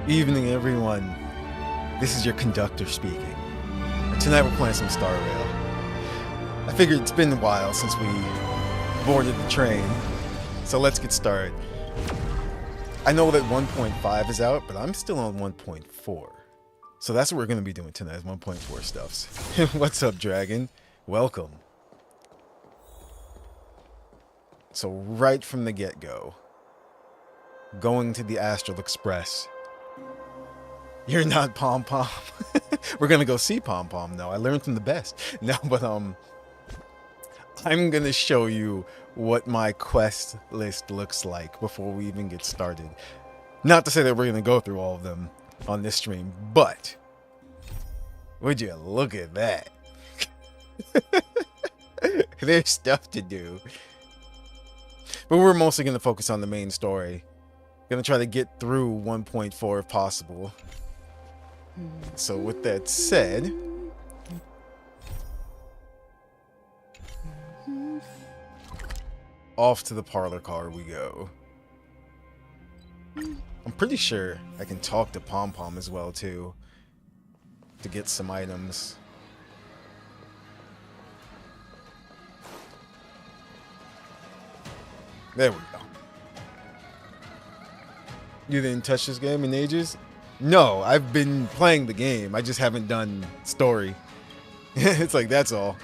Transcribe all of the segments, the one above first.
Evening, everyone. This is your conductor speaking. And tonight we're playing some Star Rail. I figured it's been a while since we boarded the train, so let's get started. I know that 1.5 is out, but I'm still on 1.4. So that's what we're going to be doing tonight, is 1.4 stuffs. What's up, Dragon? Welcome. So right from the get-go, going to the Astral Express. You're not Pom Pom. We're gonna go see Pom Pom now. I learned from the best. No, but I'm gonna show you what my quest list looks like before we even get started. Not to say that we're gonna go through all of them on this stream, but would you look at that? There's stuff to do. But we're mostly gonna focus on the main story. Gonna try to get through 1.4 if possible. So with that said, off to the parlor car we go. I'm pretty sure I can talk to Pom Pom as well too, to get some items. There we go. You didn't touch this game in ages? No, I've been playing the game. I just haven't done story. It's like, that's all.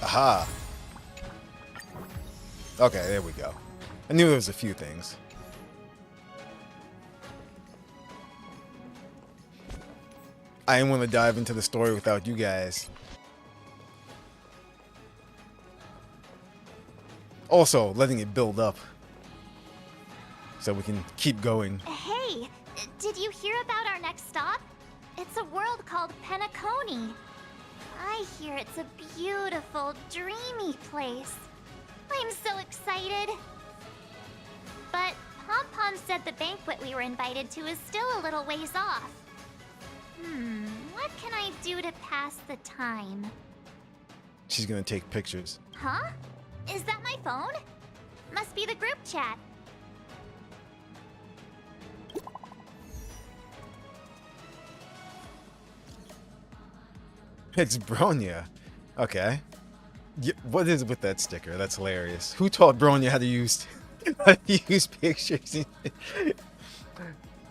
Aha. Okay, there we go. I knew there was a few things. I didn't want to dive into the story without you guys. Also, letting it build up, so we can keep going. Hey, did you hear about our next stop? It's a world called Penacony. I hear it's a beautiful, dreamy place. I'm so excited. But Pom Pom said the banquet we were invited to is still a little ways off. What can I do to pass the time? She's gonna take pictures. Huh? Is that my phone? Must be the group chat. It's Bronya. Okay. What is with that sticker? That's hilarious. Who taught Bronya how to use pictures?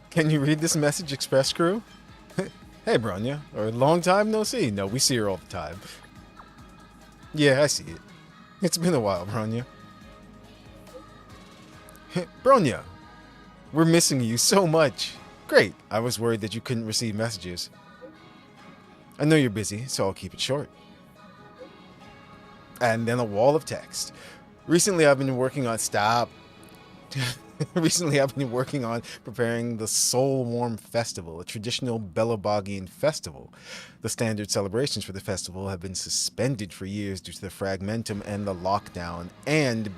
Can you read this message, Express Crew? Hey, Bronya. Or long time no see. No, we see her all the time. Yeah, I see it. It's been a while, Bronya. Bronya, we're missing you so much. Great. I was worried that you couldn't receive messages. I know you're busy, so I'll keep it short. And then a wall of text. Recently, I've been working on preparing the Soul Warm Festival, a traditional Belabogian festival. The standard celebrations for the festival have been suspended for years due to the fragmentum and the lockdown, and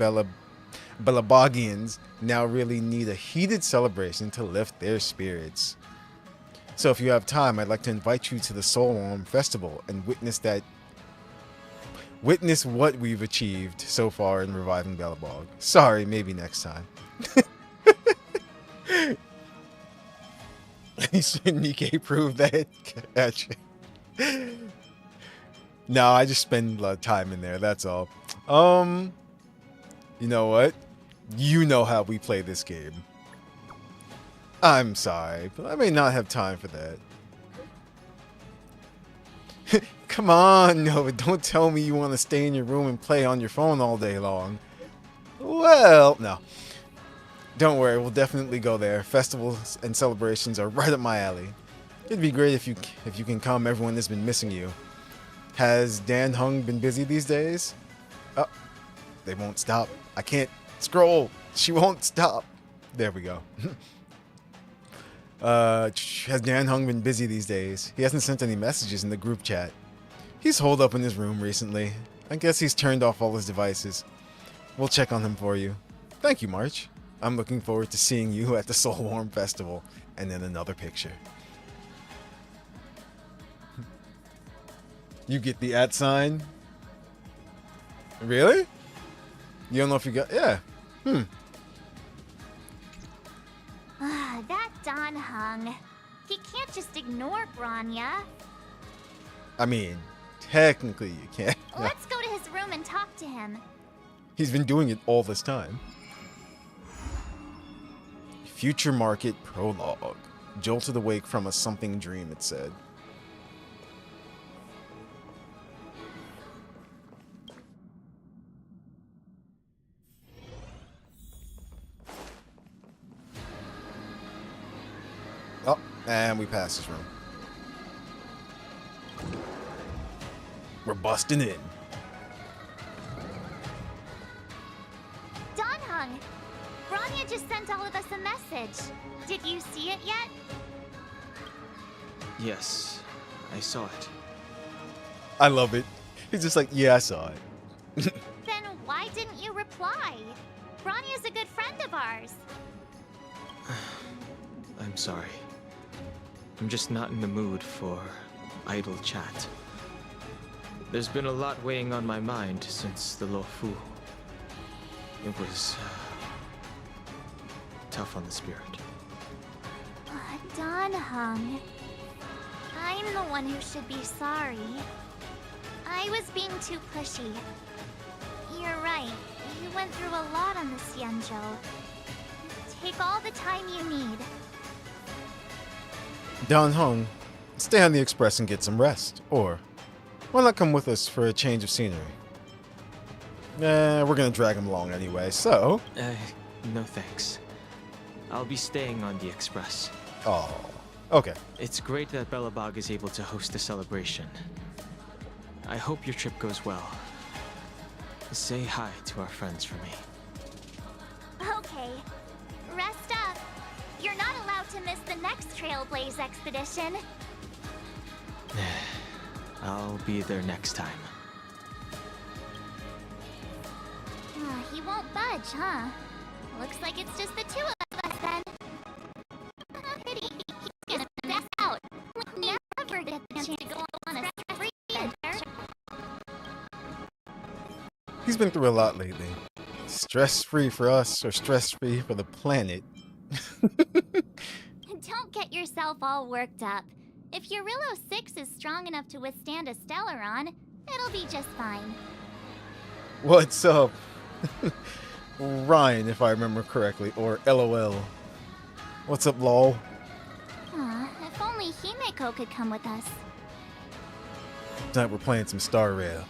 Belabogians now really need a heated celebration to lift their spirits. So if you have time, I'd like to invite you to the Soul Warm Festival and witness what we've achieved so far in reviving Belobog. Sorry, maybe next time. Shouldn't Nikkei prove that? No, I just spend a lot of time in there, that's all. You know what? You know how we play this game. I'm sorry, but I may not have time for that. Come on, Nova, don't tell me you want to stay in your room and play on your phone all day long. Well, no. Don't worry, we'll definitely go there. Festivals and celebrations are right up my alley. It'd be great if you can come. Everyone has been missing you. Has Dan Hung been busy these days? Oh, they won't stop. I can't scroll. She won't stop. There we go. Has Dan Hung been busy these days? He hasn't sent any messages in the group chat. He's holed up in his room recently. I guess he's turned off all his devices. We'll check on him for you. Thank you, March. I'm looking forward to seeing you at the Soul Warm Festival. And then another picture. You get the @ sign? Really? You don't know if you got... Yeah. Hung. He can't just ignore Grania. I mean, technically you can't. Let's go to his room and talk to him. He's been doing it all this time. Future Market Prologue. Jolted awake from a something dream, it said. Oh, and we passed his room. We're busting in. Don Hung, Grania just sent all of us a message. Did you see it yet? Yes, I saw it. I love it. He's just like, yeah, I saw it. Then why didn't you reply? Grania's a good friend of ours. I'm sorry. I'm just not in the mood for idle chat. There's been a lot weighing on my mind since the Lo Fu. It was tough on the spirit. Don Hung, I'm the one who should be sorry. I was being too pushy. You're right. You went through a lot on the Xianzhou. Take all the time you need. Don Hung, stay on the express and get some rest. Or, why not come with us for a change of scenery? We're gonna drag him along anyway, so... No thanks. I'll be staying on the express. Oh, okay. It's great that Belobog is able to host a celebration. I hope your trip goes well. Say hi to our friends for me. Okay. Rest up. You're not allowed to miss the next Trailblaze expedition. I'll be there next time. He won't budge, huh? Looks like it's just the two of us then. Pity. He's gonna pass out. We never get the chance to go on a free adventure. He's been through a lot lately. Stress-free for us, or stress-free for the planet. Don't get yourself all worked up. If Eurillo 6 is strong enough to withstand a Stellaron, it'll be just fine. What's up? Ryan, if I remember correctly, or LOL. What's up, lol? If only Himeko could come with us. Tonight we're playing some Star Rail.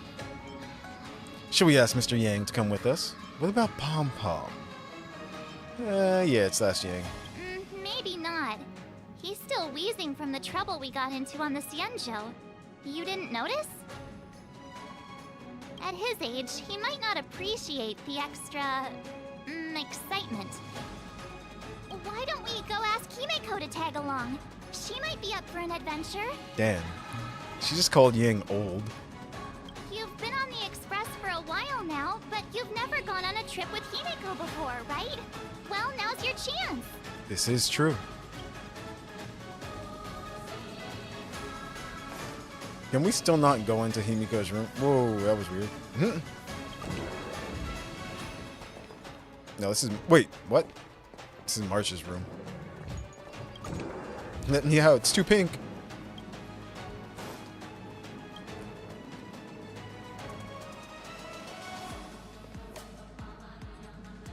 Should we ask Mr. Yang to come with us? What about Pom Pom? Yeah, it's Last Yang. Maybe not. He's still wheezing from the trouble we got into on the Xianzhou. You didn't notice? At his age, he might not appreciate the extra... excitement. Why don't we go ask Himeko to tag along? She might be up for an adventure. Damn. She just called Yang old. You've been on the Express for a while now, but you've never gone on a trip with Himeko before, right? Well, now's your chance. This is true. Can we still not go into Himiko's room? Whoa, that was weird. No, this is... Wait, what? This is March's room. Yeah, it's too pink.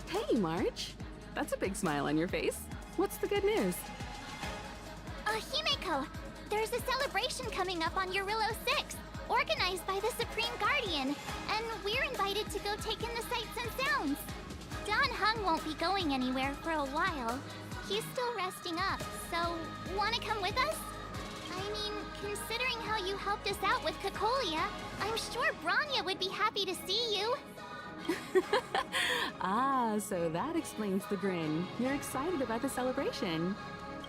Hey, March. That's a big smile on your face. What's the good news? Himeko, there's a celebration coming up on Eurillo 6, organized by the Supreme Guardian, and we're invited to go take in the sights and sounds. Don Hung won't be going anywhere for a while. He's still resting up, so wanna come with us? I mean, considering how you helped us out with Cocolia, I'm sure Branya would be happy to see you. Ah, so that explains the grin. You're excited about the celebration.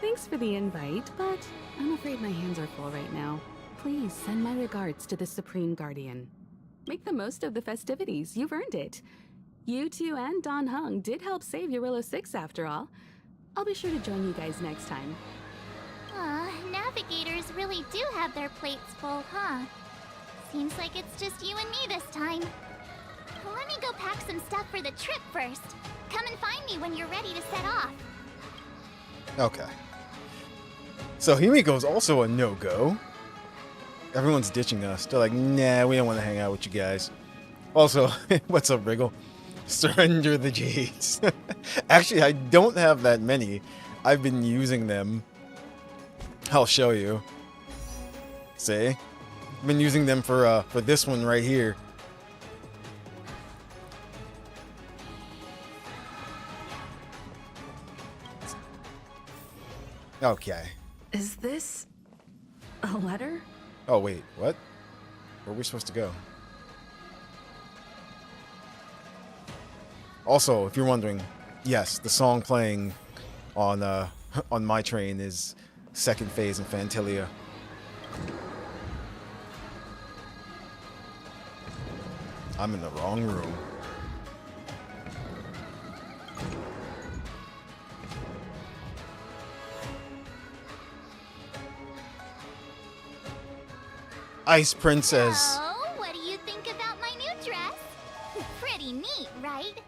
Thanks for the invite, but I'm afraid my hands are full right now. Please send my regards to the Supreme Guardian. Make the most of the festivities. You've earned it. You two and Don Hung did help save Eurillo 6 after all. I'll be sure to join you guys next time. Navigators really do have their plates full, huh? Seems like it's just you and me this time. Let me go pack some stuff for the trip first. Come and find me when you're ready to set off. Okay. So Himiko's also a no-go. Everyone's ditching us. They're like, nah, we don't want to hang out with you guys. Also, what's up, Wriggle? Surrender the Jades. Actually, I don't have that many. I've been using them. I'll show you. See? I've been using them for this one right here. Okay. Is this a letter? Oh, wait, what? Where are we supposed to go? Also, if you're wondering, yes, the song playing on on my train is Second Phase in Fantilia. I'm in the wrong room. Ice Princess. Oh, what do you think about my new dress? Pretty neat, right?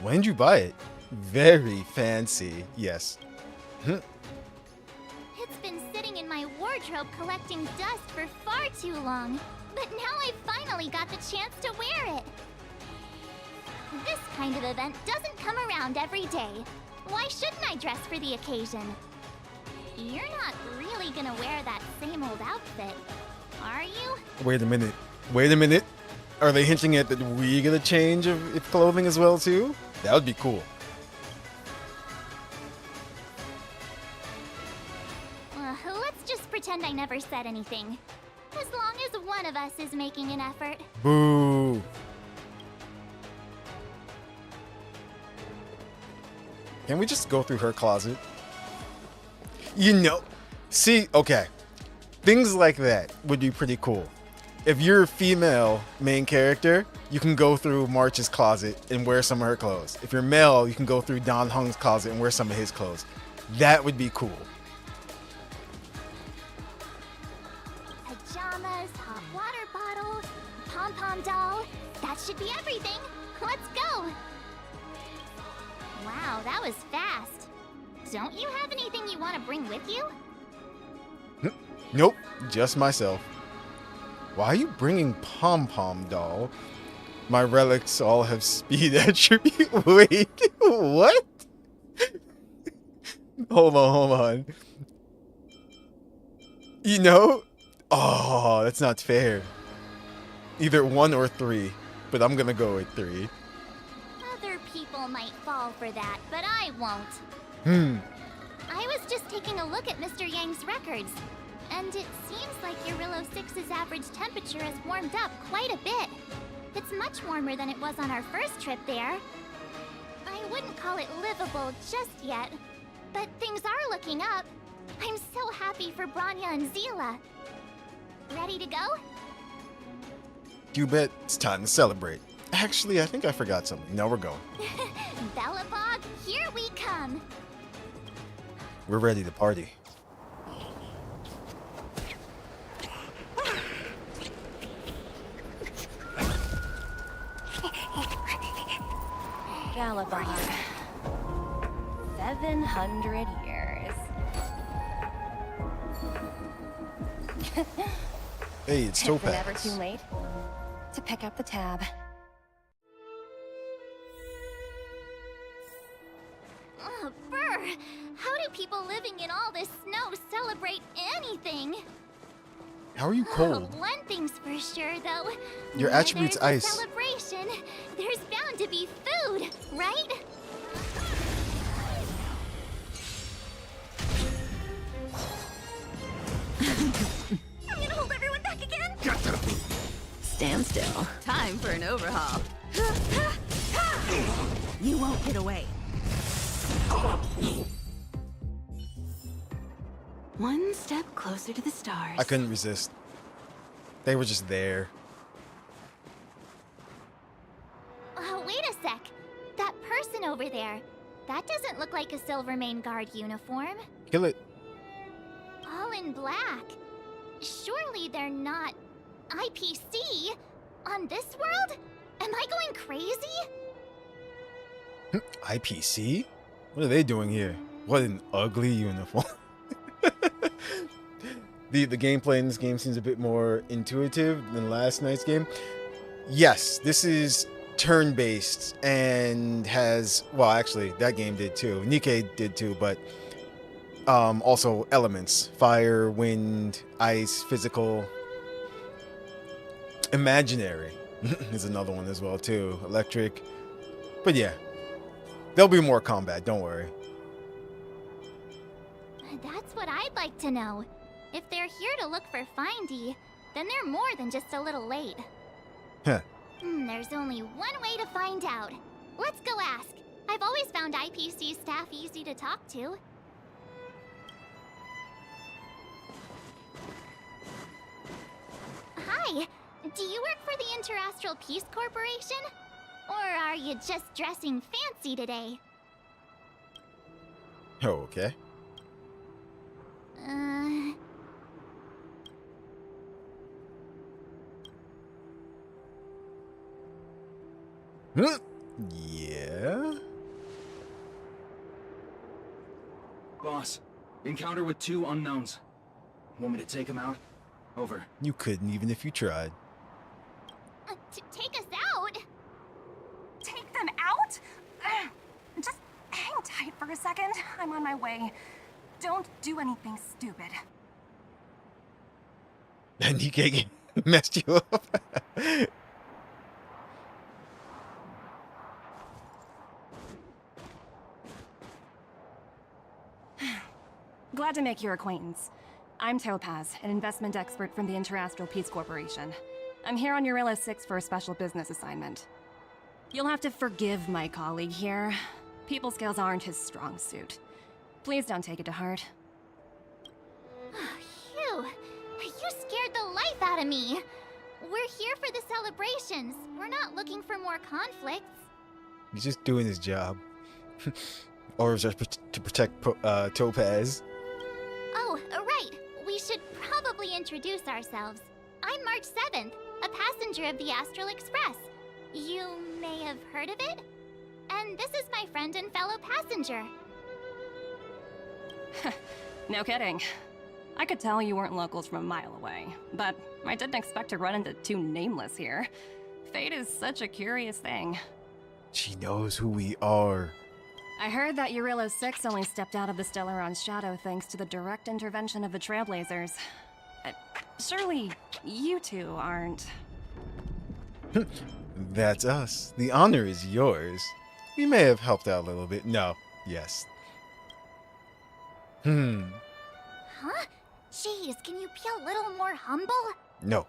When did you buy it? Very fancy. Yes. It's been sitting in my wardrobe collecting dust for far too long. But now I finally got the chance to wear it. This kind of event doesn't come around every day. Why shouldn't I dress for the occasion? You're not really gonna wear that same old outfit, are you? Wait a minute. Wait a minute. Are they hinting at that we get a change of clothing as well too? That would be cool. Let's just pretend I never said anything. As long as one of us is making an effort. Boo. Can we just go through her closet? You know, see, okay. Things like that would be pretty cool. If you're a female main character, you can go through March's closet and wear some of her clothes. If you're male, you can go through Don Hung's closet and wear some of his clothes. That would be cool. Pajamas, hot water bottle, pom-pom doll. That should be everything. Let's go. Wow, that was fast. Don't you have anything you want to bring with you? Nope, just myself. Why are you bringing pom-pom doll? My relics all have speed attribute. Wait, what? Hold on. You know? Oh, that's not fair. Either 1 or 3, but I'm gonna go with 3. Other people might fall for that, but I won't. I was just taking a look at Mr. Yang's records, and it seems like Eurillo 6's average temperature has warmed up quite a bit. It's much warmer than it was on our first trip there. I wouldn't call it livable just yet, but things are looking up. I'm so happy for Branya and Zila. Ready to go? You bet it's time to celebrate. Actually, I think I forgot something. No, we're going. Bellabog, here we come. We're ready to party. Galabog. 700 years. Hey, it's It's Topaz. never too late to pick up the tab. Oh, brr! How do people living in all this snow celebrate anything? How are you cold? One thing's for sure, though. Your Where attribute's there's a ice. celebration, there's bound to be food, right? I'm gonna hold everyone back again. Stand still. Time for an overhaul. You won't get away. One step closer to the stars. I couldn't resist. They were just there. Wait a sec. That person over there, that doesn't look like a Silvermane Guard uniform. Kill it. All in black. Surely they're not IPC on this world? Am I going crazy? IPC? What are they doing here? What an ugly uniform. The gameplay in this game seems a bit more intuitive than last night's game. Yes, this is turn-based and has, well, actually, that game did too. Nikkei did too, but also elements. Fire, wind, ice, physical. Imaginary is another one as well too. Electric. But yeah, there'll be more combat, don't worry. That's what I'd like to know. If they're here to look for Findy, then they're more than just a little late. Huh. There's only one way to find out. Let's go ask. I've always found IPC staff easy to talk to. Hi, do you work for the Interastral Peace Corporation? Or are you just dressing fancy today? Oh, okay. Yeah? Boss, encounter with 2 unknowns. Want me to take them out? Over. You couldn't even if you tried. Take us out? Take them out? Just hang tight for a second. I'm on my way. Don't do anything stupid. And Nikkei messed you up. Glad to make your acquaintance. I'm Topaz, an investment expert from the Interastral Peace Corporation. I'm here on Eurilla 6 for a special business assignment. You'll have to forgive my colleague here. People skills aren't his strong suit. Please don't take it to heart. Phew, you scared the life out of me. We're here for the celebrations. We're not looking for more conflicts. He's just doing his job. Or just to protect Topaz. Oh, right. We should probably introduce ourselves. I'm March 7th, a passenger of the Astral Express. You may have heard of it? And this is my friend and fellow passenger. No kidding. I could tell you weren't locals from a mile away, but I didn't expect to run into 2 nameless here. Fate is such a curious thing. She knows who we are. I heard that Eurilla 6 only stepped out of the Stellaron's shadow thanks to the direct intervention of the Trailblazers. Surely you 2 aren't... That's us. The honor is yours. We may have helped out a little bit. No. Yes. Huh? Jeez, can you be a little more humble? No.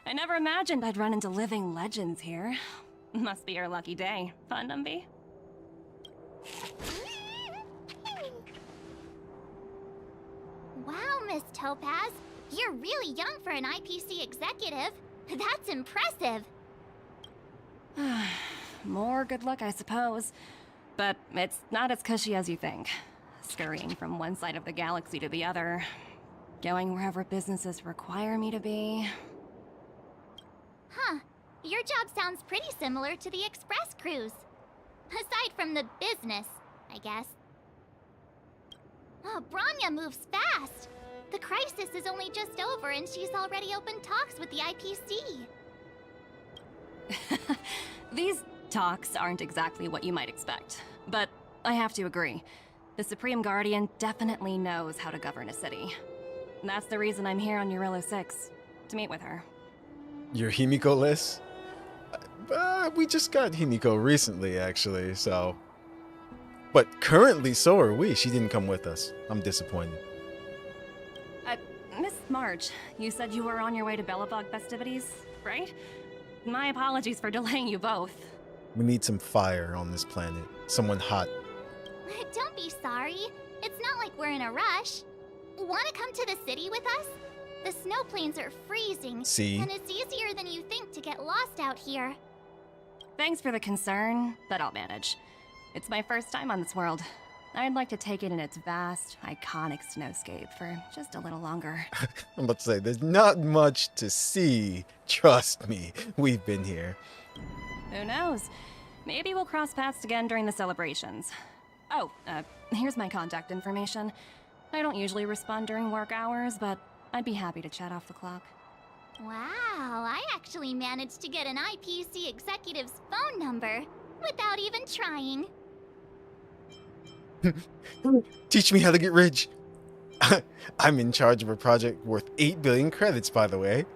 I never imagined I'd run into living legends here. Must be your lucky day, fun, Numby? Wow, Miss Topaz. You're really young for an IPC executive. That's impressive. More good luck, I suppose. But it's not as cushy as you think. Scurrying from one side of the galaxy to the other. Going wherever businesses require me to be. Huh. Your job sounds pretty similar to the express cruise. Aside from the business, I guess. Oh, Branya moves fast. The crisis is only just over and she's already opened talks with the IPC. These talks aren't exactly what you might expect. But I have to agree. The Supreme Guardian definitely knows how to govern a city. That's the reason I'm here on Eurilla 6. To meet with her. You're Himiko-less? We just got Himiko recently, actually, so... But currently, so are we. She didn't come with us. I'm disappointed. Miss March, you said you were on your way to Belobog festivities, right? My apologies for delaying you both. We need some fire on this planet. Someone hot. Don't be sorry. It's not like we're in a rush. Want to come to the city with us? The snow plains are freezing. See? And it's easier than you think to get lost out here. Thanks for the concern, but I'll manage. It's my first time on this world. I'd like to take it in its vast, iconic snowscape for just a little longer. I'm about to say, there's not much to see. Trust me, we've been here. Who knows? Maybe we'll cross paths again during the celebrations. Oh, here's my contact information. I don't usually respond during work hours, but I'd be happy to chat off the clock. Wow, I actually managed to get an IPC executive's phone number without even trying. Teach me how to get rich. I'm in charge of a project worth 8 billion credits, by the way.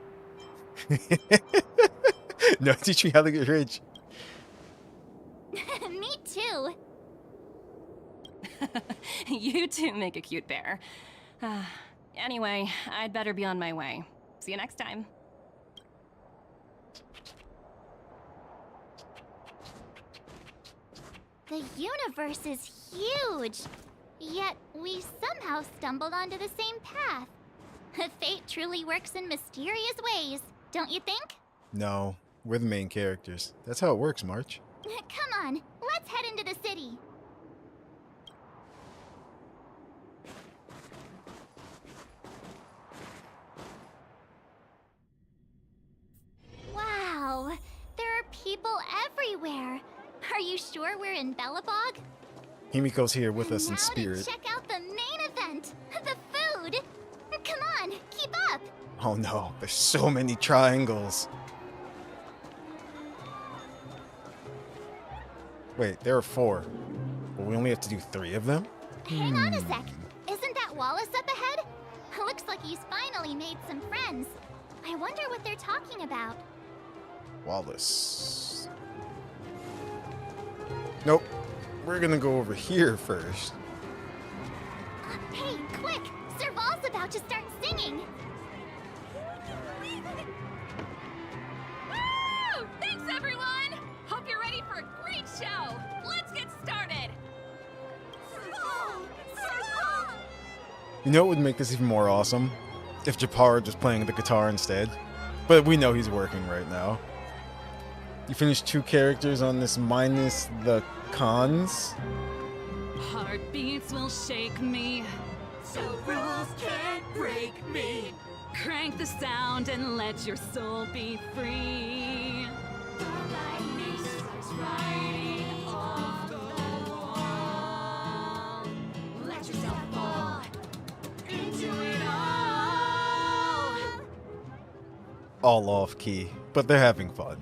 No, teach me how to get rich. Me too. You two make a cute pair. Anyway, I'd better be on my way. See you next time. The universe is huge, yet we somehow stumbled onto the same path. Fate truly works in mysterious ways, don't you think? No, we're the main characters. That's how it works, March. Come on, let's head into the city. Wow, there are people everywhere. Are you sure we're in Bellabog? Himiko's here with us in Now spirit. to check out the main event, the food. Come on, keep up. Oh no, there's so many triangles. Wait, there are 4. But we only have to do 3 of them? Hang on a sec. Isn't that Wallace up ahead? Looks like he's finally made some friends. I wonder what they're talking about. Wallace. Nope. We're gonna go over here first. Hey, quick! Serval's about to start singing! Woo! Thanks, everyone! Hope you're ready for a great show! Let's get started! Serval! Serval! You know what would make this even more awesome? If Japar was playing the guitar instead. But we know he's working right now. You finished 2 characters on this minus the cons? Heartbeats will shake me, So rules can't break me! crank the sound and let your soul be free. Lightning strikes right off the wall. Let yourself fall into it all. All off key, but they're having fun.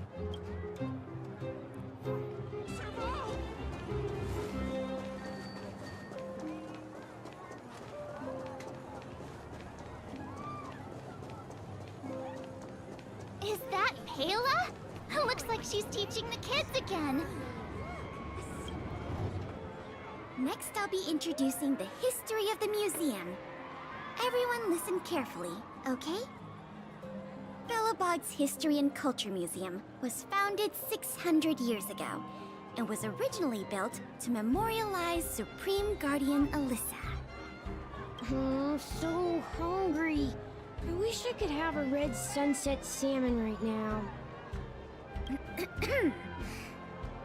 Is that Payla? Looks like she's teaching the kids again. Next, I'll be introducing the history of the museum. Everyone listen carefully, okay? Bellabog's History and Culture Museum was founded 600 years ago and was originally built to memorialize Supreme Guardian Alyssa. I'm so hungry. I wish I could have a red sunset salmon right now.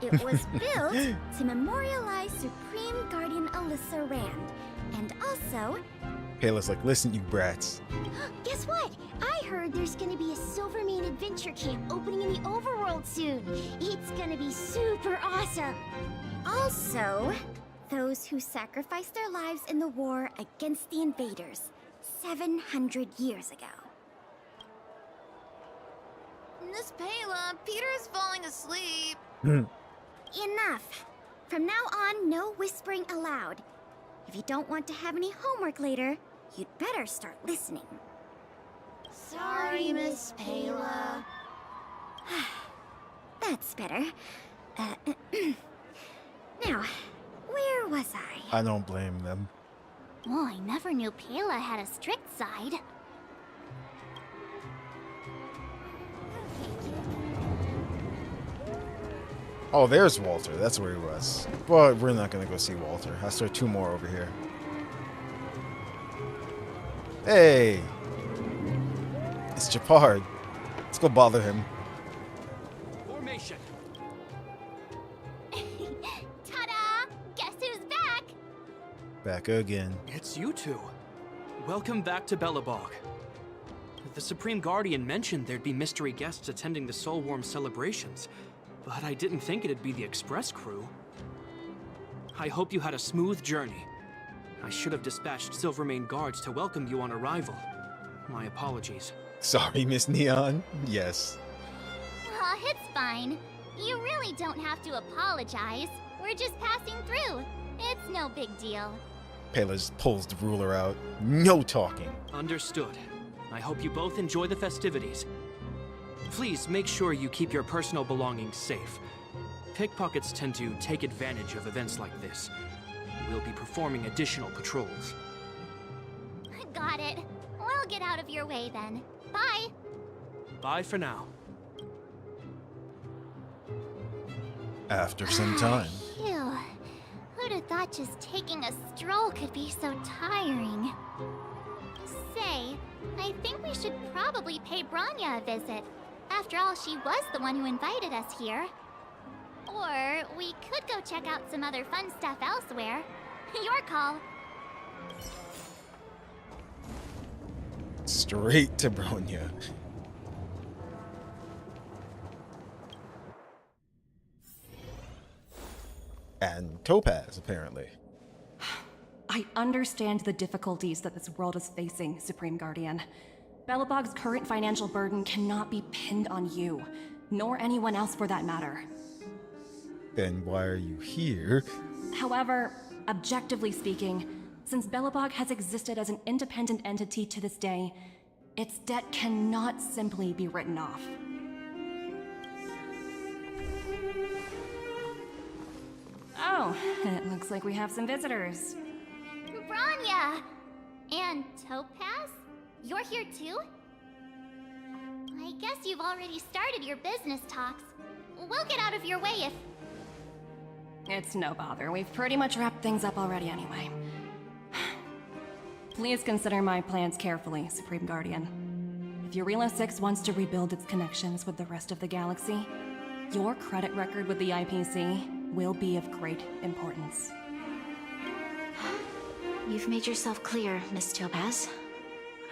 It was built to memorialize Supreme Guardian Alyssa Rand, and also... Payla's like, listen, you brats. Guess what? I heard there's gonna be a Silvermane adventure camp opening in the overworld soon. It's gonna be super awesome. Also, those who sacrificed their lives in the war against the invaders 700 years ago. Miss Payla, Peter is falling asleep. Enough! From now on, no whispering aloud. If you don't want to have any homework later, you'd better start listening. Sorry, Miss Payla. That's better. Now, where was I? I don't blame them. Oh, I never knew Payla had a strict side. Oh, there's Walter. That's where he was. But we're not gonna go see Walter. I saw 2 more over here. Hey! It's Japard. Let's go bother him. Formation. Ta-da! Guess who's back? Back again. It's you two. Welcome back to Bellabog. The Supreme Guardian mentioned there'd be mystery guests attending the Soulworm celebrations. but I didn't think it'd be the express crew. I hope you had a smooth journey. I should have dispatched Silvermane guards to welcome you on arrival. My apologies. Sorry, Miss Neon. Yes. Aw, it's fine. You really don't have to apologize. We're just passing through. It's no big deal. Paylor pulls the ruler out. No talking. Understood. I hope you both enjoy the festivities. Please make sure you keep your personal belongings safe. Pickpockets tend to take advantage of events like this. We'll be performing additional patrols. Got it. We'll get out of your way then. Bye. Bye for now. After some time. Phew. Who'd have thought just taking a stroll could be so tiring? Say, I think we should probably pay Branya a visit. After all, she was the one who invited us here. Or we could go check out some other fun stuff elsewhere. Your call. Straight to Bronya. And Topaz, apparently. I understand the difficulties that this world is facing, Supreme Guardian. Belobog's current financial burden cannot be pinned on you, nor anyone else for that matter. Then why are you here? However, objectively speaking, since Belobog has existed as an independent entity to this day, its debt cannot simply be written off. Oh, it looks like we have some visitors. Branya! And Topaz? You're here too? I guess you've already started your business talks. We'll get out of your way if... It's no bother. We've pretty much wrapped things up already anyway. Please consider my plans carefully, Supreme Guardian. If Eurela 6 wants to rebuild its connections with the rest of the galaxy, your credit record with the IPC will be of great importance. You've made yourself clear, Miss Topaz.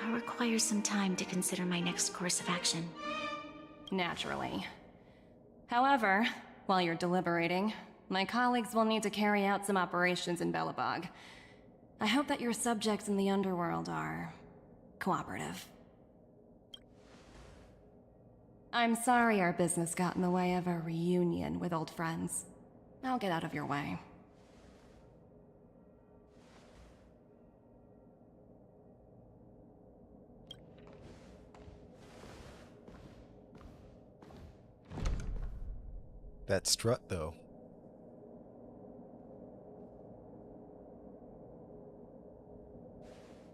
I'll require some time to consider my next course of action. Naturally. However, while you're deliberating, my colleagues will need to carry out some operations in Belobog. I hope that your subjects in the underworld are cooperative. I'm sorry our business got in the way of a reunion with old friends. I'll get out of your way. That strut, though.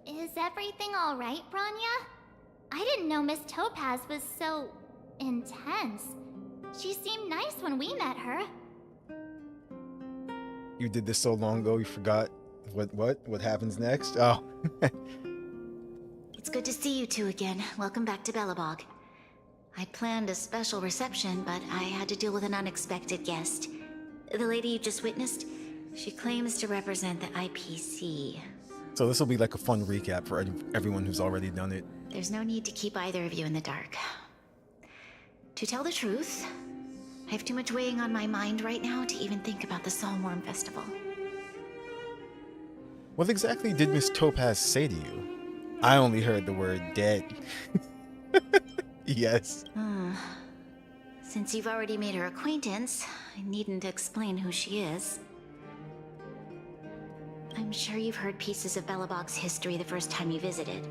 Is everything all right, Branya? I didn't know Miss Topaz was so... intense. She seemed nice when we met her. You did this so long ago, you forgot what happens next? Oh. It's good to see you two again. Welcome back to Belobog. I planned a special reception, but I had to deal with an unexpected guest. The lady you just witnessed, she claims to represent the IPC. So this will be like a fun recap for everyone who's already done it. There's no need to keep either of you in the dark. To tell the truth, I have too much weighing on my mind right now to even think about the Psalmworm Festival. What exactly did Miss Topaz say to you? I only heard the word dead. Yes. Since you've already made her acquaintance, I needn't explain who she is. I'm sure you've heard pieces of Belobog's history the first time you visited.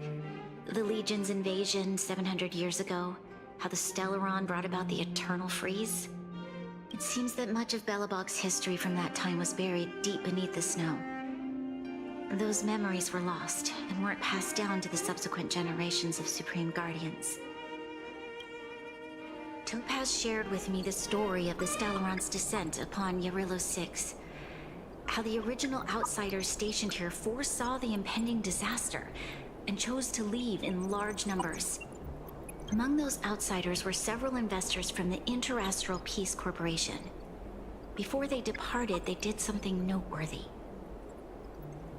The Legion's invasion 700 years ago, how the Stellaron brought about the Eternal Freeze. It seems that much of Belobog's history from that time was buried deep beneath the snow. Those memories were lost and weren't passed down to the subsequent generations of Supreme Guardians. Topaz shared with me the story of the Stellaron's descent upon Eurela 6. How the original outsiders stationed here foresaw the impending disaster and chose to leave in large numbers. Among those outsiders were several investors from the Interastral Peace Corporation. Before they departed, they did something noteworthy.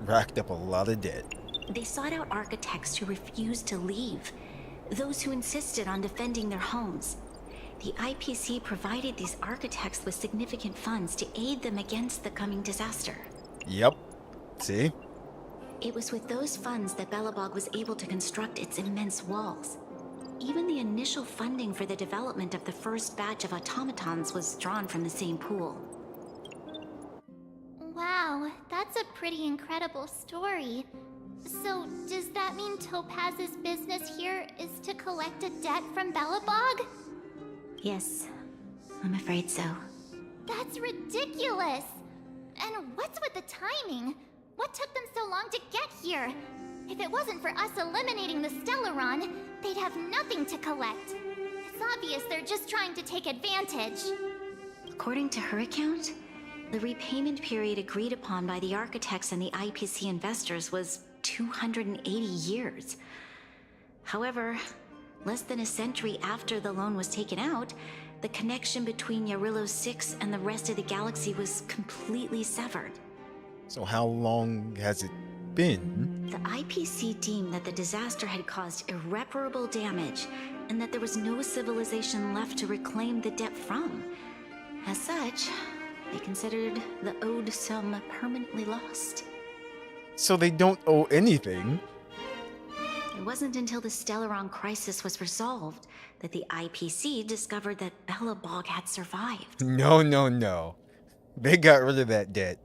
Racked up a lot of debt. They sought out architects who refused to leave, those who insisted on defending their homes. The IPC provided these architects with significant funds to aid them against the coming disaster. Yep. See? It was with those funds that Belobog was able to construct its immense walls. Even the initial funding for the development of the first batch of automatons was drawn from the same pool. Wow, that's a pretty incredible story. So, does that mean Topaz's business here is to collect a debt from Belobog? Yes, I'm afraid so. That's ridiculous! And what's with the timing? What took them so long to get here? If it wasn't for us eliminating the Stellaron, they'd have nothing to collect. It's obvious they're just trying to take advantage. According to her account, the repayment period agreed upon by the architects and the IPC investors was 280 years. However, less than a century after the loan was taken out, the connection between Yarillo 6 and the rest of the galaxy was completely severed. So how long has it been? The IPC deemed that the disaster had caused irreparable damage and that there was no civilization left to reclaim the debt from. As such, they considered the owed sum permanently lost. So they don't owe anything? It wasn't until the Stellaron crisis was resolved that the IPC discovered that Belobog had survived. No. They got rid of that debt.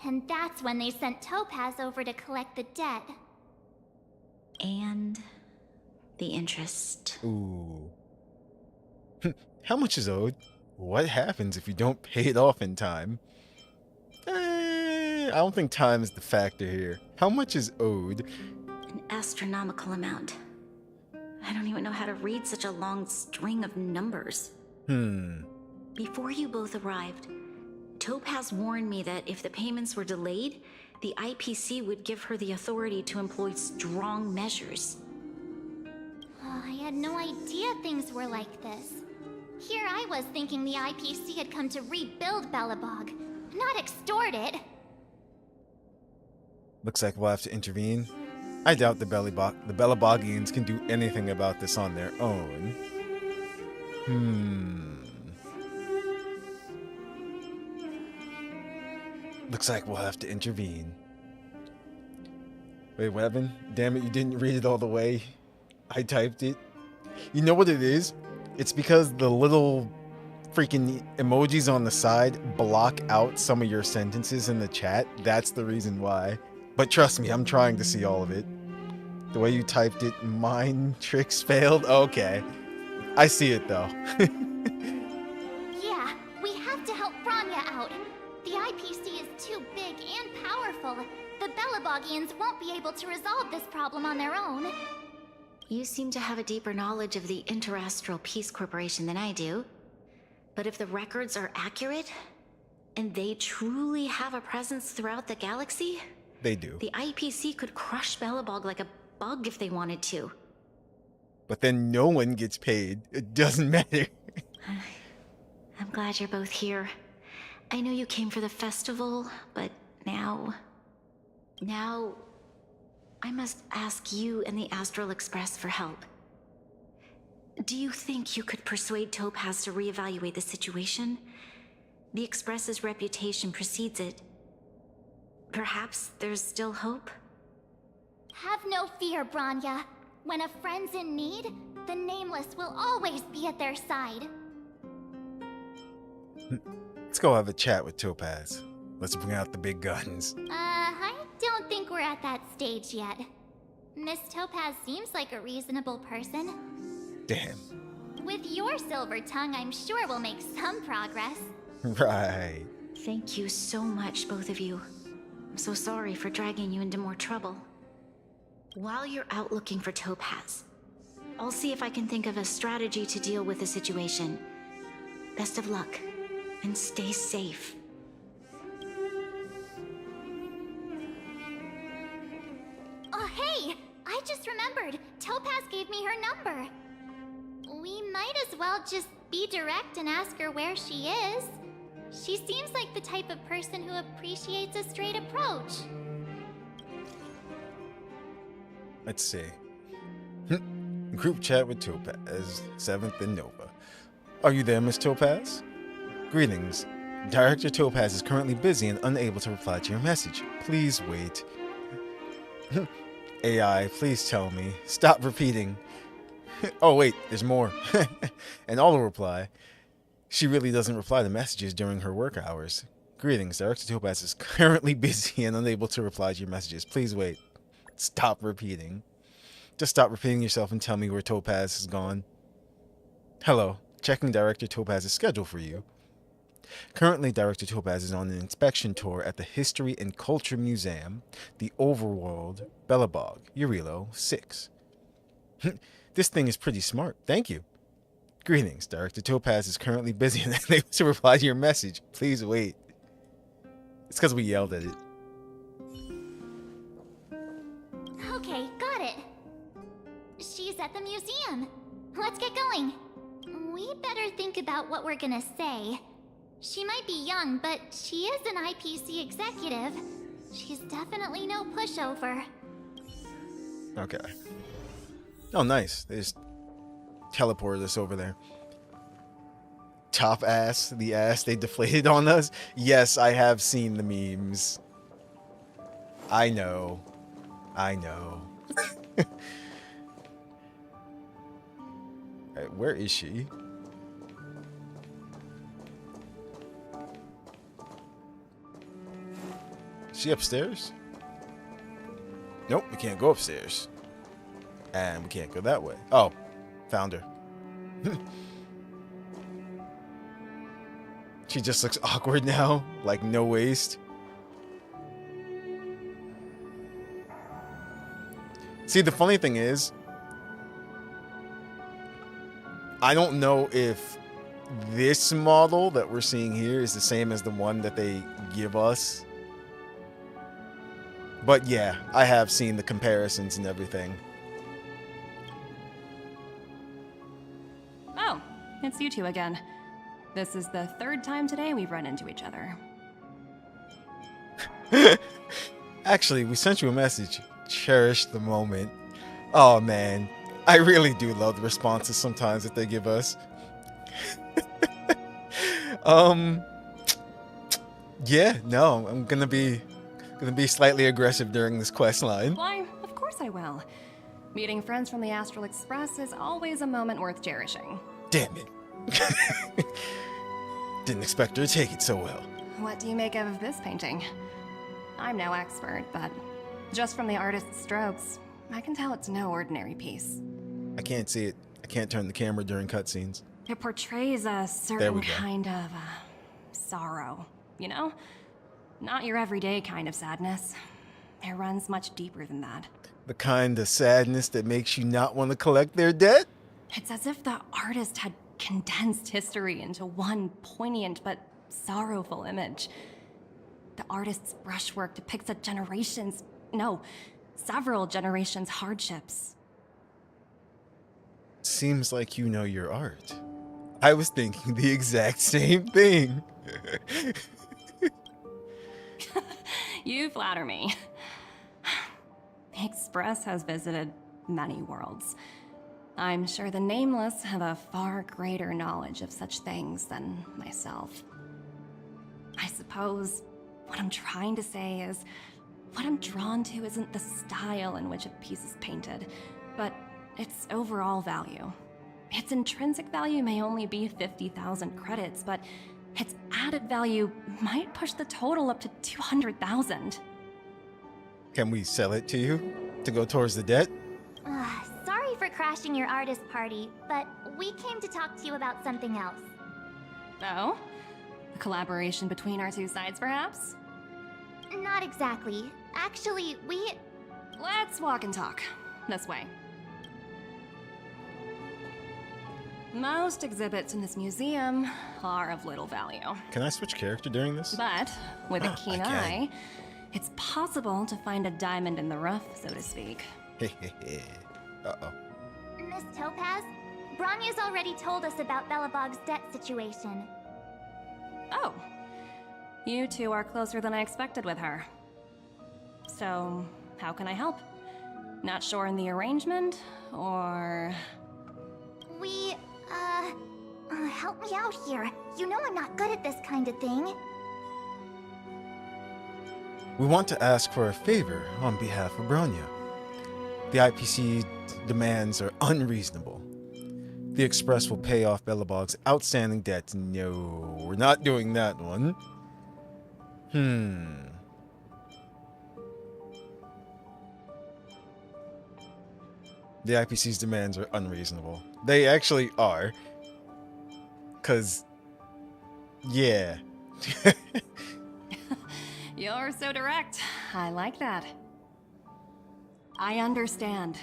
And that's when they sent Topaz over to collect the debt. And the interest. Ooh. How much is owed? What happens if you don't pay it off in time? I don't think time is the factor here. How much is owed? An astronomical amount. I don't even know how to read such a long string of numbers. Before you both arrived, Topaz warned me that if the payments were delayed, the IPC would give her the authority to employ strong measures. Oh, I had no idea things were like this. Here I was thinking the IPC had come to rebuild Belobog, not extort it. Looks like we'll have to intervene. I doubt the Belobogians can do anything about this on their own. Looks like we'll have to intervene. Wait, what happened? Damn it, you didn't read it all the way. I typed it. You know what it is? It's because the little freaking emojis on the side block out some of your sentences in the chat. That's the reason why. But trust me, I'm trying to see all of it. The way you typed it, mind tricks failed? Okay. I see it though. Yeah, we have to help Bronya out. The IPC is too big and powerful. The Belobogians won't be able to resolve this problem on their own. You seem to have a deeper knowledge of the Interastral Peace Corporation than I do. But if the records are accurate, and they truly have a presence throughout the galaxy, They do. the IPC could crush Belobog like a bug if they wanted to. But then no one gets paid. It doesn't matter. I'm glad you're both here. I know you came for the festival, but now I must ask you and the Astral Express for help. Do you think you could persuade Topaz to reevaluate the situation? The Express's reputation precedes it. Perhaps there's still hope? Have no fear, Bronya. When a friend's in need, the Nameless will always be at their side. Let's go have a chat with Topaz. Let's bring out the big guns. I don't think we're at that stage yet. Miss Topaz seems like a reasonable person. Damn. With your silver tongue, I'm sure we'll make some progress. Right. Thank you so much, both of you. I'm so sorry for dragging you into more trouble. While you're out looking for Topaz, I'll see if I can think of a strategy to deal with the situation. Best of luck, and stay safe. Oh, hey! I just remembered. Topaz gave me her number. We might as well just be direct and ask her where she is. She seems like the type of person who appreciates a straight approach. Let's see. Group chat with Topaz, 7th and Nova. Are you there, Miss Topaz? Greetings. Director Topaz is currently busy and unable to reply to your message. Please wait. AI, please tell me. Stop repeating. Oh wait, there's more. An auto reply. She really doesn't reply to messages during her work hours. Greetings, Director Topaz is currently busy and unable to reply to your messages. Please wait. Stop repeating. Just stop repeating yourself and tell me where Topaz has gone. Hello, checking Director Topaz's schedule for you. Currently, Director Topaz is on an inspection tour at the History and Culture Museum, the Overworld, Belobog, Urilo 6. This thing is pretty smart. Thank you. Greetings. Director Topaz is currently busy and unable to reply to your message. Please wait. It's because we yelled at it. Okay, got it. She's at the museum. Let's get going. We better think about what we're gonna say. She might be young, but she is an IPC executive. She's definitely no pushover. Okay. Oh, nice. They just teleported us over there. Top ass, the ass they deflated on us. Yes, I have seen the memes. I know. I know. Alright, where is she? Is she upstairs? Nope, we can't go upstairs. And we can't go that way. Oh, found her. She just looks awkward now, like no waist. See, the funny thing is, I don't know if this model that we're seeing here is the same as the one that they give us. But yeah, I have seen the comparisons and everything. Oh, it's you two again. This is the third time today we've run into each other. Actually, we sent you a message. Cherish the moment. Oh man, I really do love the responses sometimes that they give us. Yeah, no, I'm gonna be slightly aggressive during this quest line. Why, of course I will. Meeting friends from the Astral Express is always a moment worth cherishing. Damn it. Didn't expect her to take it so well. What do you make of this painting? I'm no expert, but just from the artist's strokes, I can tell it's no ordinary piece. I can't see it. I can't turn the camera during cutscenes. It portrays a certain kind of sorrow, you know? Not your everyday kind of sadness. It runs much deeper than that. The kind of sadness that makes you not want to collect their debt? It's as if the artist had condensed history into one poignant but sorrowful image. The artist's brushwork depicts several generations' hardships. Seems like you know your art. I was thinking the exact same thing. You flatter me. The Express has visited many worlds. I'm sure the Nameless have a far greater knowledge of such things than myself. I suppose what I'm trying to say is, what I'm drawn to isn't the style in which a piece is painted, but its overall value. Its intrinsic value may only be 50,000 credits, but its added value might push the total up to 200,000. Can we sell it to you to go towards the debt? Sorry for crashing your artist party, but we came to talk to you about something else. Oh? A collaboration between our two sides, perhaps? Not exactly. Actually, Let's walk and talk. This way. Most exhibits in this museum are of little value. Can I switch character during this? But with a keen I can. eye, it's possible to find a diamond in the rough, so to speak. Uh-oh. Miss Topaz, Branya's already told us about Belobog's debt situation. Oh. You two are closer than I expected with her. So, how can I help? Not sure in the arrangement, or... help me out here. You know I'm not good at this kind of thing. We want to ask for a favor on behalf of Bronya. The IPC demands are unreasonable. The Express will pay off Belobog's outstanding debts. No, we're not doing that one. The IPC's demands are unreasonable. They actually are. Cause, yeah. You're so direct. I like that. I understand.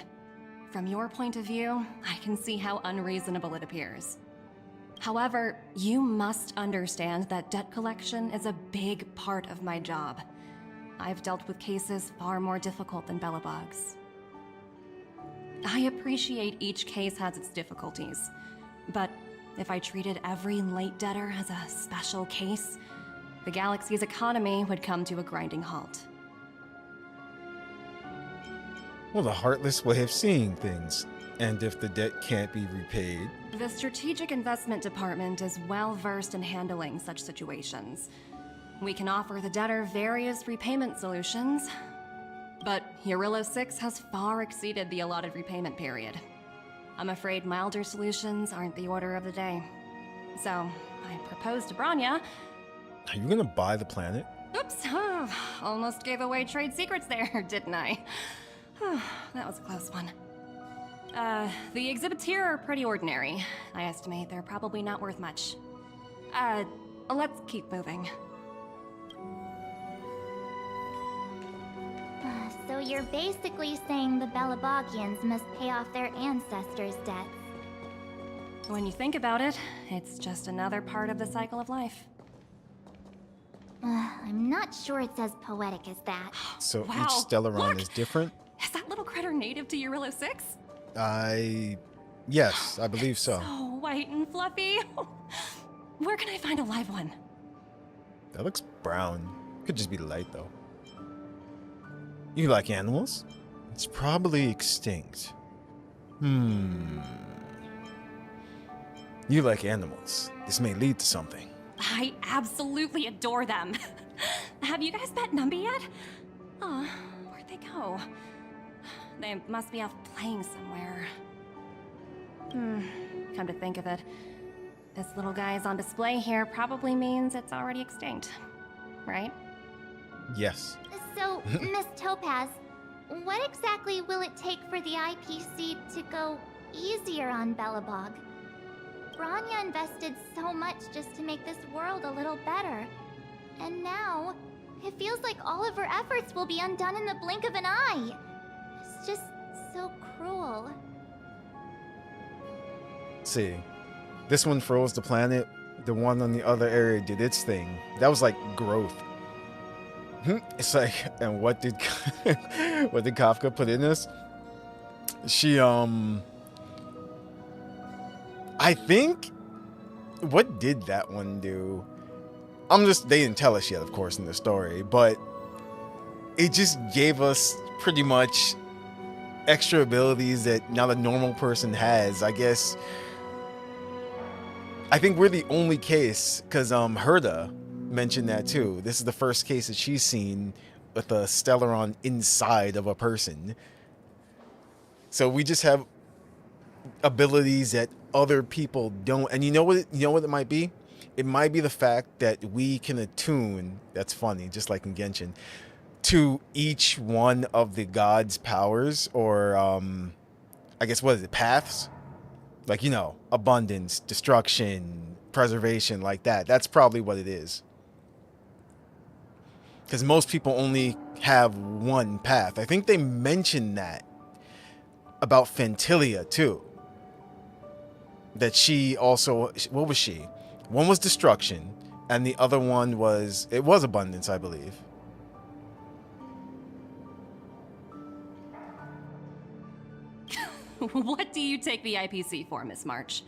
From your point of view, I can see how unreasonable it appears. However, you must understand that debt collection is a big part of my job. I've dealt with cases far more difficult than Belobog's. I appreciate each case has its difficulties, but if I treated every late debtor as a special case, the galaxy's economy would come to a grinding halt. Well, the heartless way of seeing things. And if the debt can't be repaid? The Strategic Investment Department is well versed in handling such situations. We can offer the debtor various repayment solutions, but Eurilo 6 has far exceeded the allotted repayment period. I'm afraid milder solutions aren't the order of the day. So, I proposed to Bronya. Are you gonna buy the planet? Oops, almost gave away trade secrets there, didn't I? That was a close one. The exhibits here are pretty ordinary. I estimate they're probably not worth much. Let's keep moving. So you're basically saying the Belabogians must pay off their ancestors' debts. When you think about it, it's just another part of the cycle of life. I'm not sure it's as poetic as that. So Wow, each Stellaron look! is different? Is that little critter native to Eurilo 6? Yes, I believe so. So white and fluffy. Where can I find a live one? That looks brown. Could just be light though. You like animals? It's probably extinct. You like animals. This may lead to something. I absolutely adore them. Have you guys met Numby yet? Oh, where'd they go? They must be off playing somewhere. Come to think of it, this little guy's on display here probably means it's already extinct, right? Yes. So, Miss Topaz, what exactly will it take for the IPC to go easier on Belobog? Bronya invested so much just to make this world a little better. And now, it feels like all of her efforts will be undone in the blink of an eye. It's just so cruel. See, this one froze the planet. The one on the other area did its thing. That was like growth. It's like, and what did what did Kafka put in this? She I think, what did that one do? They didn't tell us yet, of course, in the story, but it just gave us pretty much extra abilities that not a normal person has. I guess, I think we're the only case, because Herda mentioned that too. This is the first case that she's seen with a Stellaron inside of a person. So we just have abilities that other people don't. And you know what it might be? It might be the fact that we can attune, that's funny, just like in Genshin, to each one of the gods' powers, or I guess, what is it, paths? Like, you know, abundance, destruction, preservation, like that. That's probably what it is. Because most people only have one path. I think they mentioned that about Fentilia too. That she also, what was she? One was destruction, and the other one was, it was abundance, I believe. What do you take the IPC for, Miss March?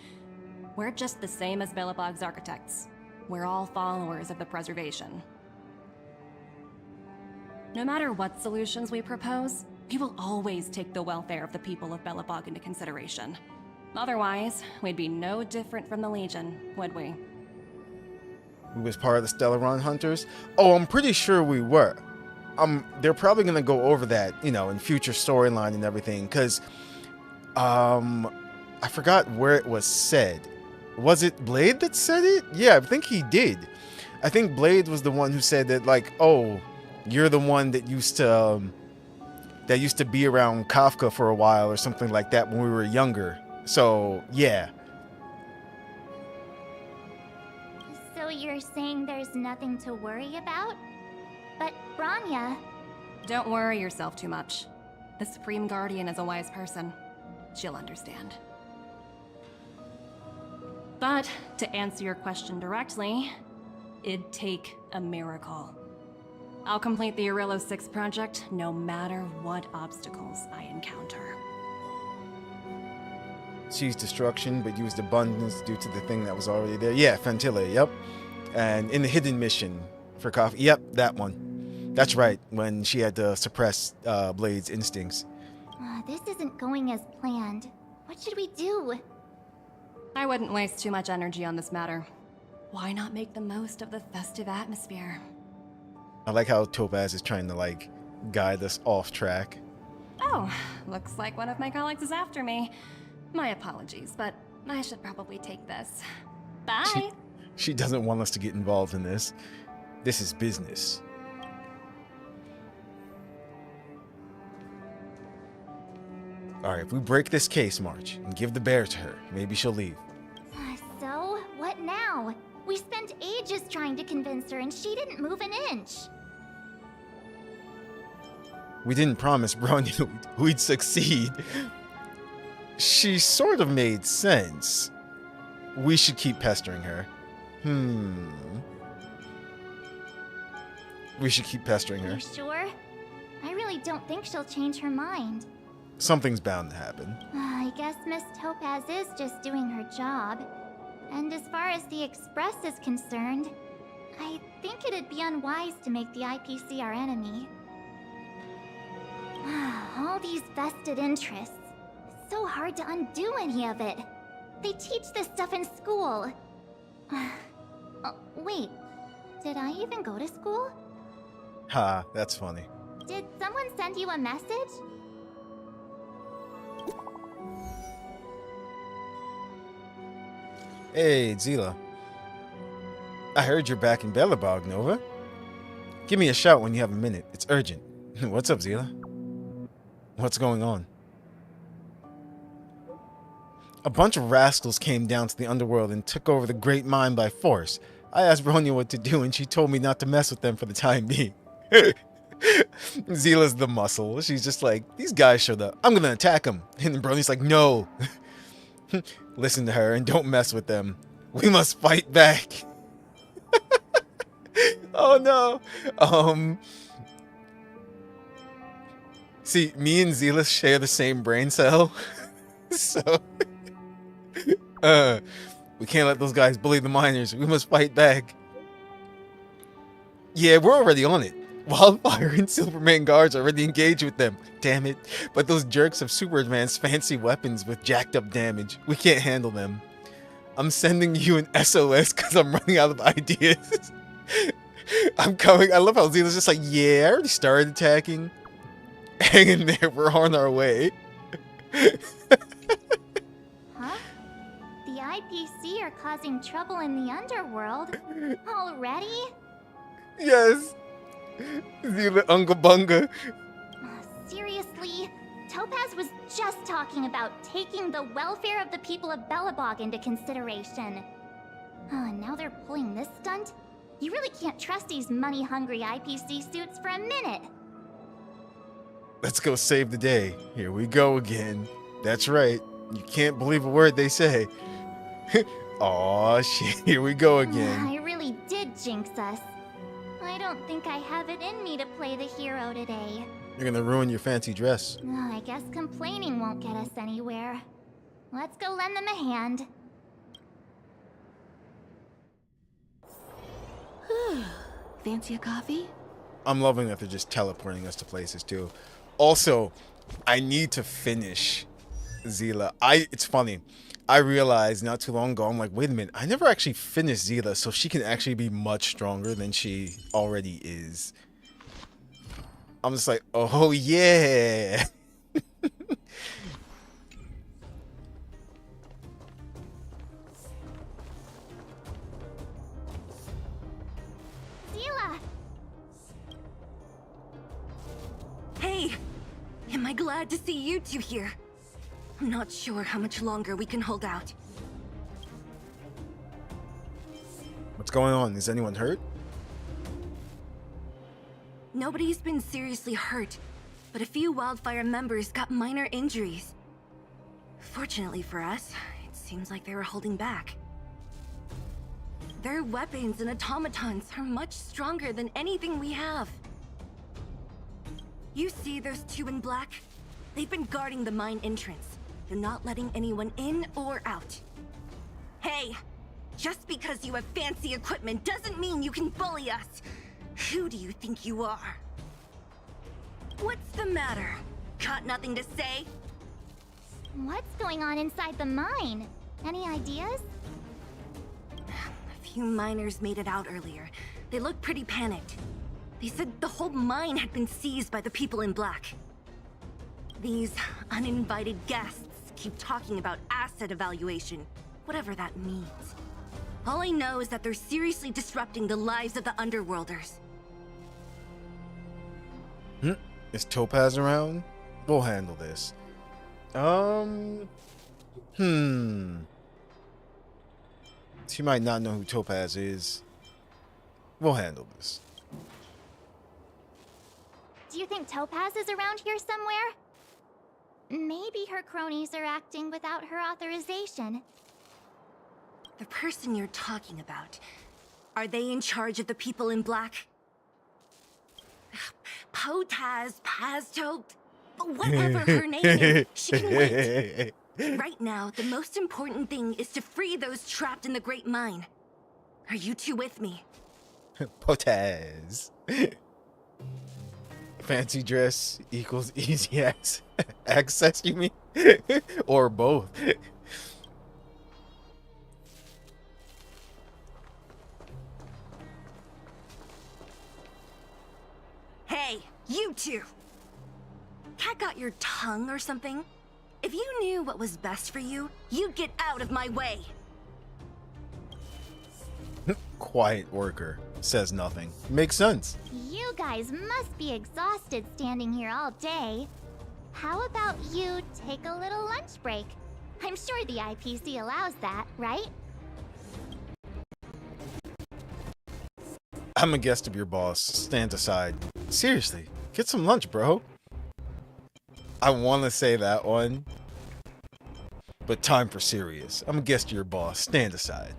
We're just the same as Belobog's architects. We're all followers of the preservation. No matter what solutions we propose, we will always take the welfare of the people of Belobog into consideration. Otherwise, we'd be no different from the Legion, would we? We was part of the Stellaron Hunters? Oh, I'm pretty sure we were. They're probably gonna go over that, you know, in future storyline and everything, because I forgot where it was said. Was it Blade that said it? Yeah, I think he did. I think Blade was the one who said that, like, oh, you're the one that used to be around Kafka for a while or something like that when we were younger. So, yeah. So you're saying there's nothing to worry about? But Branya... Don't worry yourself too much. The Supreme Guardian is a wise person. She'll understand. But, to answer your question directly, it'd take a miracle. I'll complete the Arillo 6 project no matter what obstacles I encounter. Choose destruction, but used abundance due to the thing that was already there. Yeah, Fantilla, yep. And in the hidden mission for Coffee, yep, that one. That's right, when she had to suppress Blade's instincts. This isn't going as planned. What should we do? I wouldn't waste too much energy on this matter. Why not make the most of the festive atmosphere? I like how Topaz is trying to, like, guide us off track. Oh, looks like one of my colleagues is after me. My apologies, but I should probably take this. Bye! She doesn't want us to get involved in this. This is business. Alright, if we break this case, March, and give the bear to her, maybe she'll leave. So, what now? We spent ages trying to convince her and she didn't move an inch. We didn't promise Bronya we'd succeed. She sort of made sense. We should keep pestering her. We should keep pestering her. You sure? I really don't think she'll change her mind. Something's bound to happen. I guess Miss Topaz is just doing her job. And as far as the Express is concerned, I think it'd be unwise to make the IPC our enemy. All these vested interests. It's so hard to undo any of it. They teach this stuff in school. Oh, wait, did I even go to school? Ha, that's funny. Did someone send you a message? Hey, Zila. I heard you're back in Belobog, Nova. Give me a shout when you have a minute. It's urgent. What's up, Zila? What's going on? A bunch of rascals came down to the underworld and took over the Great Mine by force. I asked Bronya what to do, and she told me not to mess with them for the time being. Zila's the muscle. She's just like, these guys showed up. I'm gonna attack them. And Bronya's like, no. Listen to her and don't mess with them. We must fight back. Oh no. See, me and Zila share the same brain cell. So we can't let those guys bully the miners. We must fight back. Yeah, we're already on it. Wildfire and Silverman guards are already engaged with them. Damn it. But those jerks have super advanced fancy weapons with jacked up damage. We can't handle them. I'm sending you an SOS because I'm running out of ideas. I'm coming. I love how Zila's just like, yeah, I already started attacking. Hang in there. We're on our way. Huh? The IPC are causing trouble in the underworld? Already? Yes. Zila Unga Bunga. Seriously? Topaz was just talking about taking the welfare of the people of Belobog into consideration. And now they're pulling this stunt? You really can't trust these money-hungry IPC suits for a minute. Let's go save the day. Here we go again. That's right. You can't believe a word they say. Aw, shit. Here we go again. I really did jinx us. I don't think I have it in me to play the hero today. You're gonna ruin your fancy dress. I guess complaining won't get us anywhere. Let's go lend them a hand. Fancy a coffee? I'm loving that they're just teleporting us to places too. Also, I need to finish Zila. It's funny. I realized not too long ago, I'm like, wait a minute, I never actually finished Zila, so she can actually be much stronger than she already is. I'm just like, oh yeah. Zila! Hey! Am I glad to see you two here? I'm not sure how much longer we can hold out. What's going on? Is anyone hurt? Nobody's been seriously hurt, but a few Wildfire members got minor injuries. Fortunately for us, it seems like they were holding back. Their weapons and automatons are much stronger than anything we have. You see those two in black? They've been guarding the mine entrance. They're not letting anyone in or out. Hey! Just because you have fancy equipment doesn't mean you can bully us! Who do you think you are? What's the matter? Got nothing to say? What's going on inside the mine? Any ideas? A few miners made it out earlier. They looked pretty panicked. They said the whole mine had been seized by the people in black. These uninvited guests keep talking about asset evaluation, whatever that means. All I know is that they're seriously disrupting the lives of the Underworlders. Is Topaz around? We'll handle this. She might not know who Topaz is. We'll handle this. Do you think Topaz is around here somewhere? Maybe her cronies are acting without her authorization. The person you're talking about, are they in charge of the people in black? Potaz, Pazto, whatever her name is, she can wait. Right now, the most important thing is to free those trapped in the Great Mine. Are you two with me? Potaz. Fancy dress equals easy access, you mean? Or both. Hey, you two! Cat got your tongue or something? If you knew what was best for you, you'd get out of my way! Quiet worker. Says nothing. Makes sense. You guys must be exhausted standing here all day. How about you take a little lunch break? I'm sure the IPC allows that, right? I'm a guest of your boss. Stand aside. Seriously, get some lunch, bro. I want to say that one, but time for serious. I'm a guest of your boss. Stand aside.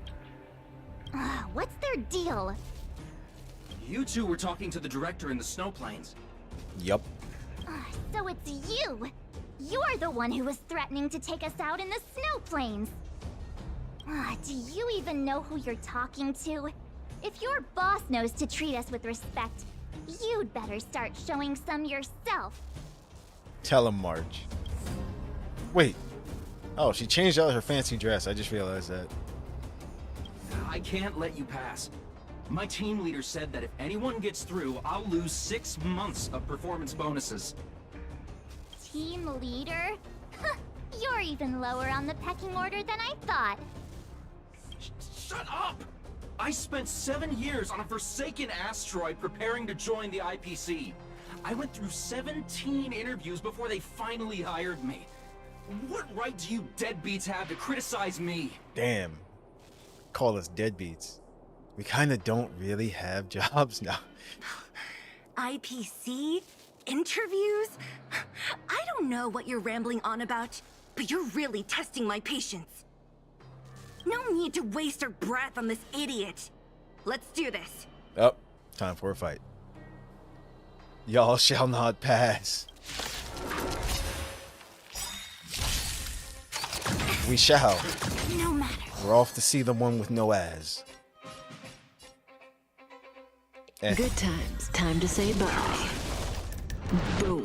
What's their deal? You two were talking to the director in the snow plains. Yup. So it's you! You're the one who was threatening to take us out in the snow plains! Do you even know who you're talking to? If your boss knows to treat us with respect, you'd better start showing some yourself. Tell him, Marge. Wait. Oh, she changed out her fancy dress. I just realized that. I can't let you pass. My team leader said that if anyone gets through, I'll lose 6 months of performance bonuses. Team leader? You're even lower on the pecking order than I thought. Shut up! I spent 7 years on a forsaken asteroid preparing to join the IPC. I went through 17 interviews before they finally hired me. What right do you deadbeats have to criticize me? Damn. Call us deadbeats. We kind of don't really have jobs now. IPC? Interviews? I don't know what you're rambling on about, but you're really testing my patience. No need to waste our breath on this idiot. Let's do this. Oh, time for a fight. Y'all shall not pass. We shall. No matter. We're off to see the one with no ass. Good times. Time to say bye. Boom.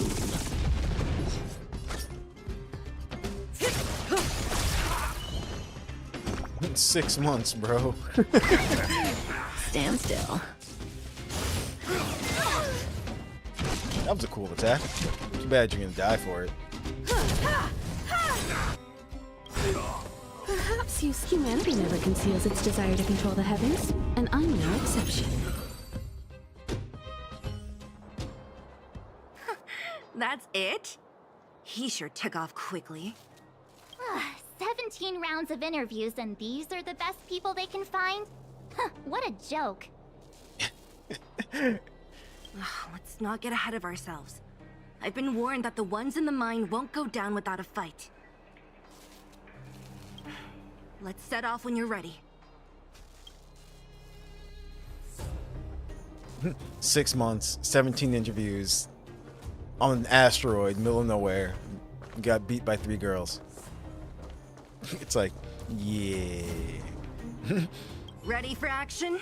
6 months, bro. Stand still. That was a cool attack. Too bad you're gonna die for it. Perhaps humanity never conceals its desire to control the heavens, and I'm no exception. That's it? He sure took off quickly. 17 rounds of interviews and these are the best people they can find? Huh, what a joke. Let's not get ahead of ourselves. I've been warned that the ones in the mine won't go down without a fight. Let's set off when you're ready. 6 months, 17 interviews, on an asteroid, middle of nowhere, got beat by 3 girls. It's like, yeah. Ready for action?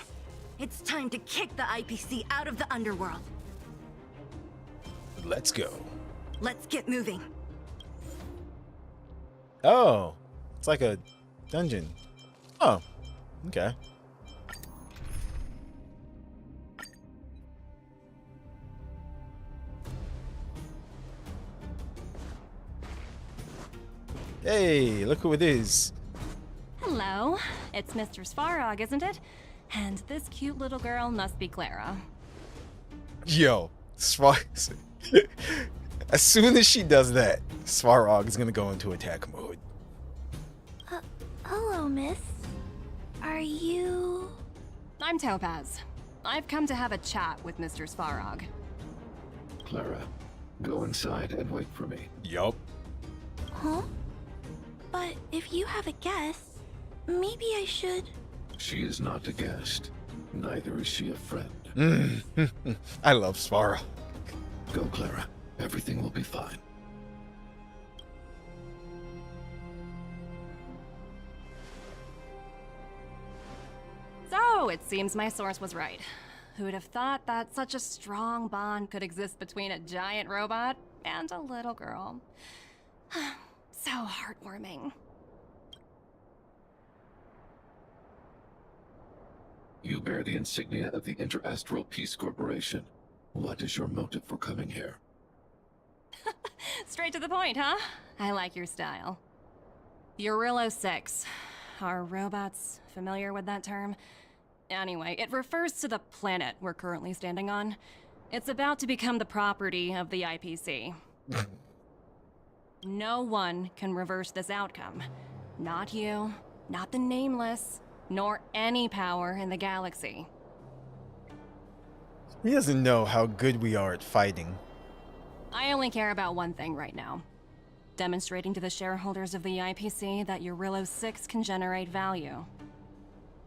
It's time to kick the IPC out of the underworld. Let's go. Let's get moving. Oh, it's like a dungeon. Oh, okay. Hey, look who it is. Hello, it's Mr. Svarog, isn't it? And this cute little girl must be Clara. Yo, as soon as she does that, Svarog is gonna go into attack mode. Hello, miss. Are you... I'm Topaz. I've come to have a chat with Mr. Svarog. Clara, go inside and wait for me. Yup. Huh? But if you have a guess, maybe I should... She is not a guest. Neither is she a friend. I love Svarog. Go, Clara. Everything will be fine. So, it seems my source was right. Who would have thought that such a strong bond could exist between a giant robot and a little girl? So heartwarming. You bear the insignia of the Interastral Peace Corporation. What is your motive for coming here? Straight to the point, huh? I like your style. Eurillo 6. Are robots familiar with that term? Anyway, it refers to the planet we're currently standing on. It's about to become the property of the IPC. No one can reverse this outcome. Not you, not the Nameless, nor any power in the galaxy. He doesn't know how good we are at fighting. I only care about one thing right now. Demonstrating to the shareholders of the IPC that Eurillo 6 can generate value.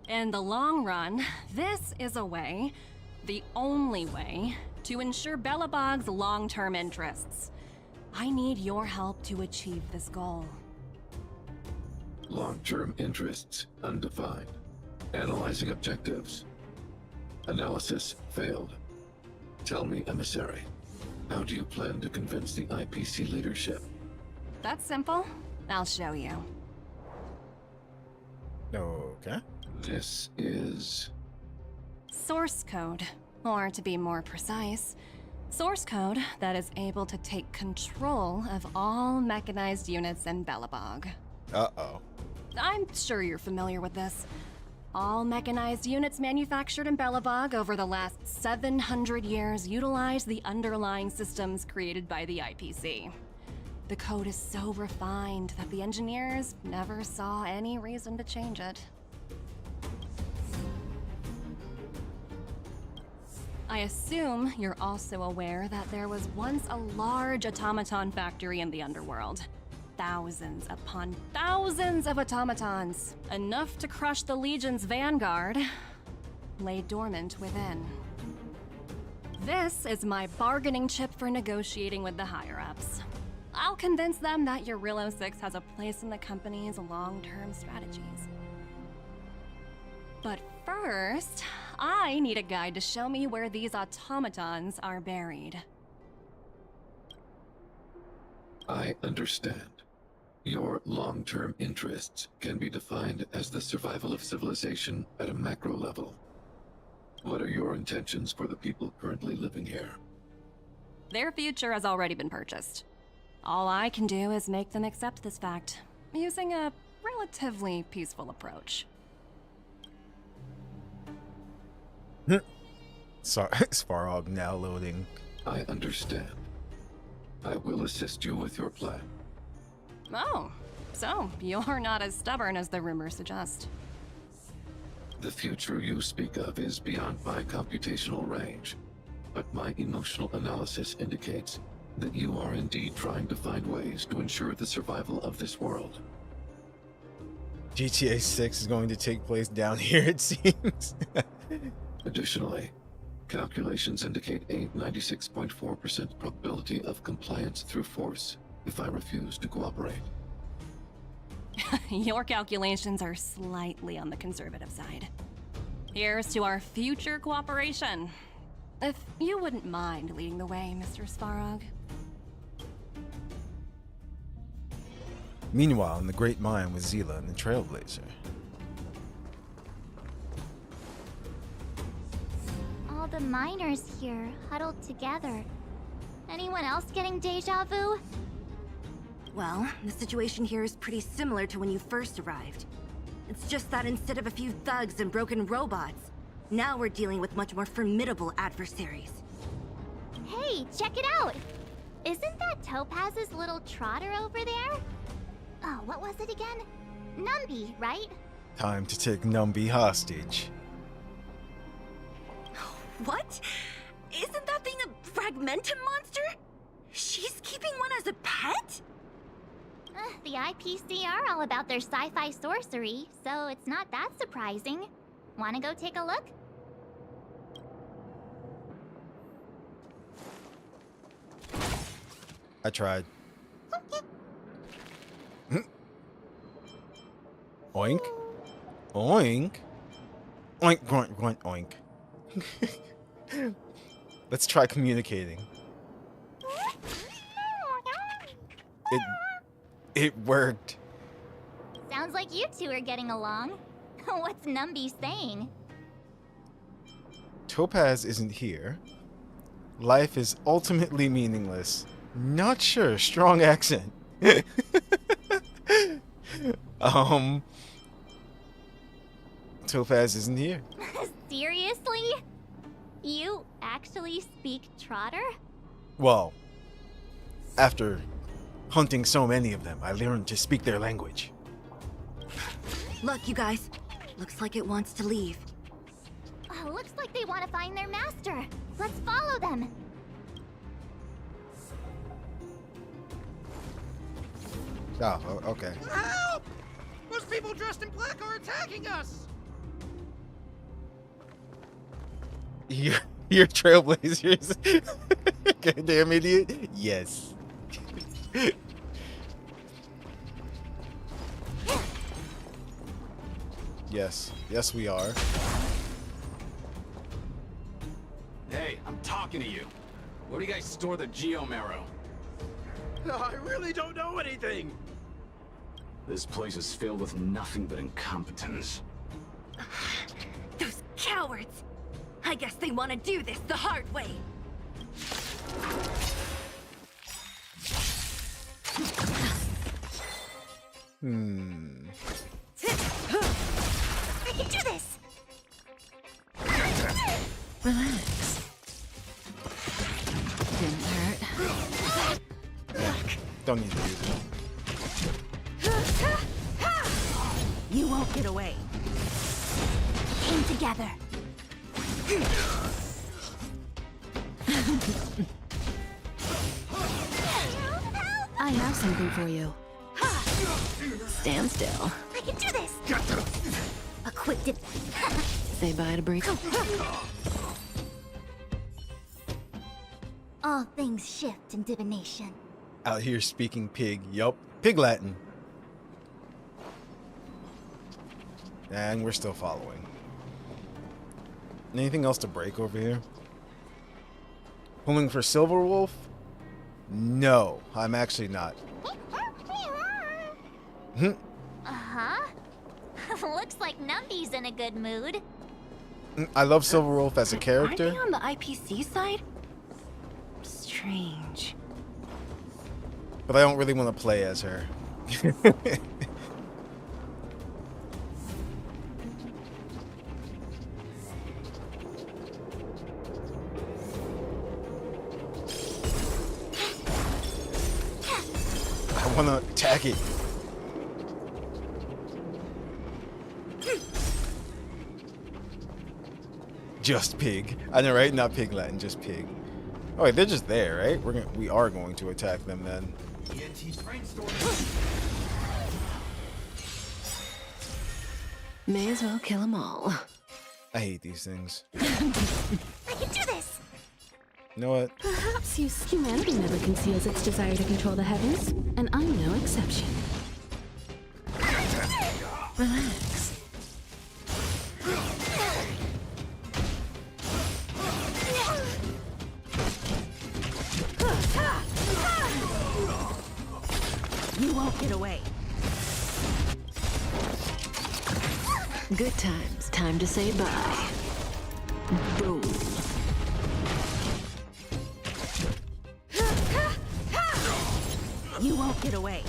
In the long run, this is a way, the only way, to ensure Belobog's long-term interests. I need your help to achieve this goal. Long-term interests undefined. Analyzing objectives. Analysis failed. Tell me, emissary, how do you plan to convince the IPC leadership? That's simple. I'll show you. Okay. This is... Source code, or to be more precise, source code that is able to take control of all mechanized units in Belobog. Uh-oh. I'm sure you're familiar with this. All mechanized units manufactured in Belobog over the last 700 years utilize the underlying systems created by the IPC. The code is so refined that the engineers never saw any reason to change it. I assume you're also aware that there was once a large automaton factory in the underworld. Thousands upon thousands of automatons, enough to crush the Legion's vanguard, lay dormant within. This is my bargaining chip for negotiating with the higher-ups. I'll convince them that Eurillo 6 has a place in the company's long-term strategies. But first, I need a guide to show me where these automatons are buried. I understand. Your long-term interests can be defined as the survival of civilization at a macro level. What are your intentions for the people currently living here? Their future has already been purchased. All I can do is make them accept this fact, using a relatively peaceful approach. Svarog now loading. I understand. I will assist you with your plan. Oh, so you're not as stubborn as the rumors suggest. The future you speak of is beyond my computational range, but my emotional analysis indicates that you are indeed trying to find ways to ensure the survival of this world. GTA 6 is going to take place down here, it seems. Additionally, calculations indicate a 96.4% probability of compliance through force if I refuse to cooperate. Your calculations are slightly on the conservative side. Here's to our future cooperation. If you wouldn't mind leading the way, Mr. Svarog. Meanwhile, in the Great Mine with Zila and the Trailblazer. All the miners here huddled together. Anyone else getting deja vu? Well, the situation here is pretty similar to when you first arrived. It's just that instead of a few thugs and broken robots, now we're dealing with much more formidable adversaries. Hey, check it out! Isn't that Topaz's little trotter over there? Oh, what was it again? Numby, right? Time to take Numby hostage. What? Isn't that thing a fragmentum monster? She's keeping one as a pet? The IPC are all about their sci-fi sorcery, so it's not that surprising. Wanna go take a look? I tried. Oink. Oink. Oink, grunt, grunt, oink. Let's try communicating. It worked. Sounds like you two are getting along. What's Numby saying? Topaz isn't here. Life is ultimately meaningless. Not sure. Strong accent. Topaz isn't here. Seriously? You actually speak Trotter? Well, after hunting so many of them, I learned to speak their language. Look, you guys. Looks like it wants to leave. Looks like they want to find their master. Let's follow them. Oh, okay. Help! Those people dressed in black are attacking us! You're trailblazers. Goddamn idiot. Yes. Yes. Yes, we are. Hey, I'm talking to you. Where do you guys store the Geomarrow? I really don't know anything! This place is filled with nothing but incompetence. Those cowards! I guess they want to do this the hard way. I can do this! Relax. Didn't hurt. Don't need to do that. You won't get away. Came together. I have something for you. Stand still. I can do this! Equipped it. Say bye to Break. All things shift in divination. Out here speaking pig. Yup. Pig Latin. And we're still following. Anything else to break over here? Pulling for Silverwolf? No, I'm actually not. Uh-huh. Looks like Numby's in a good mood. I love Silverwolf as a character. Aren't they on the IPC side? Strange. But I don't really want to play as her. I want to attack it. Just pig. I know, right? Not pig Latin, just pig. Oh wait, they're just there, right? We are going to attack them then. May as well kill them all. I hate these things. I can do this! You know what? Perhaps humanity never conceals its desire to control the heavens, and I'm no exception. Relax. You won't get away. Good times. Time to say bye. Boom. You won't get away.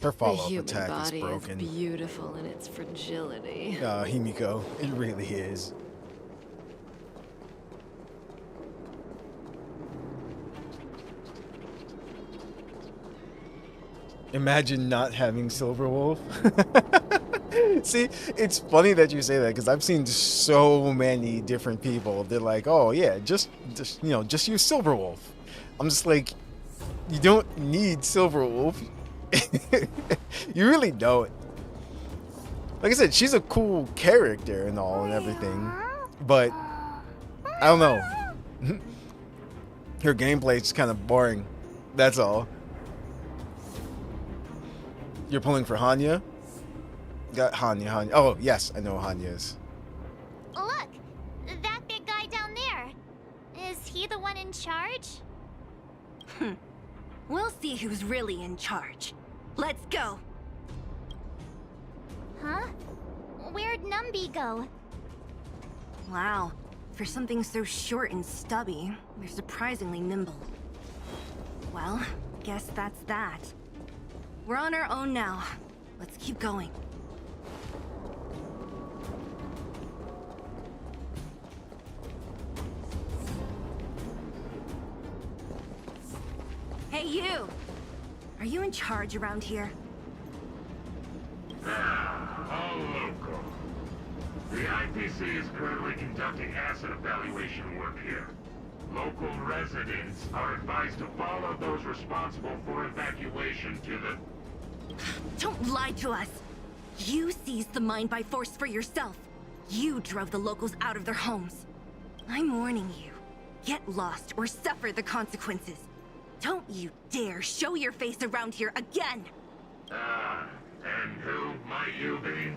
Her The follow-up human attack is body is broken. beautiful in its fragility. Himiko, it really is. Imagine not having Silverwolf. See, it's funny that you say that because I've seen so many different people. They're like, "Oh yeah, just use Silverwolf." I'm just like, you don't need Silverwolf. You really don't. Like I said, she's a cool character and all and everything, but I don't know. Her gameplay is kind of boring. That's all. You're pulling for Hanya? Got Hanya. Oh, yes, I know who Hanya is. Look! That big guy down there. Is he the one in charge? We'll see who's really in charge. Let's go. Huh? Where'd Numby go? Wow. For something so short and stubby, they're surprisingly nimble. Well, guess that's that. We're on our own now. Let's keep going. Hey, you! Are you in charge around here? All local. The IPC is currently conducting asset evaluation work here. Local residents are advised to follow those responsible for evacuation to the... Don't lie to us! You seized the mine by force for yourself. You drove the locals out of their homes. I'm warning you. Get lost or suffer the consequences. Don't you dare show your face around here again! And who might you be?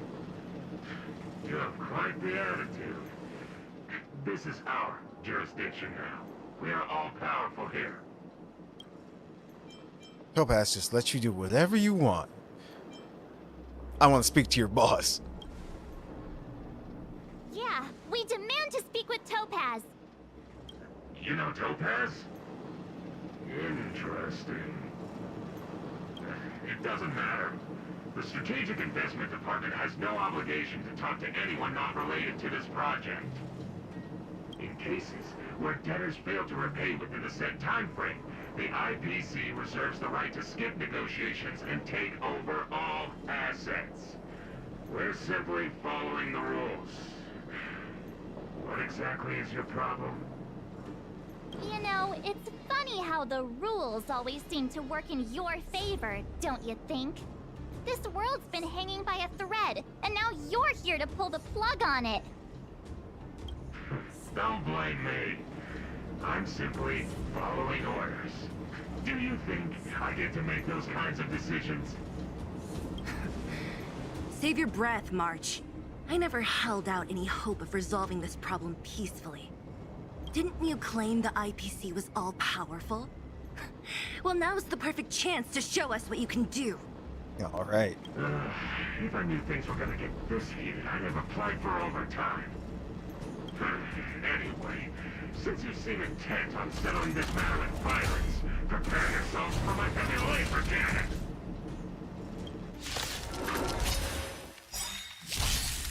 You have quite the attitude. This is our jurisdiction now. We are all powerful here. Topaz just lets you do whatever you want. I want to speak to your boss. Yeah, we demand to speak with Topaz. You know Topaz? Interesting. It doesn't matter. The Strategic Investment Department has no obligation to talk to anyone not related to this project. In cases where debtors fail to repay within a set time frame, the IPC reserves the right to skip negotiations and take over all assets. We're simply following the rules. What exactly is your problem? You know, it's funny how the rules always seem to work in your favor, don't you think? This world's been hanging by a thread, and now you're here to pull the plug on it. Don't blame me. I'm simply following orders. Do you think I get to make those kinds of decisions? Save your breath, March. I never held out any hope of resolving this problem peacefully. Didn't you claim the IPC was all-powerful? Well, now's the perfect chance to show us what you can do. All right. If I knew things were gonna get this heated, I'd have applied for overtime. Anyway, since you seem intent on settling this matter with violence, prepare yourselves for my heavy laser cannon.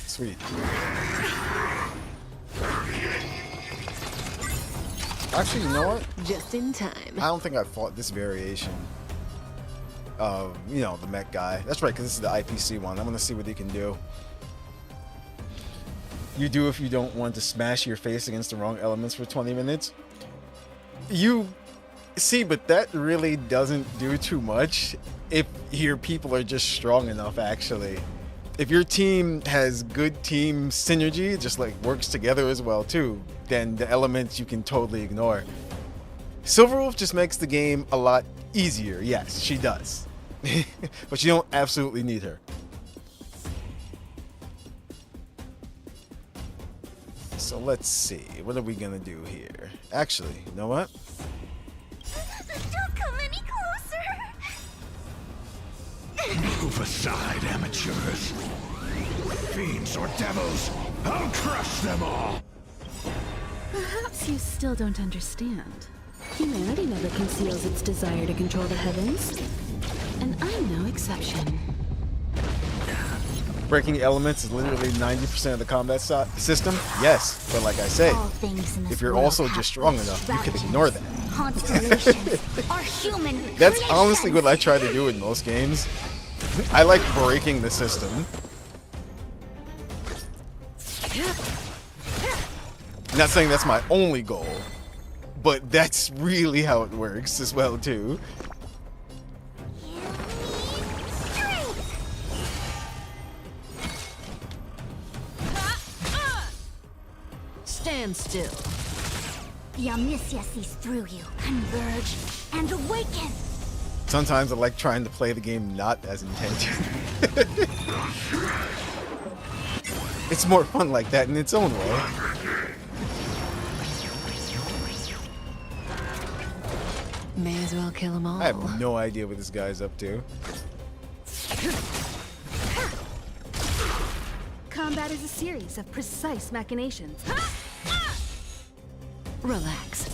Sweet. Actually, you know what? Just in time. I don't think I fought this variation of, you know, the mech guy. That's right, because this is the IPC one. I want to see what he can do. You do if you don't want to smash your face against the wrong elements for 20 minutes. You see, but that really doesn't do too much if your people are just strong enough, actually. If your team has good team synergy, just like works together as well too, then the elements you can totally ignore. Silverwolf just makes the game a lot easier. Yes, she does. But you don't absolutely need her. So let's see. What are we gonna do here? Actually, you know what? Don't come any closer. Move aside, amateurs. Fiends or devils, I'll crush them all! Perhaps you still don't understand. Humanity never conceals its desire to control the heavens. And I'm no exception. Breaking elements is literally 90% of the combat system? Yes, but like I say, if you're also just strong enough, you can ignore that. Constellations are human. That's honestly what I try to do in most games. I like breaking the system. I'm not saying that's my only goal, but that's really how it works as well too. Stand still. The Omniscia sees through you, converge, and awaken. Sometimes I like trying to play the game not as intended. It's more fun like that in its own way. May as well kill them all. I have no idea what this guy's up to. Combat is a series of precise machinations. Relax.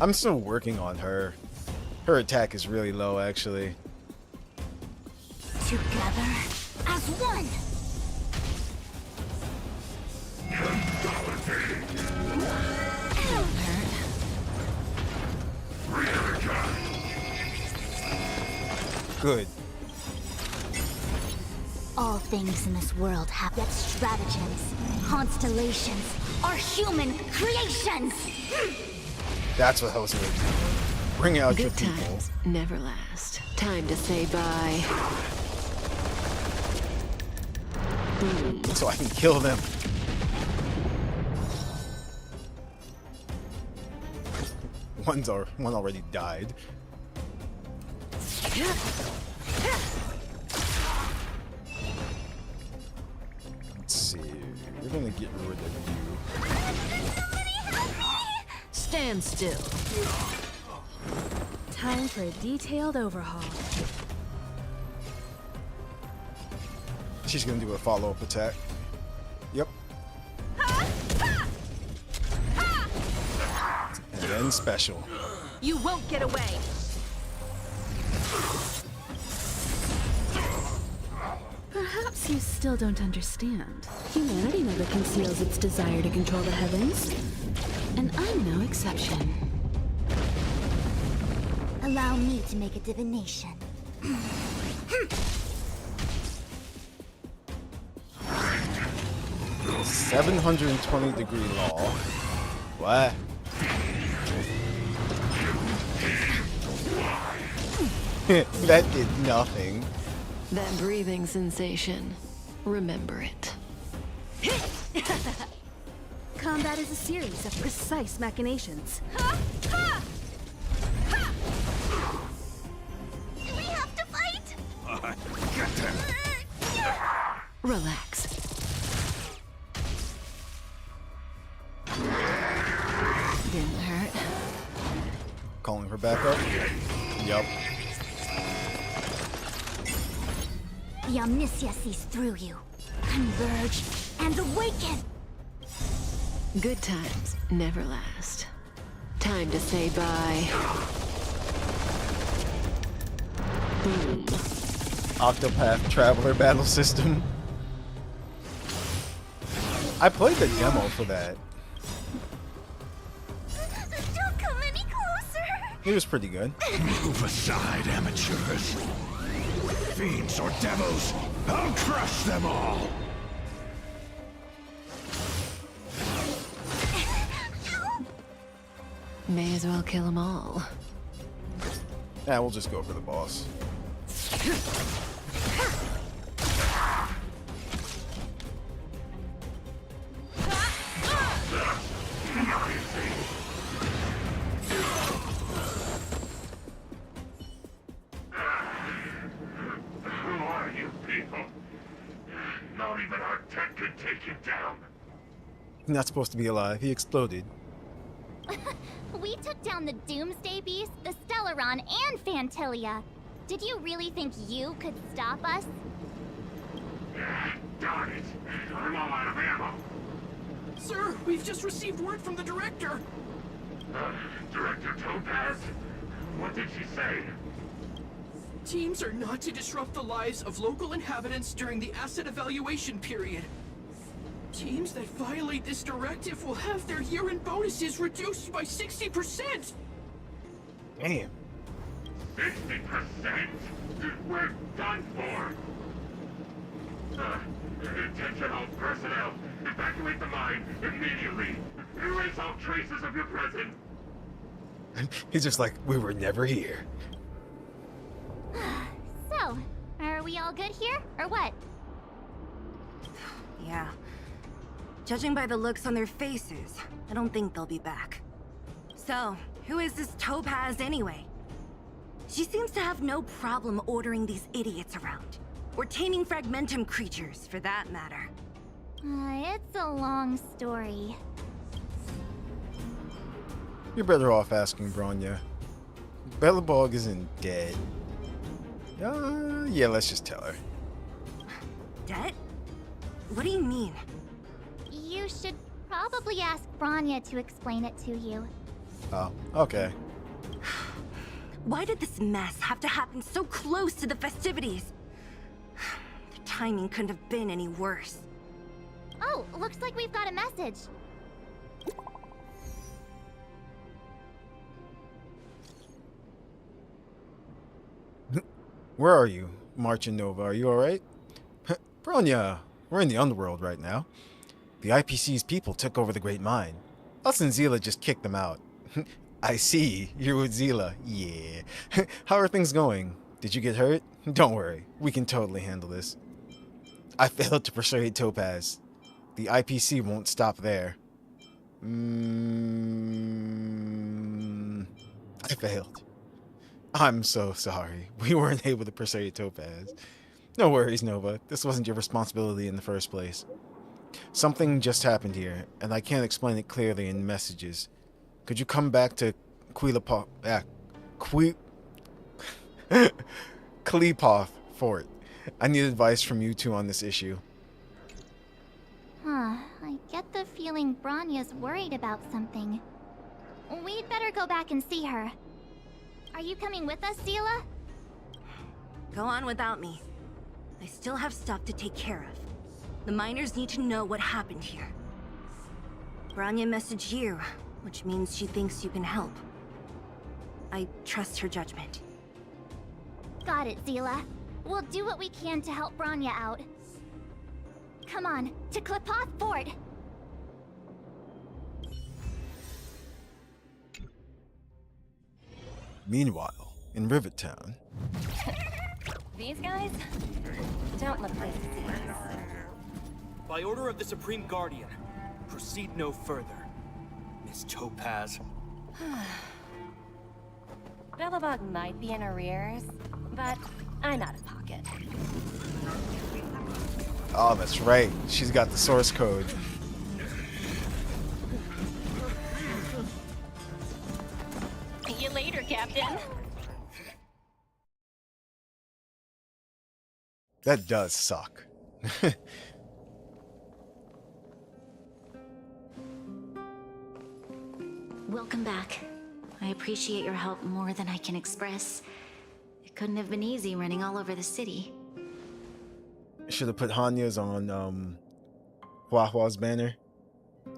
I'm still working on her. Her attack is really low, actually. Together as one. Good. All things in this world have yet stratagems. Constellations are human creations. That's what helps me. Bring out your Good people. times never last. Time to say bye. Boom. So I can kill them. One already died. Let's see. We're gonna get rid of you. Stand still. Time for a detailed overhaul. She's gonna do a follow-up attack. Yep. And then special. You won't get away. Perhaps you still don't understand. Humanity never conceals its desire to control the heavens. And I'm no exception. Allow me to make a divination. 720-degree law. What? That did nothing. That breathing sensation. Remember it. Combat is a series of precise machinations. Do we have to fight? Get them! Relax. her back up. Yup. The Omniscia sees through you. Converge and awaken! Good times never last. Time to say bye. Boom. Octopath Traveler battle system. I played the demo for that. Don't come any closer! It was pretty good. Move aside, amateurs. Fiends or devils, I'll crush them all! May as well kill them all. Yeah, we'll just go for the boss. Who are you people? Not even our tech could take him down. He's not supposed to be alive. He exploded. We took down the Doomsday Beast, the Stellaron, and Fantilia. Did you really think you could stop us? Darn it. I'm all out of ammo. Sir, we've just received word from the director. Director Topaz? What did she say? Teams are not to disrupt the lives of local inhabitants during the asset evaluation period. Teams that violate this directive will have their year-end bonuses reduced by 60%! Damn. 60%? We're done for! Attention all personnel! Evacuate the mine immediately! Erase all traces of your presence! He's just like, we were never here. So, are we all good here, or what? Yeah. Judging by the looks on their faces, I don't think they'll be back. So, who is this Topaz anyway? She seems to have no problem ordering these idiots around. Or taming fragmentum creatures, for that matter. It's a long story. You're better off asking Bronya. Belobog isn't dead. Yeah, let's just tell her. Dead? What do you mean? You should probably ask Bronya to explain it to you. Oh, okay. Why did this mess have to happen so close to the festivities? The timing couldn't have been any worse. Oh, looks like we've got a message. Where are you, AzureNova? Are you alright? Bronya, we're in the underworld right now. The IPC's people took over the Great Mine. Us and Zila just kicked them out. I see, you're with Zila. Yeah. How are things going? Did you get hurt? Don't worry, we can totally handle this. I failed to persuade Topaz. The IPC won't stop there. I failed. I'm so sorry. We weren't able to persuade Topaz. No worries, Nova. This wasn't your responsibility in the first place. Something just happened here, and I can't explain it clearly in messages. Could you come back to Kleepoth Fort? I need advice from you two on this issue. Huh, I get the feeling Bronya's worried about something. We'd better go back and see her. Are you coming with us, Zila? Go on without me. I still have stuff to take care of. The miners need to know what happened here. Bronya messaged you, which means she thinks you can help. I trust her judgment. Got it, Zila. We'll do what we can to help Bronya out. Come on, to Kleepoth Fort! Meanwhile, in Rivet Town... These guys don't look pleased to see us. By order of the Supreme Guardian, proceed no further, Miss Topaz. Belobog might be in arrears, but I'm out of pocket. Oh, that's right. She's got the source code. See you later, Captain. In? That does suck. Welcome back. I appreciate your help more than I can express. It couldn't have been easy running all over the city. Should have put Hanya's on Huahua's banner.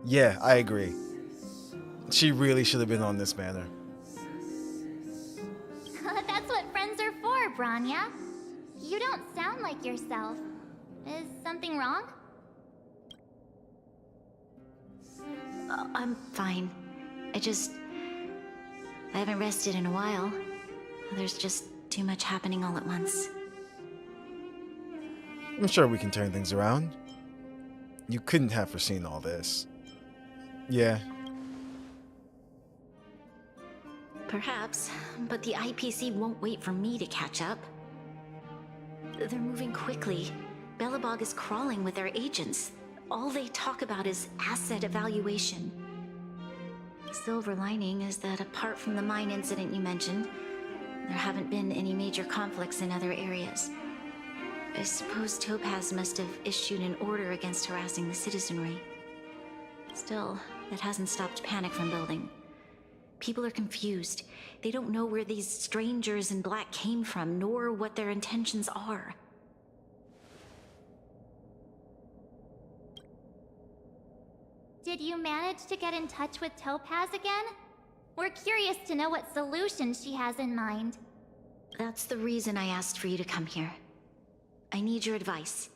Yeah, I agree. She really should have been on this banner. That's what friends are for, Branya. You don't sound like yourself. Is something wrong? I'm fine. I haven't rested in a while. There's just too much happening all at once. I'm sure we can turn things around. You couldn't have foreseen all this. Yeah. Perhaps, but the IPC won't wait for me to catch up. They're moving quickly. Belobog is crawling with their agents. All they talk about is asset evaluation. The silver lining is that apart from the mine incident you mentioned, there haven't been any major conflicts in other areas. I suppose Topaz must have issued an order against harassing the citizenry. Still, that hasn't stopped panic from building. People are confused. They don't know where these strangers in black came from, nor what their intentions are. Did you manage to get in touch with Topaz again? We're curious to know what solution she has in mind. That's the reason I asked for you to come here. I need your advice.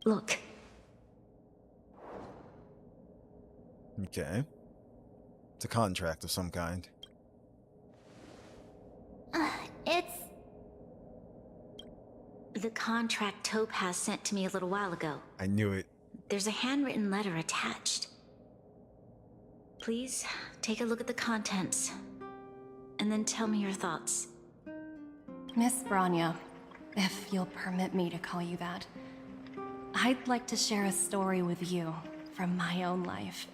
Look. Okay. It's a contract of some kind. It's... The contract Topaz sent to me a little while ago. I knew it. There's a handwritten letter attached. Please, take a look at the contents, and then tell me your thoughts. Miss Branya, if you'll permit me to call you that, I'd like to share a story with you from my own life.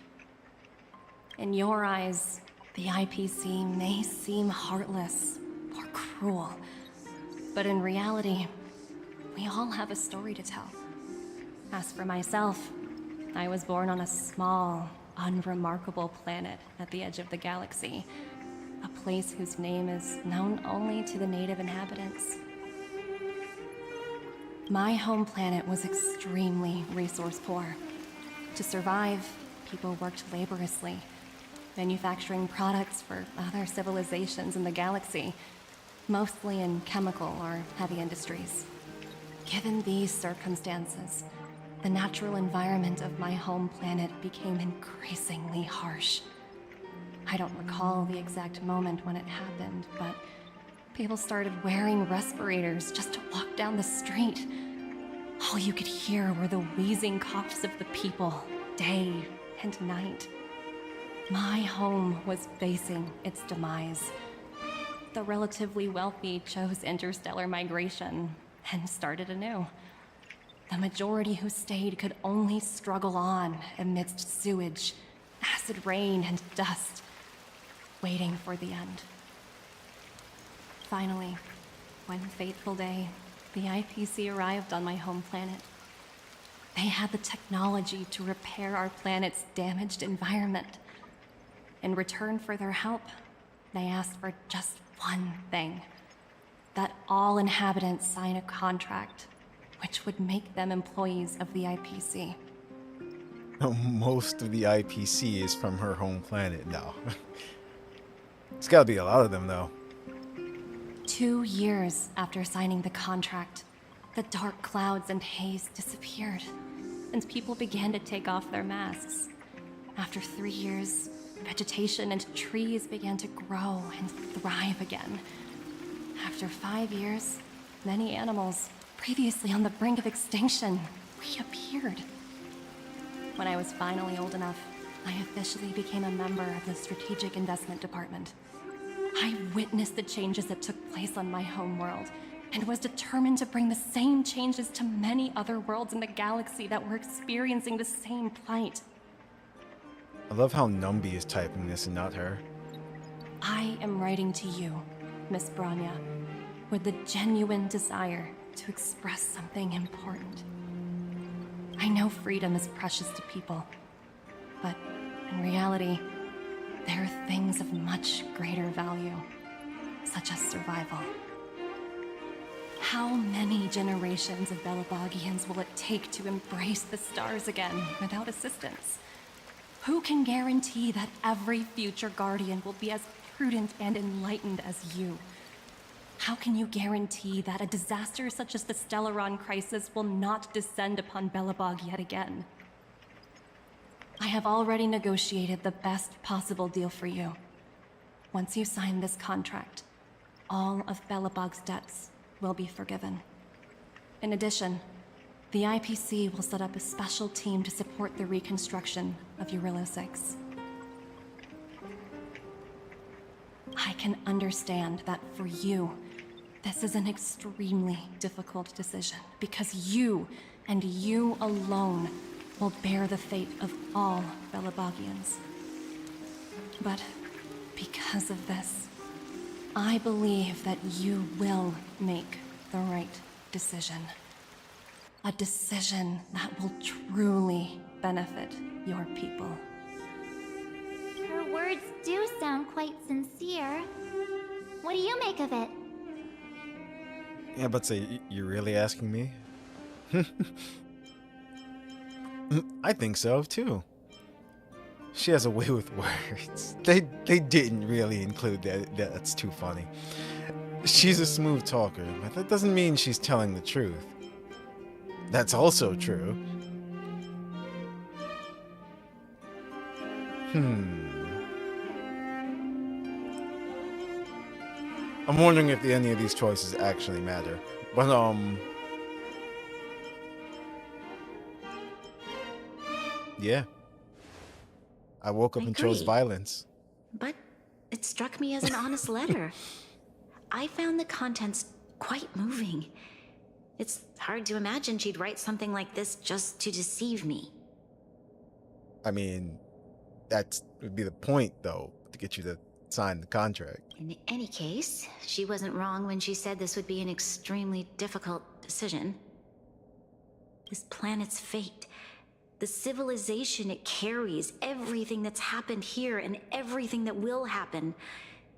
In your eyes, the IPC may seem heartless or cruel, but in reality, we all have a story to tell. As for myself, I was born on a small, unremarkable planet at the edge of the galaxy, a place whose name is known only to the native inhabitants. My home planet was extremely resource poor. To survive, people worked laboriously, manufacturing products for other civilizations in the galaxy, mostly in chemical or heavy industries. Given these circumstances, the natural environment of my home planet became increasingly harsh. I don't recall the exact moment when it happened, but people started wearing respirators just to walk down the street. All you could hear were the wheezing coughs of the people, day and night. My home was facing its demise. The relatively wealthy chose interstellar migration and started anew. The majority who stayed could only struggle on amidst sewage, acid rain, and dust, waiting for the end. Finally, one fateful day, the IPC arrived on my home planet. They had the technology to repair our planet's damaged environment. In return for their help, they asked for just one thing: that all inhabitants sign a contract which would make them employees of the IPC. Most of the IPC is from her home planet now. It's gotta be a lot of them, though. 2 years after signing the contract, the dark clouds and haze disappeared, and people began to take off their masks. After 3 years, vegetation and trees began to grow and thrive again. After 5 years, many animals, previously on the brink of extinction, reappeared. When I was finally old enough, I officially became a member of the Strategic Investment Department. I witnessed the changes that took place on my home world, and was determined to bring the same changes to many other worlds in the galaxy that were experiencing the same plight. I love how Numby is typing this and not her. I am writing to you, Miss Branya, with the genuine desire to express something important. I know freedom is precious to people, but in reality, there are things of much greater value, such as survival. How many generations of Belabogians will it take to embrace the stars again without assistance? Who can guarantee that every future Guardian will be as prudent and enlightened as you? How can you guarantee that a disaster such as the Stellaron crisis will not descend upon Belobog yet again? I have already negotiated the best possible deal for you. Once you sign this contract, all of Belobog's debts will be forgiven. In addition, the IPC will set up a special team to support the reconstruction of Eurilla 6. I can understand that for you, this is an extremely difficult decision because you, and you alone, will bear the fate of all Belabogians. But because of this, I believe that you will make the right decision. A decision that will truly benefit your people. Her words do sound quite sincere. What do you make of it? Yeah, but say, you're really asking me? I think so, too. She has a way with words. They didn't really include that. That's too funny. She's a smooth talker, but that doesn't mean she's telling the truth. That's also true. I'm wondering if any of these choices actually matter. But, yeah. I woke up and chose violence. But it struck me as an honest letter. I found the contents quite moving. It's hard to imagine she'd write something like this just to deceive me. I mean, that would be the point, though, to get you to sign the contract. In any case, she wasn't wrong when she said this would be an extremely difficult decision. This planet's fate, the civilization it carries, everything that's happened here and everything that will happen,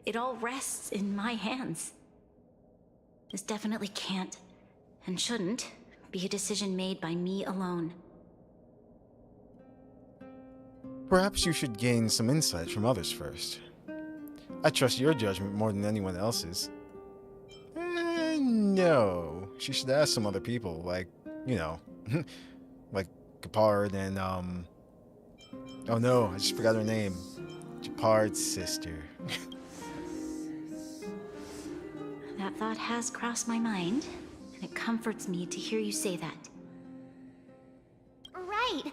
it all rests in my hands. This definitely can't, and shouldn't, be a decision made by me alone. Perhaps you should gain some insight from others first. I trust your judgment more than anyone else's. No. She should ask some other people, like, you know, like Gepard and, oh no, I just forgot her name. Gepard's sister. That thought has crossed my mind, and it comforts me to hear you say that. Right.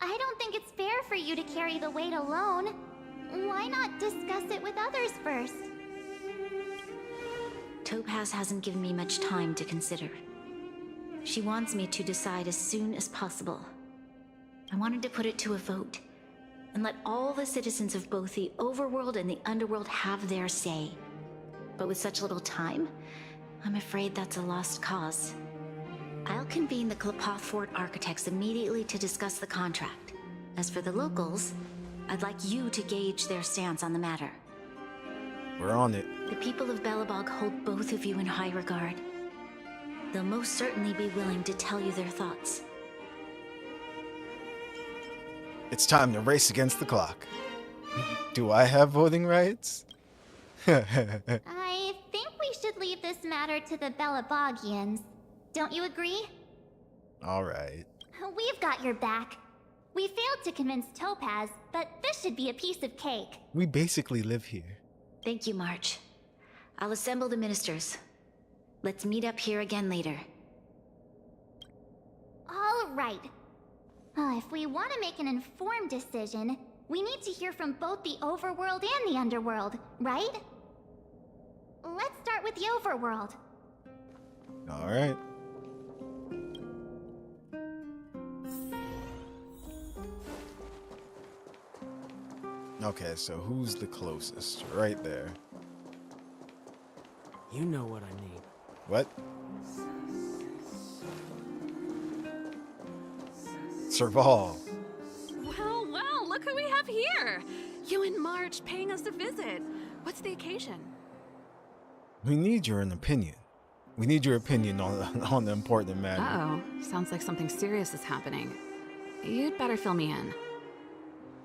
I don't think it's fair for you to carry the weight alone. Why not discuss it with others first? Topaz hasn't given me much time to consider. She wants me to decide as soon as possible. I wanted to put it to a vote, and let all the citizens of both the Overworld and the Underworld have their say. But with such little time, I'm afraid that's a lost cause. I'll convene the Klapoth Fort architects immediately to discuss the contract. As for the locals, I'd like you to gauge their stance on the matter. We're on it. The people of Belobog hold both of you in high regard. They'll most certainly be willing to tell you their thoughts. It's time to race against the clock. Do I have voting rights? I think we should leave this matter to the Belabogians. Don't you agree? Alright. We've got your back. We failed to convince Topaz, but this should be a piece of cake. We basically live here. Thank you, March. I'll assemble the ministers. Let's meet up here again later. All right. If we want to make an informed decision, we need to hear from both the Overworld and the Underworld, right? Let's start with the Overworld. Alright. Okay, so who's the closest? Right there. You know what I mean. What? Serval. Well, well, look who we have here! You and March paying us a visit. What's the occasion? We need your opinion. We need your opinion on the important matter. Uh-oh. Sounds like something serious is happening. You'd better fill me in.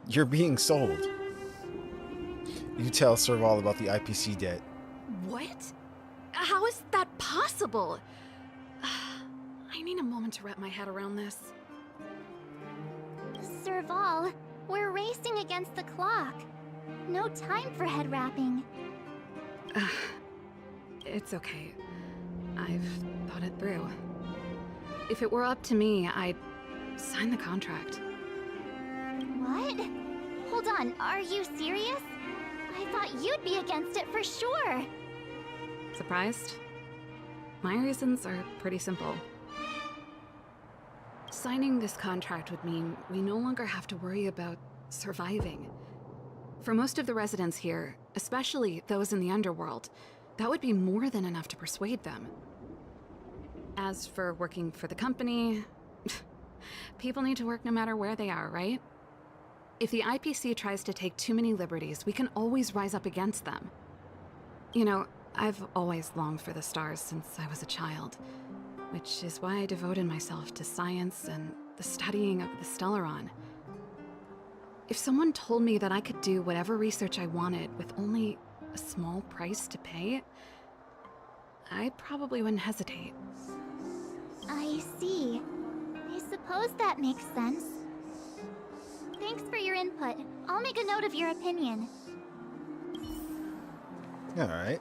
You're being sold. You tell Serval about the IPC debt. What? How is that possible? I need a moment to wrap my head around this. Serval, we're racing against the clock. No time for head wrapping. It's okay. I've thought it through. If it were up to me, I'd sign the contract. What? Hold on, are you serious? I thought you'd be against it for sure. Surprised? My reasons are pretty simple. Signing this contract would mean we no longer have to worry about surviving. For most of the residents here, especially those in the underworld, that would be more than enough to persuade them. As for working for the company, people need to work no matter where they are, right? If the IPC tries to take too many liberties, we can always rise up against them. You know, I've always longed for the stars since I was a child, which is why I devoted myself to science and the studying of the Stellaron. If someone told me that I could do whatever research I wanted with only a small price to pay, I probably wouldn't hesitate. I see. I suppose that makes sense. Thanks for your input. I'll make a note of your opinion. Alright.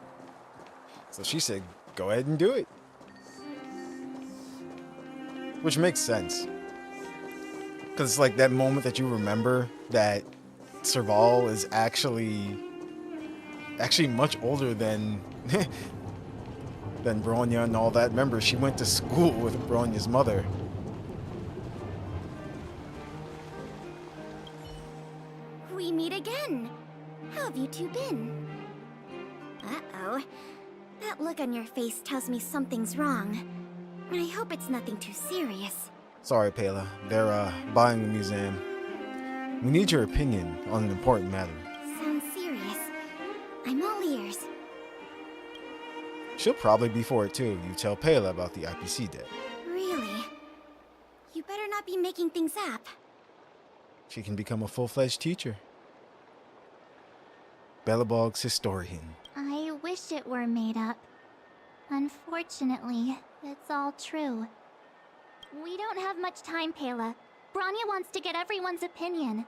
So she said, go ahead and do it. Which makes sense. Because it's like that moment that you remember that Serval is actually much older than than Bronya and all that. Remember, she went to school with Bronya's mother. We meet again. How have you two been? Uh-oh. That look on your face tells me something's wrong. I hope it's nothing too serious. Sorry, Pela. They're buying the museum. We need your opinion on an important matter. Sounds serious. I'm all ears. She'll probably be for it too. You tell Pela about the IPC debt. Really? You better not be making things up. She can become a full-fledged teacher. Belobog's historian. I wish it were made up. Unfortunately, it's all true. We don't have much time, Pela. Bronya wants to get everyone's opinion.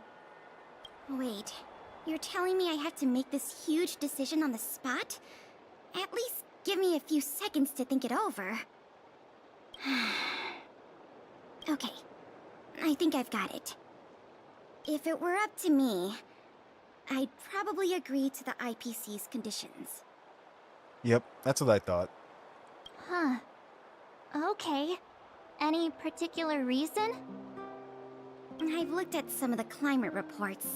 Wait, you're telling me I have to make this huge decision on the spot? At least give me a few seconds to think it over. Okay, I think I've got it. If it were up to me, I'd probably agree to the IPC's conditions. Yep, that's what I thought. Huh. Okay. Any particular reason? I've looked at some of the climate reports,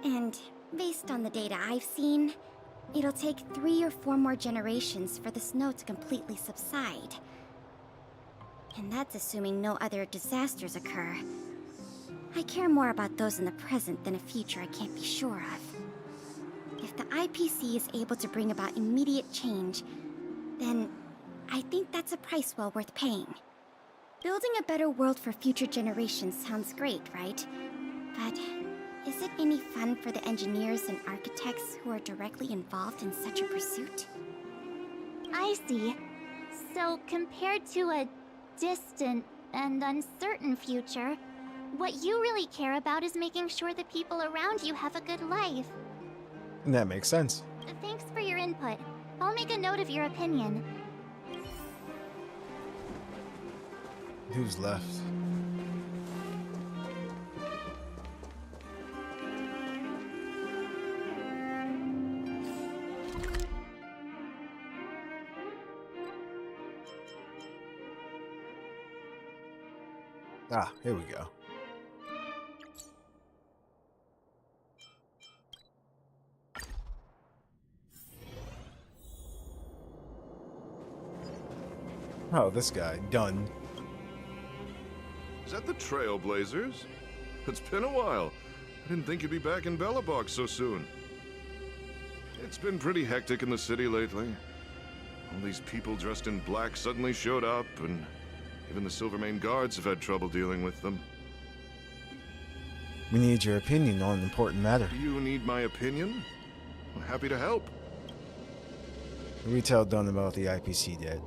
and based on the data I've seen, it'll take 3 or 4 more generations for the snow to completely subside. And that's assuming no other disasters occur. I care more about those in the present than a future I can't be sure of. If the IPC is able to bring about immediate change, then I think that's a price well worth paying. Building a better world for future generations sounds great, right? But is it any fun for the engineers and architects who are directly involved in such a pursuit? I see. So compared to a distant and uncertain future, what you really care about is making sure the people around you have a good life. And that makes sense. Thanks for your input. I'll make a note of your opinion. Who's left? Ah, here we go. Oh, this guy. Done. Is that the Trailblazers? It's been a while. I didn't think you'd be back in Belobog so soon. It's been pretty hectic in the city lately. All these people dressed in black suddenly showed up, and even the Silvermane guards have had trouble dealing with them. We need your opinion on an important matter. You need my opinion? I'm happy to help. We tell Dunn about the IPC debt.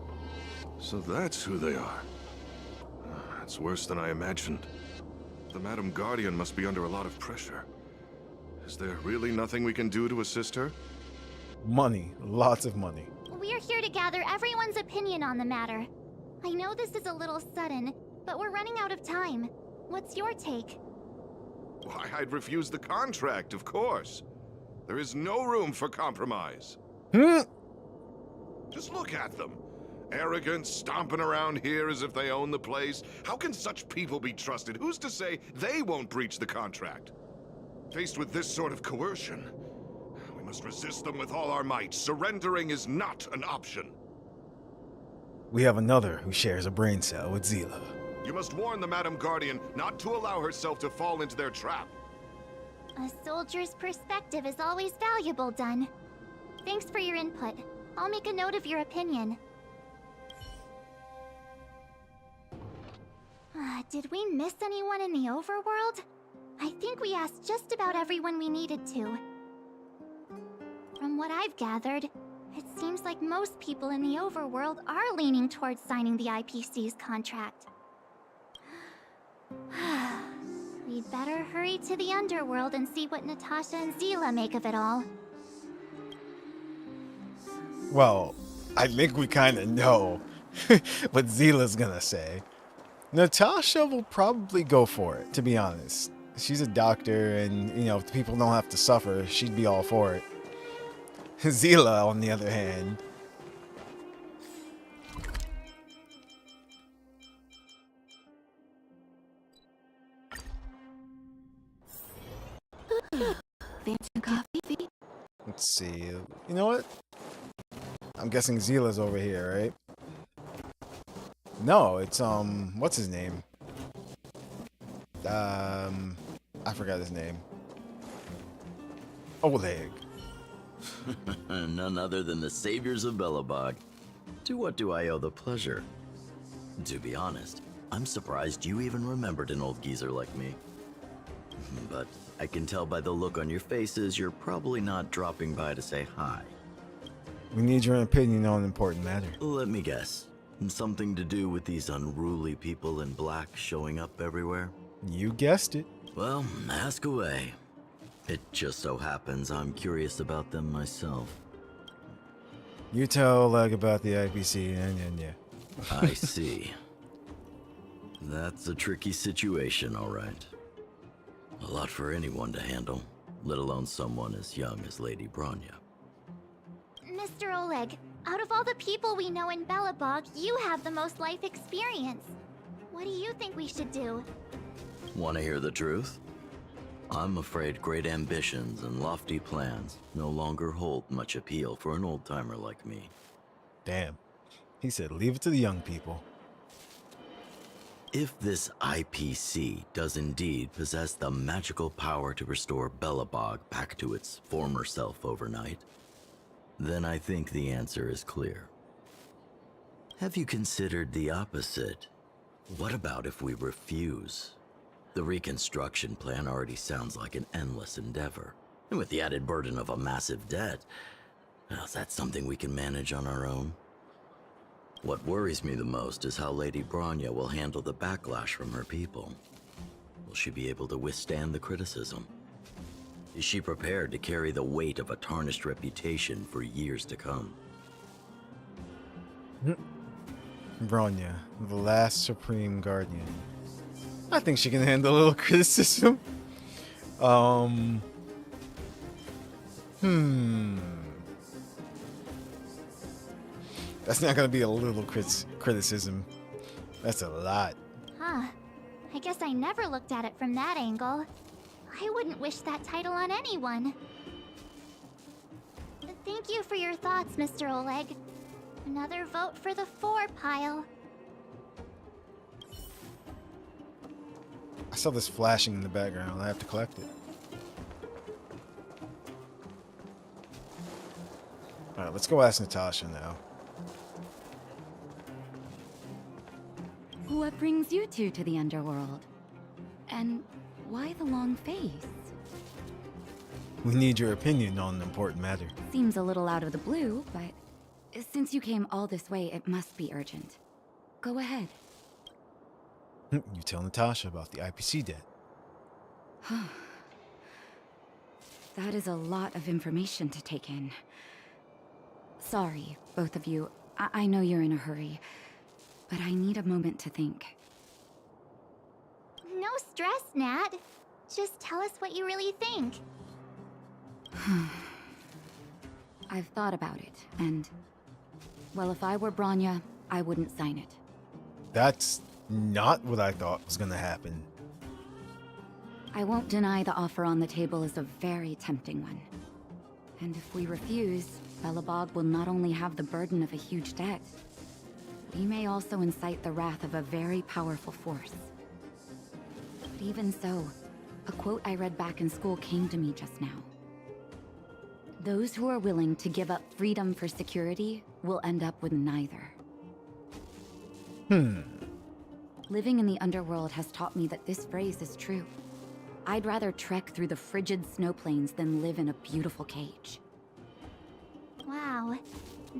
So that's who they are. It's worse than I imagined. The Madam Guardian must be under a lot of pressure. Is there really nothing we can do to assist her? Money. Lots of money. We're here to gather everyone's opinion on the matter. I know this is a little sudden, but we're running out of time. What's your take? Why, I'd refuse the contract, of course. There is no room for compromise. Just look at them. Arrogant, stomping around here as if they own the place. How can such people be trusted? Who's to say they won't breach the contract? Faced with this sort of coercion, we must resist them with all our might. Surrendering is not an option. We have another who shares a brain cell with Zila. You must warn the Madam Guardian not to allow herself to fall into their trap. A soldier's perspective is always valuable, Dunn. Thanks for your input. I'll make a note of your opinion. Did we miss anyone in the overworld? I think we asked just about everyone we needed to. From what I've gathered, it seems like most people in the overworld are leaning towards signing the IPC's contract. We'd better hurry to the underworld and see what Natasha and Zila make of it all. Well, I think we kind of know what Zila's gonna say. Natasha will probably go for it, to be honest. She's a doctor, and, you know, if people don't have to suffer, she'd be all for it. Zila, on the other hand... Fancy coffee? Let's see. You know what? I'm guessing Zila's over here, right? No, it's, what's his name? I forgot his name. Oleg. None other than the saviors of Belobog. To what do I owe the pleasure? To be honest, I'm surprised you even remembered an old geezer like me. But I can tell by the look on your faces you're probably not dropping by to say hi. We need your opinion on an important matter. Let me guess. Something to do with these unruly people in black showing up everywhere? You guessed it. Well, ask away. It just so happens I'm curious about them myself. You tell Oleg about the IPC, and yeah. I see. That's a tricky situation, all right. A lot for anyone to handle, let alone someone as young as Lady Bronya. Mr. Oleg, out of all the people we know in Belobog, you have the most life experience. What do you think we should do? Want to hear the truth? I'm afraid great ambitions and lofty plans no longer hold much appeal for an old-timer like me. Damn. He said leave it to the young people. If this IPC does indeed possess the magical power to restore Belobog back to its former self overnight, then I think the answer is clear. Have you considered the opposite? What about if we refuse? The reconstruction plan already sounds like an endless endeavor. And with the added burden of a massive debt, well, is that something we can manage on our own? What worries me the most is how Lady Bronya will handle the backlash from her people. Will she be able to withstand the criticism? Is she prepared to carry the weight of a tarnished reputation for years to come? Bronya, the last Supreme Guardian. I think she can handle a little criticism. That's not gonna be a little criticism. That's a lot. Huh. I guess I never looked at it from that angle. I wouldn't wish that title on anyone. Thank you for your thoughts, Mr. Oleg. Another vote for the 4 pile. I saw this flashing in the background. I have to collect it. Alright, let's go ask Natasha now. What brings you two to the underworld? And why the long face? We need your opinion on an important matter. Seems a little out of the blue, but since you came all this way, it must be urgent. Go ahead. You tell Natasha about the IPC debt. That is a lot of information to take in. Sorry, both of you. I know you're in a hurry, but I need a moment to think. No stress, Nat. Just tell us what you really think. I've thought about it, and... well, if I were Branya, I wouldn't sign it. That's not what I thought was gonna happen. I won't deny the offer on the table is a very tempting one. And if we refuse, Belobog will not only have the burden of a huge debt, we may also incite the wrath of a very powerful force. But even so, a quote I read back in school came to me just now. Those who are willing to give up freedom for security will end up with neither. Living in the underworld has taught me that this phrase is true. I'd rather trek through the frigid snow plains than live in a beautiful cage. Wow,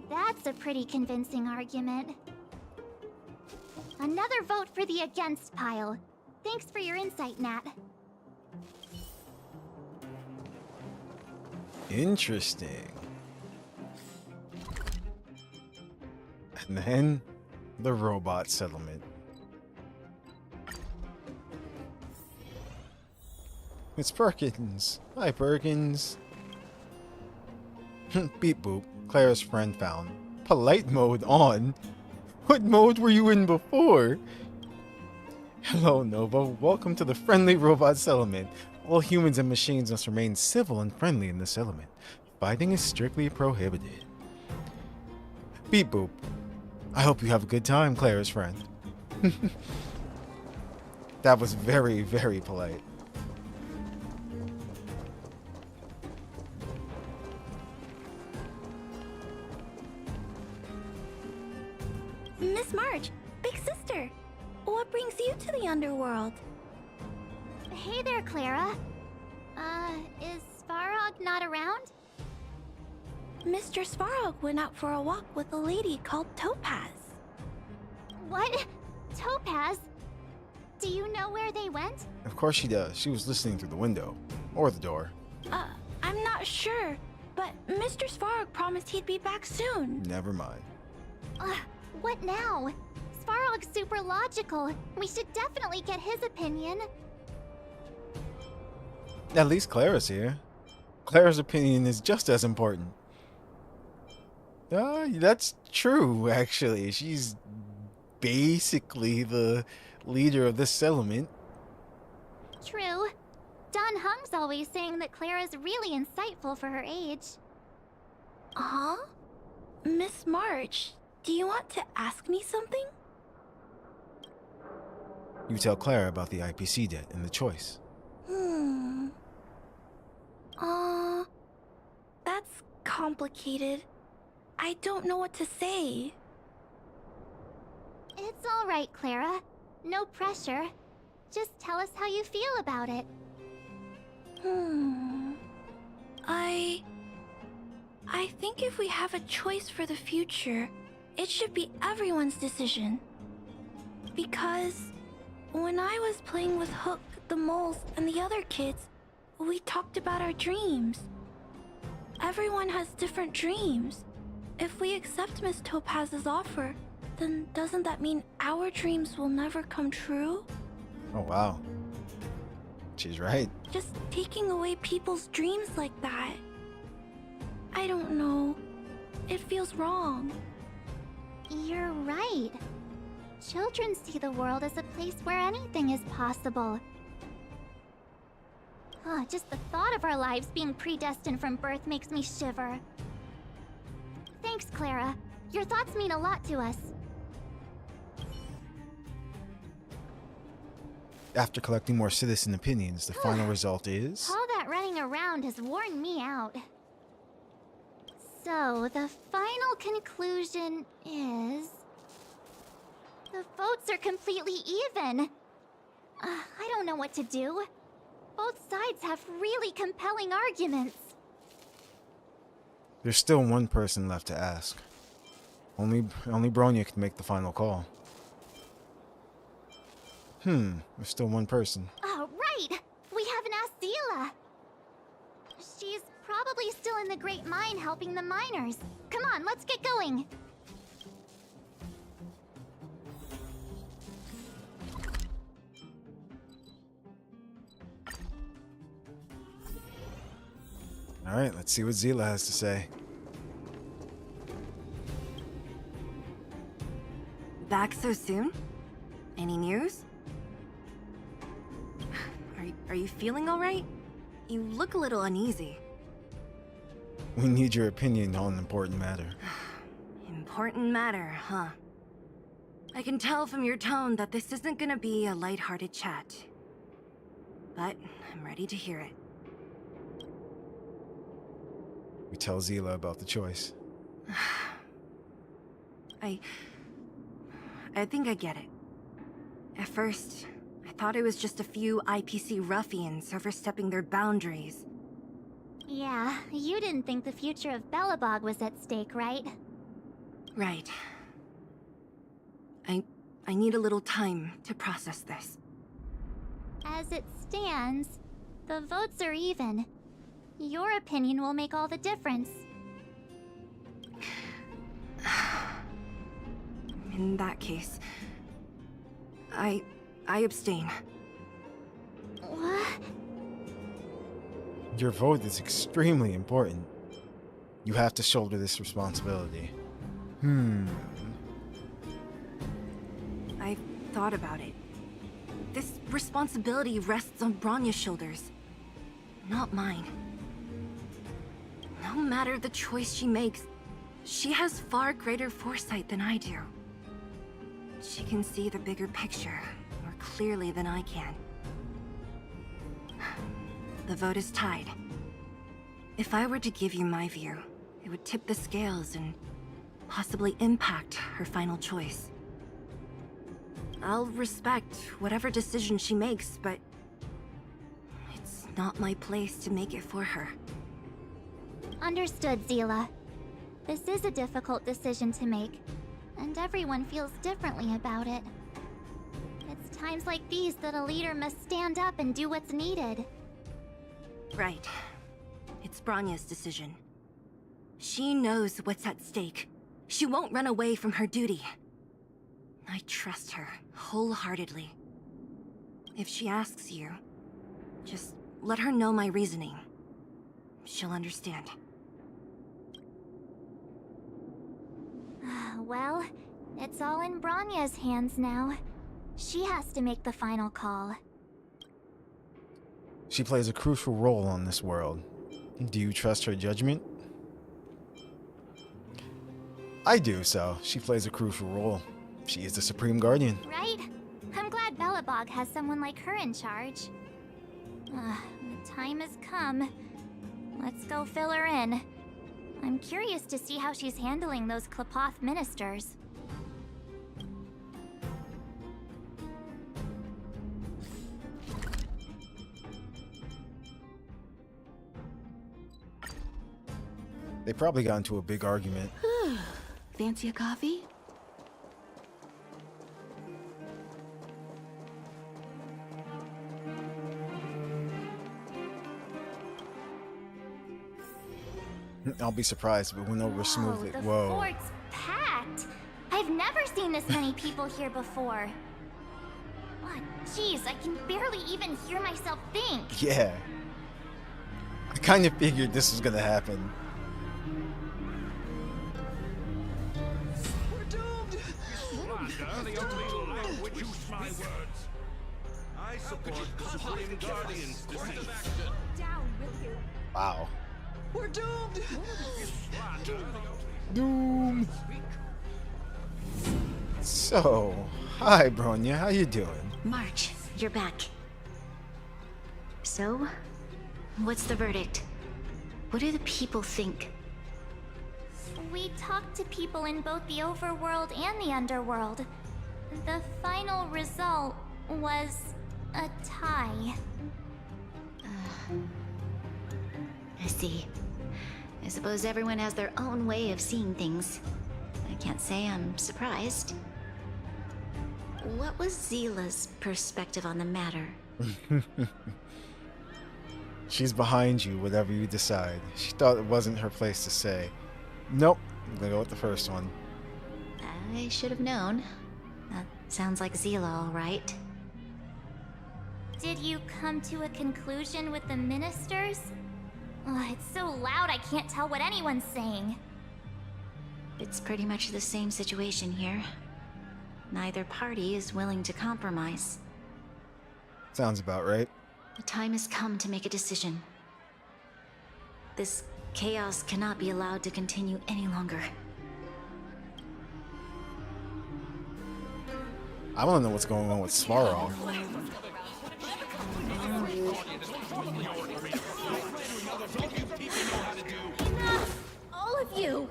that's a pretty convincing argument. Another vote for the against pile. Thanks for your insight, Nat. Interesting. And then, the robot settlement. It's Perkins. Hi, Perkins. Beep boop. Clara's friend found. Polite mode on? What mode were you in before? Hello, Nova. Welcome to the friendly robot settlement. All humans and machines must remain civil and friendly in this settlement. Fighting is strictly prohibited. Beep boop. I hope you have a good time, Clara's friend. That was very, very polite. Miss March, big sister, what brings you to the underworld? Hey there, Clara. Is Svarog not around? Mr. Svarog went out for a walk with a lady called Topaz. What? Topaz? Do you know where they went? Of course she does. She was listening through the window. Or the door. I'm not sure, but Mr. Svarog promised he'd be back soon. Never mind. What now? Svarog's super logical. We should definitely get his opinion. At least Clara's here. Clara's opinion is just as important. That's true, actually. She's basically the leader of this settlement. True. Don Hung's always saying that Clara's really insightful for her age. Huh? Miss March, do you want to ask me something? You tell Clara about the IPC debt and the choice. That's complicated. I don't know what to say. It's all right, Clara. No pressure. Just tell us how you feel about it. I think if we have a choice for the future, it should be everyone's decision. Because when I was playing with Hook, the moles, and the other kids, we talked about our dreams. Everyone has different dreams. If we accept Miss Topaz's offer, then doesn't that mean our dreams will never come true? Oh, wow. She's right. Just taking away people's dreams like that. I don't know. It feels wrong. You're right. Children see the world as a place where anything is possible. Just the thought of our lives being predestined from birth makes me shiver. Thanks, Clara. Your thoughts mean a lot to us. After collecting more citizen opinions, the final result is... All that running around has worn me out. So, the final conclusion is... the votes are completely even. I don't know what to do. Both sides have really compelling arguments. There's still one person left to ask. Only Bronya can make the final call. There's still one person. Oh, right! We haven't asked Zila. She's probably still in the Great Mine helping the miners. Come on, let's get going. Alright, let's see what Zila has to say. Back so soon? Any news? Are you feeling alright? You look a little uneasy. We need your opinion on an important matter. Important matter, huh? I can tell from your tone that this isn't gonna be a lighthearted chat. But I'm ready to hear it. We tell Zila about the choice. I think I get it. At first, I thought it was just a few IPC ruffians overstepping their boundaries. Yeah, you didn't think the future of Belobog was at stake, right? Right. I need a little time to process this. As it stands, the votes are even. Your opinion will make all the difference. In that case, I abstain. What? Your vote is extremely important. You have to shoulder this responsibility. I've thought about it. This responsibility rests on Bronya's shoulders, not mine. No matter the choice she makes, she has far greater foresight than I do. She can see the bigger picture more clearly than I can. The vote is tied. If I were to give you my view, it would tip the scales and possibly impact her final choice. I'll respect whatever decision she makes, but it's not my place to make it for her. Understood, Zila. This is a difficult decision to make, and everyone feels differently about it. It's times like these that a leader must stand up and do what's needed. Right. It's Bronya's decision. She knows what's at stake. She won't run away from her duty. I trust her wholeheartedly. If she asks you, just let her know my reasoning. She'll understand. Well, it's all in Bronya's hands now. She has to make the final call. She plays a crucial role on this world. Do you trust her judgment? I do, so she plays a crucial role. She is the Supreme Guardian. Right? I'm glad Belobog has someone like her in charge. The time has come. Let's go fill her in. I'm curious to see how she's handling those Klapoth ministers. They probably got into a big argument. Fancy a coffee? I'll be surprised if it went over smoothly. The Whoa. fort's packed. I've never seen this many people here before. Oh, jeez, I can barely even hear myself think. Yeah. I kind of figured this was gonna happen. We're doomed! The only language use my words. I support the Supreme Guardian's decision. Down with you. Wow. We're doomed! Doom. So, hi Bronya, how you doing? March, you're back. So, what's the verdict? What do the people think? We talked to people in both the overworld and the underworld. The final result was a tie. I see. I suppose everyone has their own way of seeing things. I can't say I'm surprised. What was Zila's perspective on the matter? She's behind you, whatever you decide. She thought it wasn't her place to say. Nope, I'm gonna go with the first one. I should have known. That sounds like Zila, all right. Did you come to a conclusion with the ministers? Oh, it's so loud I can't tell what anyone's saying. It's pretty much the same situation here. Neither party is willing to compromise. Sounds about right. The time has come to make a decision. This chaos cannot be allowed to continue any longer. I want to know what's going on with Svarog. Enough! All of you!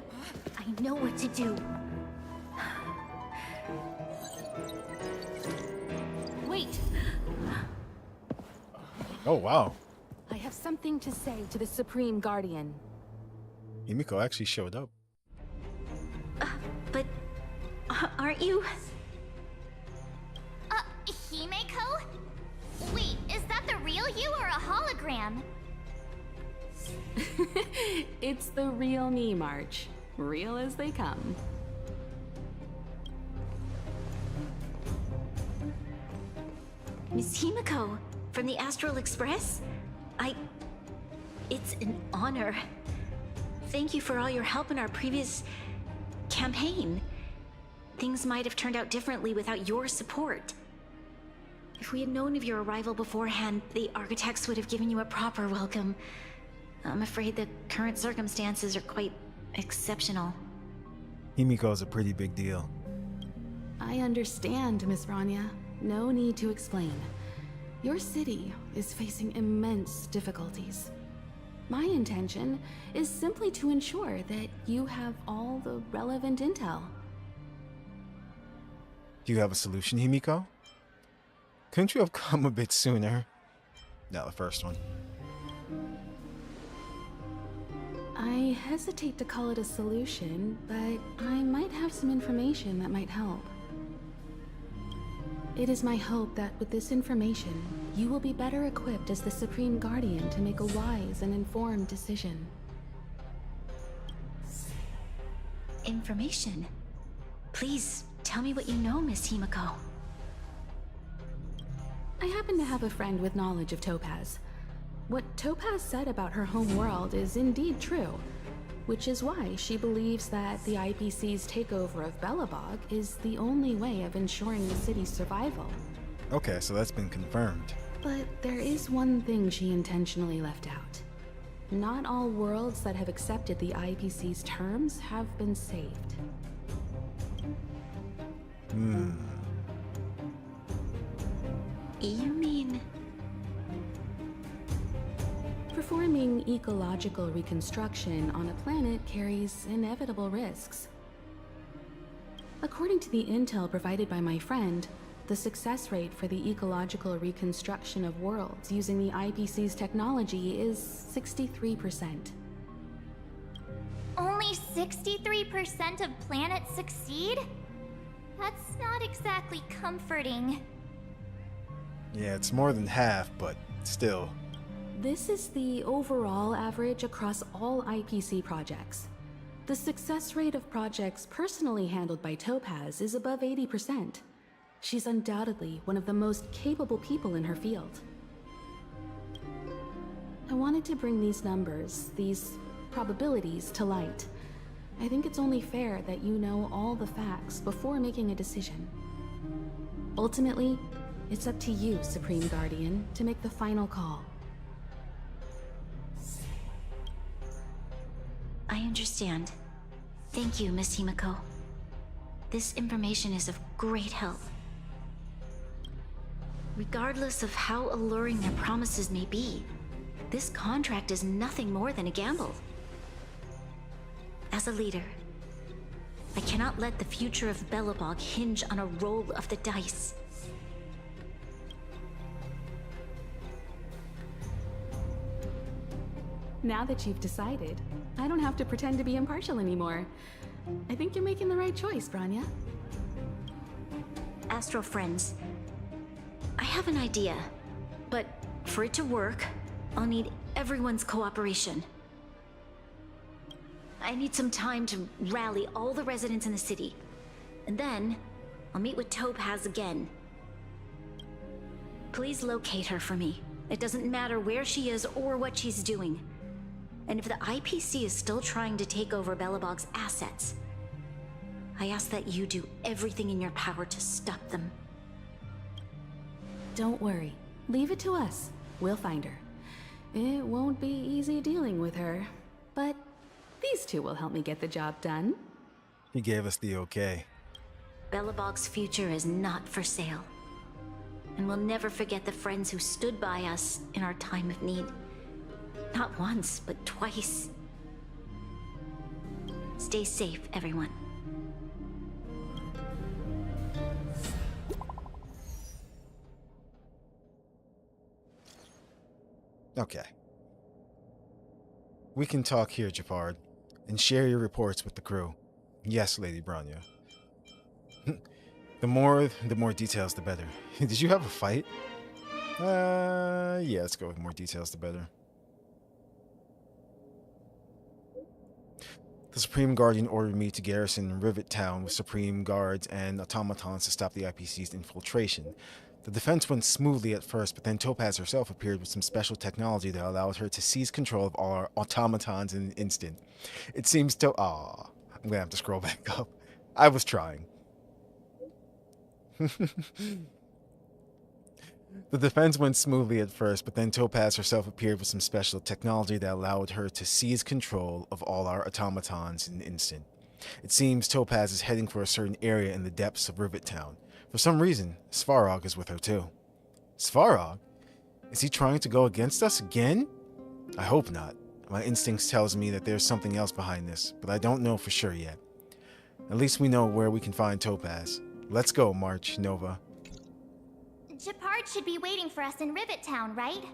I know what to do. Wait! Oh, wow. I have something to say to the Supreme Guardian. Himiko actually showed up. But aren't you? Himeko? Wait, is that the real you or a hologram? It's the real me, March. Real as they come. Miss Himiko, from the Astral Express? It's an honor. Thank you for all your help in our previous campaign. Things might have turned out differently without your support. If we had known of your arrival beforehand, the architects would have given you a proper welcome. I'm afraid the current circumstances are quite exceptional. Himiko is a pretty big deal. I understand, Miss Rania. No need to explain. Your city is facing immense difficulties. My intention is simply to ensure that you have all the relevant intel. Do you have a solution, Himiko? Couldn't you have come a bit sooner? No, the first one. I hesitate to call it a solution, but I might have some information that might help. It is my hope that with this information, you will be better equipped as the Supreme Guardian to make a wise and informed decision. Information? Please, tell me what you know, Miss Himiko. I happen to have a friend with knowledge of Topaz. What Topaz said about her home world is indeed true, which is why she believes that the IPC's takeover of Belobog is the only way of ensuring the city's survival. Okay, so that's been confirmed. But there is one thing she intentionally left out. Not all worlds that have accepted the IPC's terms have been saved. You mean... Performing ecological reconstruction on a planet carries inevitable risks. According to the intel provided by my friend, the success rate for the ecological reconstruction of worlds using the IPC's technology is 63%. Only 63% of planets succeed? That's not exactly comforting. Yeah, it's more than half, but still. This is the overall average across all IPC projects. The success rate of projects personally handled by Topaz is above 80%. She's undoubtedly one of the most capable people in her field. I wanted to bring these numbers, these probabilities, to light. I think it's only fair that you know all the facts before making a decision. Ultimately, it's up to you, Supreme Guardian, to make the final call. I understand. Thank you, Miss Himiko. This information is of great help. Regardless of how alluring their promises may be, this contract is nothing more than a gamble. As a leader, I cannot let the future of Belobog hinge on a roll of the dice. Now that you've decided, I don't have to pretend to be impartial anymore. I think you're making the right choice, Branya. Astro friends, I have an idea, but for it to work, I'll need everyone's cooperation. I need some time to rally all the residents in the city, and then I'll meet with Topaz again. Please locate her for me. It doesn't matter where she is or what she's doing. And if the IPC is still trying to take over Belobog's assets, I ask that you do everything in your power to stop them. Don't worry. Leave it to us. We'll find her. It won't be easy dealing with her, but these two will help me get the job done. He gave us the okay. Belobog's future is not for sale. And we'll never forget the friends who stood by us in our time of need. Not once, but twice. Stay safe, everyone. Okay. We can talk here, Japard, and share your reports with the crew. Yes, Lady Branya. The more details, the better. Did you have a fight? Yeah, let's go with more details, the better. The Supreme Guardian ordered me to garrison Rivet Town with Supreme Guards and automatons to stop the IPC's infiltration. The defense went smoothly at first, but then Topaz herself appeared with some special technology that allowed her to seize control of all our automatons in an instant. It seems to... I'm gonna have to scroll back up. I was trying. The defense went smoothly at first, but then Topaz herself appeared with some special technology that allowed her to seize control of all our automatons in an instant. It seems Topaz is heading for a certain area in the depths of Rivet Town. For some reason, Svarog is with her too. Svarog? Is he trying to go against us again? I hope not. My instincts tells me that there's something else behind this, but I don't know for sure yet. At least we know where we can find Topaz. Let's go, March, Nova. Japard should be waiting for us in Rivet Town, right?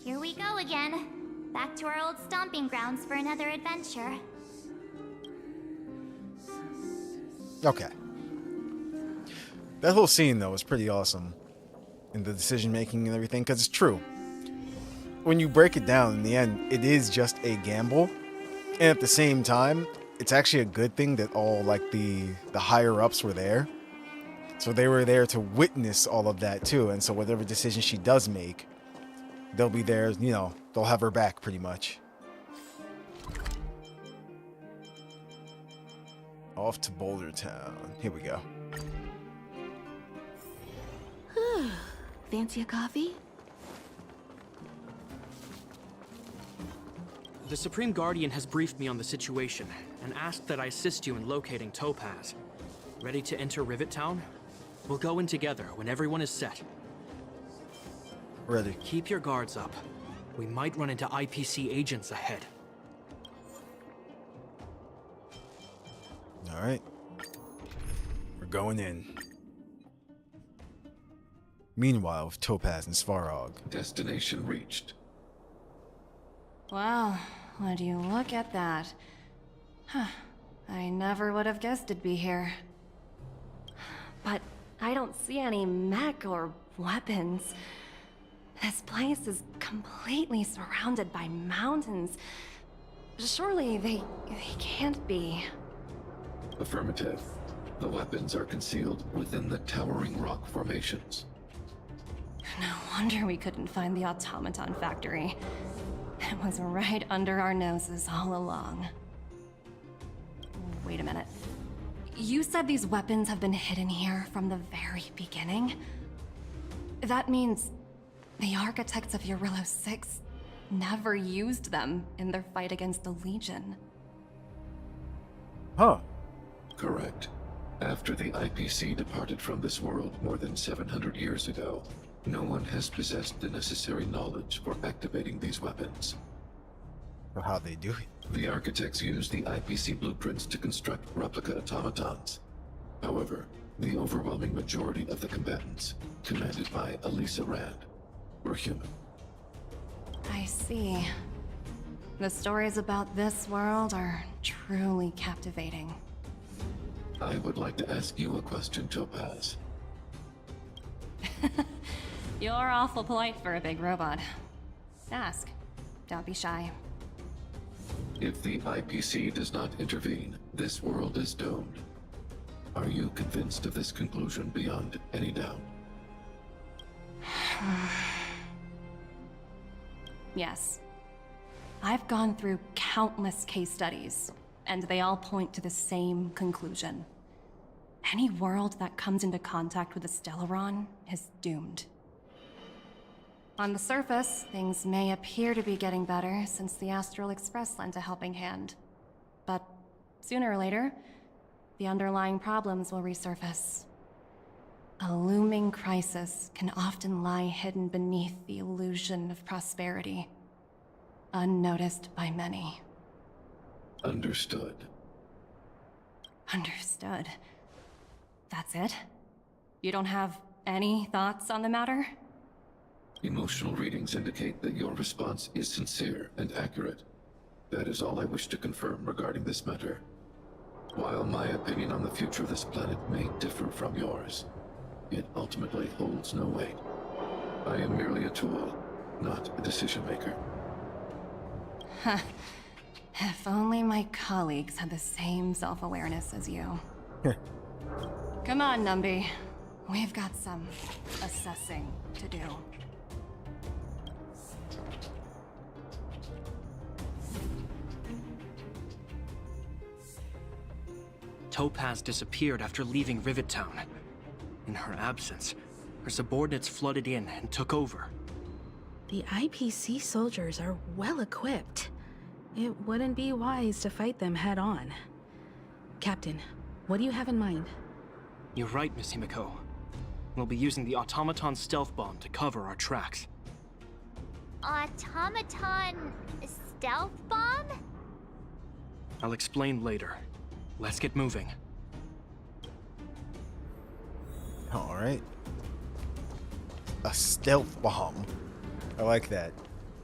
Here we go again. Back to our old stomping grounds for another adventure. Okay. That whole scene, though, was pretty awesome. In the decision-making and everything, because it's true. When you break it down, in the end, it is just a gamble. And at the same time, it's actually a good thing that all, like, the higher-ups were there. So they were there to witness all of that, too. And so whatever decision she does make, they'll be there, you know, they'll have her back, pretty much. Off to Boulder Town. Here we go. Fancy a coffee? The Supreme Guardian has briefed me on the situation and asked that I assist you in locating Topaz. Ready to enter Rivet Town? We'll go in together when everyone is set. Ready. Keep your guards up. We might run into IPC agents ahead. Alright. We're going in. Meanwhile, with Topaz and Svarog. Destination reached. Wow, would you look at that? Huh. I never would have guessed it'd be here. But I don't see any mech or weapons. This place is completely surrounded by mountains. Surely they can't be. Affirmative. The weapons are concealed within the towering rock formations. No wonder we couldn't find the automaton factory. It was right under our noses all along. Wait a minute. You said these weapons have been hidden here from the very beginning? That means the architects of Eurillo 6 never used them in their fight against the Legion. Huh. Correct. After the IPC departed from this world more than 700 years ago, no one has possessed the necessary knowledge for activating these weapons. So how they do it? The architects used the IPC blueprints to construct replica automatons. However, the overwhelming majority of the combatants, commanded by Elisa Rand, were human. I see. The stories about this world are truly captivating. I would like to ask you a question, Topaz. You're awful polite for a big robot. Ask. Don't be shy. If the IPC does not intervene, this world is doomed. Are you convinced of this conclusion beyond any doubt? Yes. I've gone through countless case studies, and they all point to the same conclusion. Any world that comes into contact with a Stellaron is doomed. On the surface, things may appear to be getting better since the Astral Express lent a helping hand. But sooner or later, the underlying problems will resurface. A looming crisis can often lie hidden beneath the illusion of prosperity, unnoticed by many. Understood. Understood. That's it? You don't have any thoughts on the matter? Emotional readings indicate that your response is sincere and accurate. That is all I wish to confirm regarding this matter. While my opinion on the future of this planet may differ from yours, it ultimately holds no weight. I am merely a tool, not a decision maker. Huh. If only my colleagues had the same self-awareness as you. Come on, Numby. We've got some assessing to do. Topaz disappeared after leaving Rivet Town. In her absence, her subordinates flooded in and took over. The IPC soldiers are well equipped. It wouldn't be wise to fight them head on. Captain, what do you have in mind? You're right, Miss Himiko. We'll be using the automaton stealth bomb to cover our tracks. Automaton stealth bomb? I'll explain later. Let's get moving. Alright. A stealth bomb. I like that.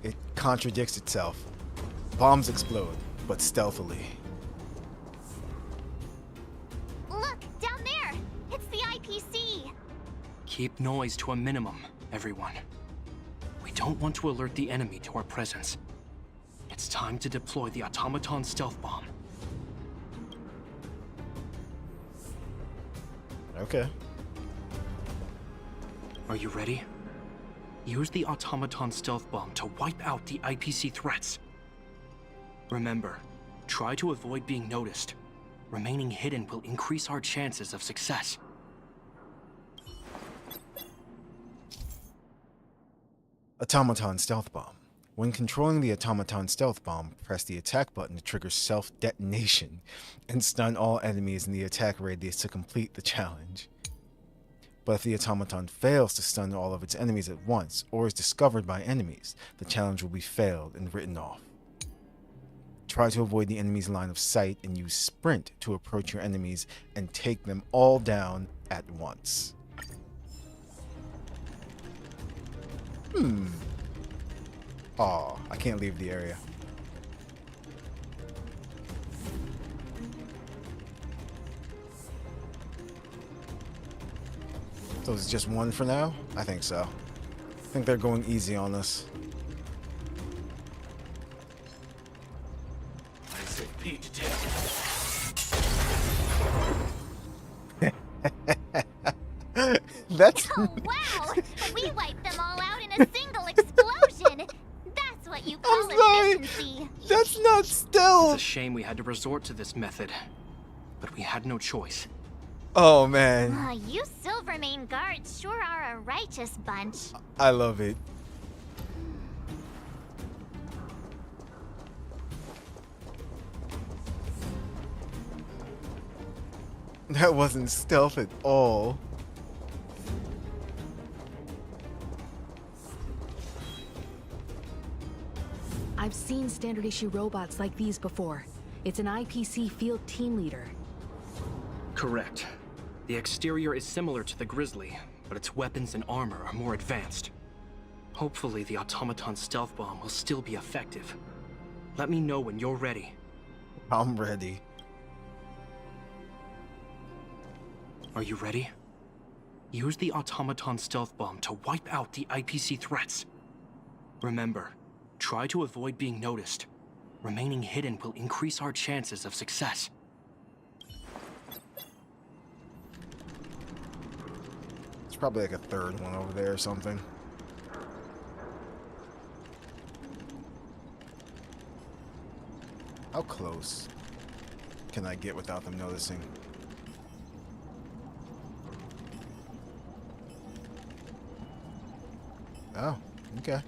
It contradicts itself. Bombs explode, but stealthily. Look, down there! It's the IPC! Keep noise to a minimum, everyone. We don't want to alert the enemy to our presence. It's time to deploy the automaton stealth bomb. Okay. Are you ready? Use the automaton stealth bomb to wipe out the IPC threats. Remember, try to avoid being noticed. Remaining hidden will increase our chances of success. Automaton stealth bomb. When controlling the automaton stealth bomb, press the attack button to trigger self-detonation and stun all enemies in the attack radius to complete the challenge. But if the automaton fails to stun all of its enemies at once, or is discovered by enemies, the challenge will be failed and written off. Try to avoid the enemy's line of sight and use sprint to approach your enemies and take them all down at once. Aw, I can't leave the area. So it's just one for now? I think so. I think they're going easy on us. I say Pete to take That's... Oh, wow! We wiped them all out in a single explosion! That's what you call efficiency! That's not stealth! It's a shame we had to resort to this method, but we had no choice. Oh, man. You Silvermane guards sure are a righteous bunch. I love it. That wasn't stealth at all. I've seen standard issue robots like these before. It's an IPC field team leader. Correct. The exterior is similar to the Grizzly, but its weapons and armor are more advanced. Hopefully the automaton stealth bomb will still be effective. Let me know when you're ready. I'm ready. Are you ready? Use the automaton stealth bomb to wipe out the IPC threats. Remember, try to avoid being noticed. Remaining hidden will increase our chances of success. It's probably like a third one over there or something. How close can I get without them noticing? Oh, okay.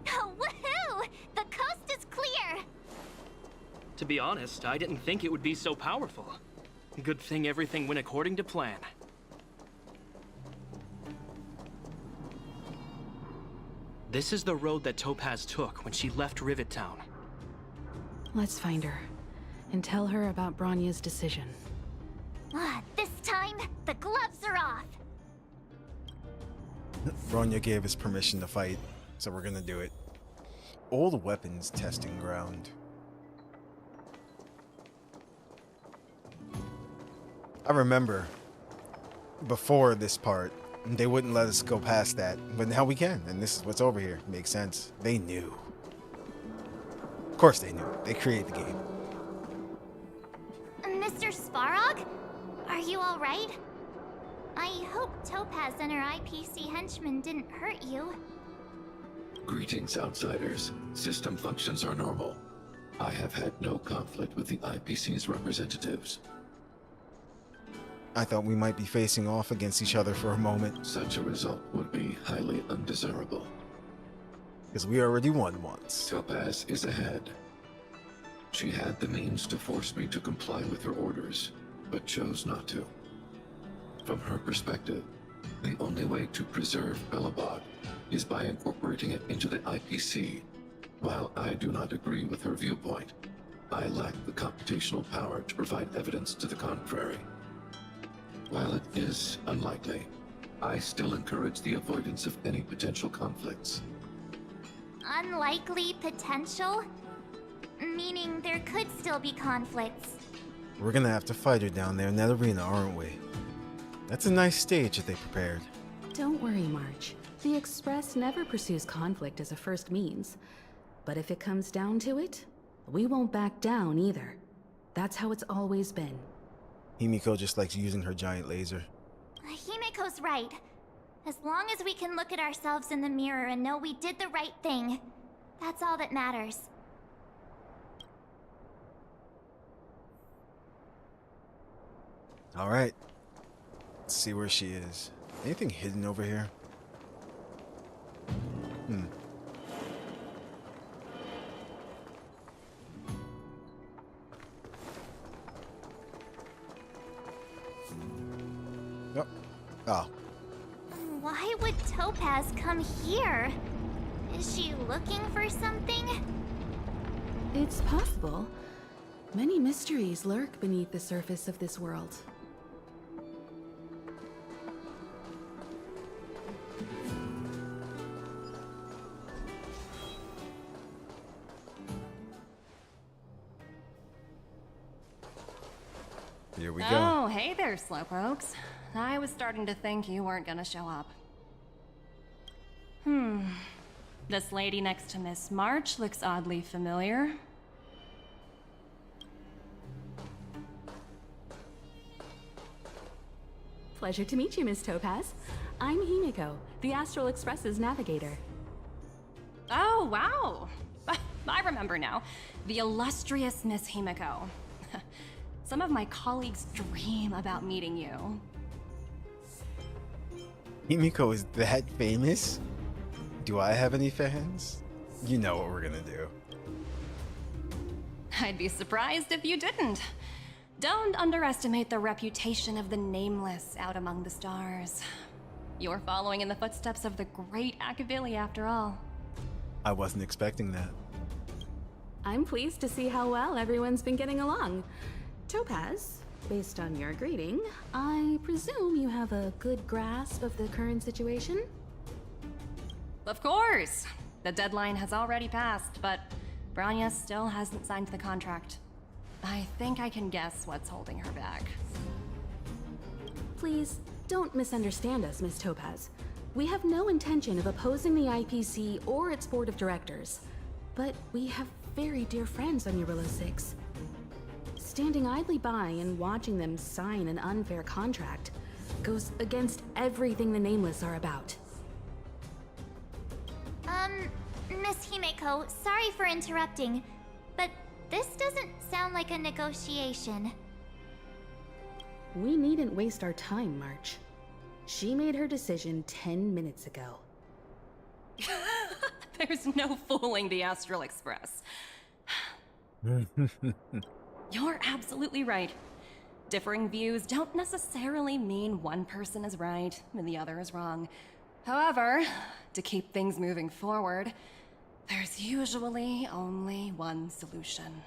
Oh, woohoo! The coast is clear! To be honest, I didn't think it would be so powerful. Good thing everything went according to plan. This is the road that Topaz took when she left Rivet Town. Let's find her and tell her about Bronya's decision. This time, the gloves are off! Bronya gave us permission to fight, so we're gonna do it. Old weapons testing ground. I remember before this part, they wouldn't let us go past that, but now we can, and this is what's over here. Makes sense. They knew. Of course they knew. They created the game. Mr. Sparog? Are you alright? I hope Topaz and her IPC henchmen didn't hurt you. Greetings, outsiders. System functions are normal. I have had no conflict with the IPC's representatives. I thought we might be facing off against each other for a moment. Such a result would be highly undesirable. Because we already won once. Topaz is ahead. She had the means to force me to comply with her orders, but chose not to. From her perspective, the only way to preserve Belobog is by incorporating it into the IPC. While I do not agree with her viewpoint, I lack the computational power to provide evidence to the contrary. While it is unlikely, I still encourage the avoidance of any potential conflicts. Unlikely potential? Meaning there could still be conflicts. We're gonna have to fight her down there in that arena, aren't we? That's a nice stage that they prepared. Don't worry, March. The Express never pursues conflict as a first means. But if it comes down to it, we won't back down either. That's how it's always been. Himiko just likes using her giant laser. Himiko's right. As long as we can look at ourselves in the mirror and know we did the right thing, that's all that matters. Alright. Let's see where she is. Anything hidden over here? Nope. Oh. Why would Topaz come here? Is she looking for something? It's possible. Many mysteries lurk beneath the surface of this world. Here we go. Oh, hey there, slowpokes. I was starting to think you weren't gonna show up. This lady next to Miss March looks oddly familiar. Pleasure to meet you, Miss Topaz. I'm Himiko, the Astral Express's navigator. Oh, wow. I remember now. The illustrious Miss Himiko. Some of my colleagues dream about meeting you. Himiko is that famous? Do I have any fans? You know what we're gonna do. I'd be surprised if you didn't. Don't underestimate the reputation of the Nameless out among the stars. You're following in the footsteps of the great Akavili, after all. I wasn't expecting that. I'm pleased to see how well everyone's been getting along. Topaz, based on your greeting, I presume you have a good grasp of the current situation? Of course! The deadline has already passed, but Branya still hasn't signed the contract. I think I can guess what's holding her back. Please, don't misunderstand us, Miss Topaz. We have no intention of opposing the IPC or its board of directors, but we have very dear friends on Eurilla 6. Standing idly by and watching them sign an unfair contract goes against everything the Nameless are about. Miss Himeko, sorry for interrupting, but this doesn't sound like a negotiation. We needn't waste our time, March. She made her decision 10 minutes ago. There's no fooling the Astral Express. You're absolutely right. Differing views don't necessarily mean one person is right and the other is wrong. However, to keep things moving forward, there's usually only one solution.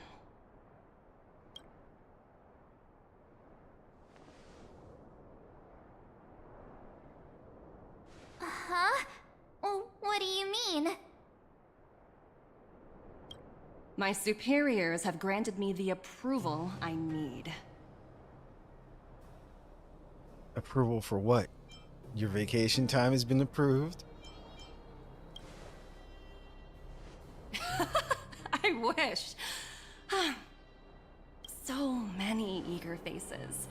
Huh? What do you mean? My superiors have granted me the approval I need. Approval for what? Your vacation time has been approved? I wish. So many eager faces.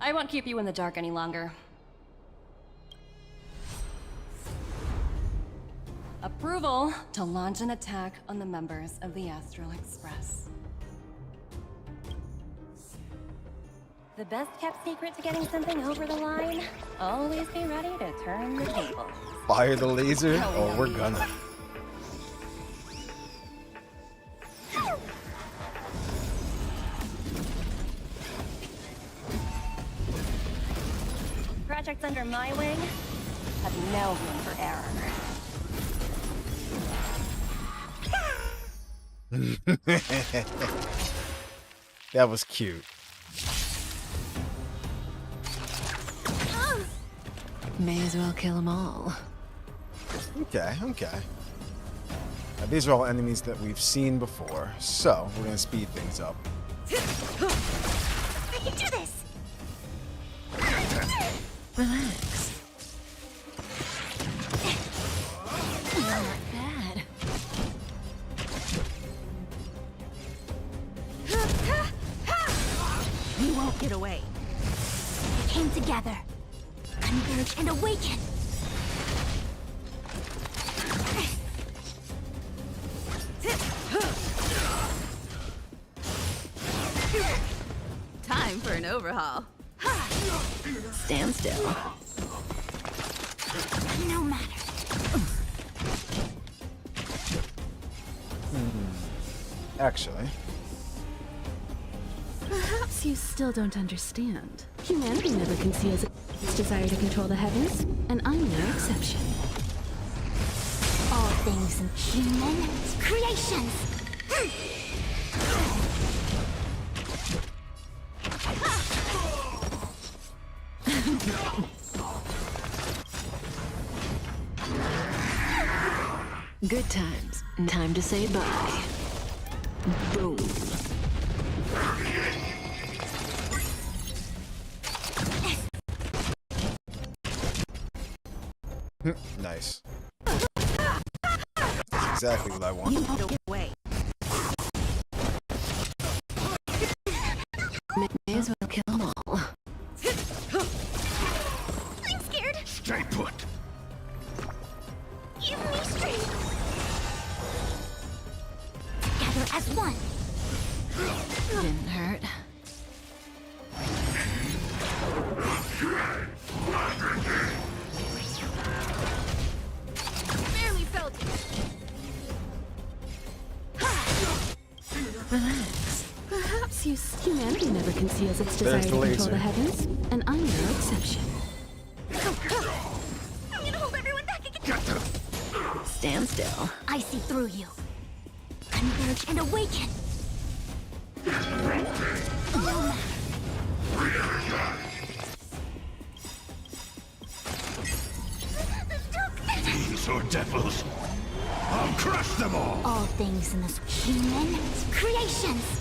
I won't keep you in the dark any longer. Approval to launch an attack on the members of the Astral Express. The best kept secret to getting something over the line? Always be ready to turn the table. Fire the laser? Oh, we're gonna. Projects under my wing have no room for error. That was cute. May as well kill them all. Okay, okay. Now, these are all enemies that we've seen before, so we're gonna speed things up. I can do this! Relax. Not bad. You won't get away. We came together. Converge and awaken! Time for an overhaul. Stand still. No matter. Actually. Perhaps you still don't understand. Humanity never conceals its desire to control the heavens, and I'm no exception. All things human creations! Good times. Time to say bye. Boom. Nice. That's exactly what I want. You won't get away. May as well kill them all. I'm scared! Stay put! Give me strength! Together as one! Didn't hurt. Barely conceals its desire There's to the control laser. the heavens, and I'm no exception. I'm gonna hold everyone back again. Stand still. I see through you. Converge and awaken. Fiends or devils, I'll crush them all! All things in this human creations.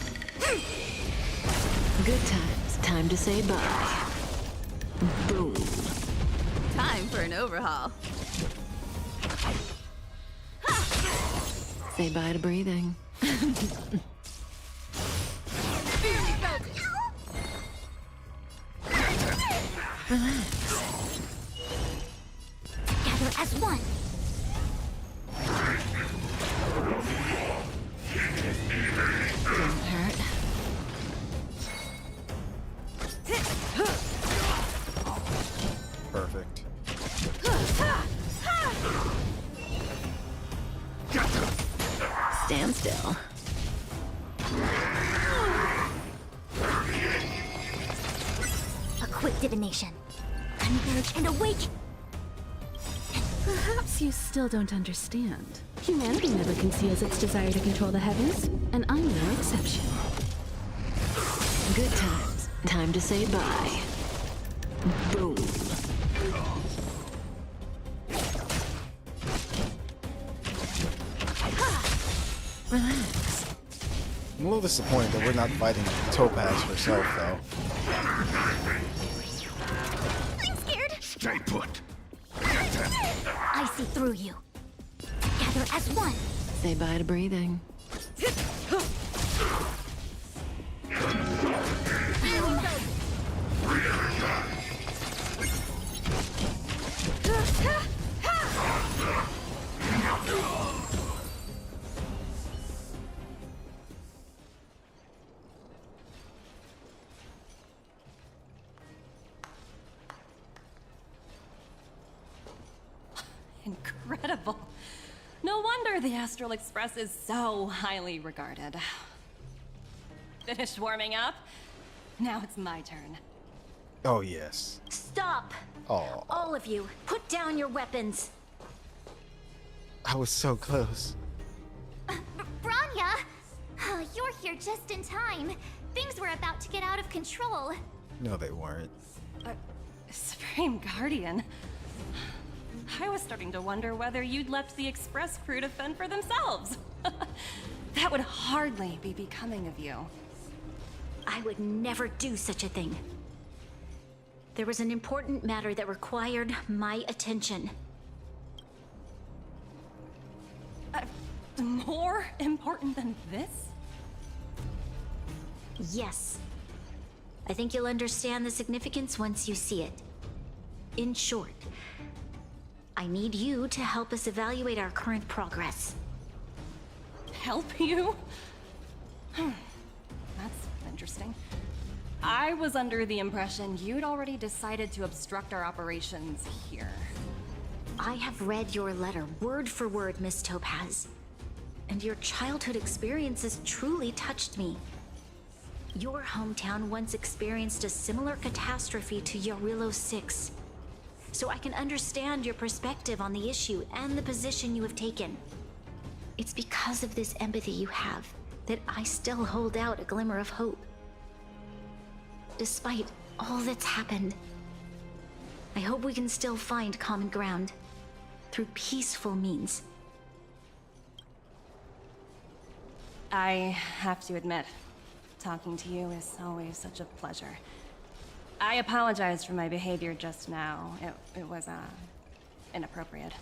Good times. Time to say bye. Boom. Time for an overhaul. Say bye to breathing. Relax. Gather as one. Don't hurt. Perfect. Stand still. A quick divination. Converge and awaken. Perhaps you still don't understand. Humanity never conceals its desire to control the heavens, and I'm no exception. Good times. Time to say bye. Boom. Relax. I'm a little disappointed that we're not fighting Topaz herself, though. I'm scared. Stay put. I see through you. Gather as one. Say bye to breathing. Incredible. No wonder the Astral Express is so highly regarded. Finished warming up? Now it's my turn. Oh, yes. Stop! Oh, All of you, put down your weapons. I was so close. Branya! You're here just in time. Things were about to get out of control. No, they weren't. Supreme Guardian. I was starting to wonder whether you'd left the Express crew to fend for themselves. That would hardly be becoming of you. I would never do such a thing. There was an important matter that required my attention. More important than this? Yes. I think you'll understand the significance once you see it. In short, I need you to help us evaluate our current progress. Help you? That's interesting. I was under the impression you'd already decided to obstruct our operations here. I have read your letter word for word, Miss Topaz. And your childhood experiences truly touched me. Your hometown once experienced a similar catastrophe to Yarillo 6. So I can understand your perspective on the issue and the position you have taken. It's because of this empathy you have that I still hold out a glimmer of hope. Despite all that's happened, I hope we can still find common ground through peaceful means. I have to admit, talking to you is always such a pleasure. I apologize for my behavior just now. It was, inappropriate.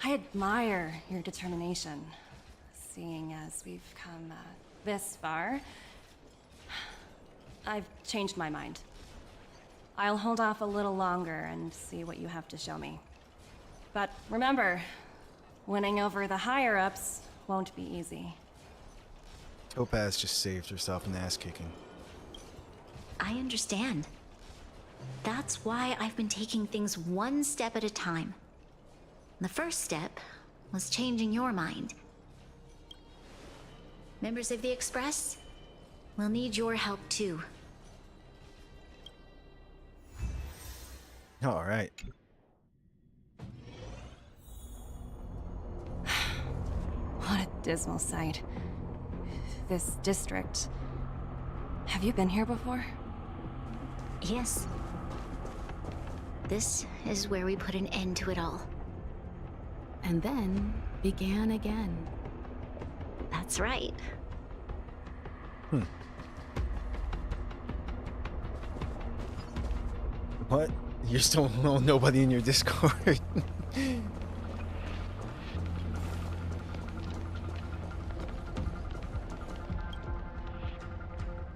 I admire your determination, seeing as we've come, this far. I've changed my mind. I'll hold off a little longer and see what you have to show me. But remember, winning over the higher-ups won't be easy. Topaz just saved herself an ass kicking. I understand. That's why I've been taking things one step at a time. The first step was changing your mind. Members of the Express, We'll need your help too. All right. What a dismal sight. This district. Have you been here before? Yes. This is where we put an end to it all. And then began again. That's right. What? You're still nobody in your Discord?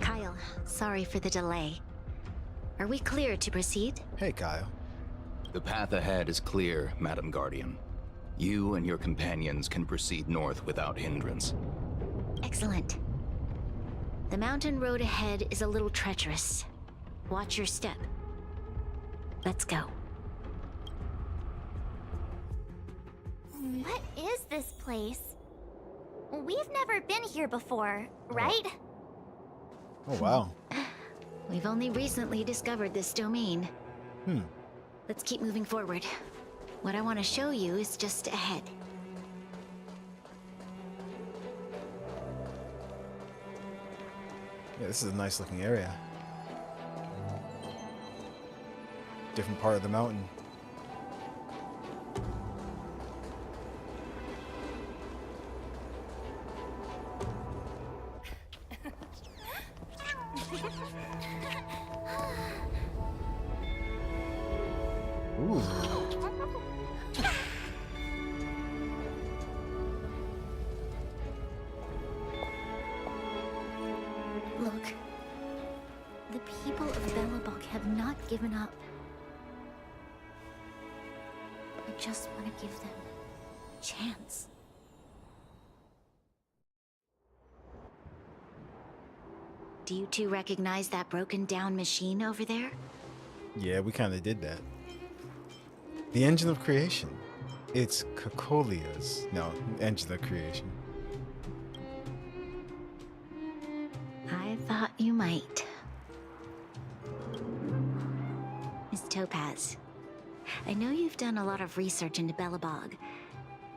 Kyle, sorry for the delay. Are we clear to proceed? Hey, Kyle. The path ahead is clear, Madam Guardian. You and your companions can proceed north without hindrance. Excellent. The mountain road ahead is a little treacherous. Watch your step. Let's go. What is this place? We've never been here before, right? Oh, wow. We've only recently discovered this domain. Hmm. Let's keep moving forward. What I want to show you is just ahead. Yeah, this is a nice looking area. Different part of the mountain. Ooh. Look. The people of Belobog have not given up. I just want to give them a chance. Do you two recognize that broken down machine over there? Yeah, we kind of did that. The engine of creation. It's Cocolia's. No, engine of creation. I thought you might. Miss Topaz, I know you've done a lot of research into Belobog.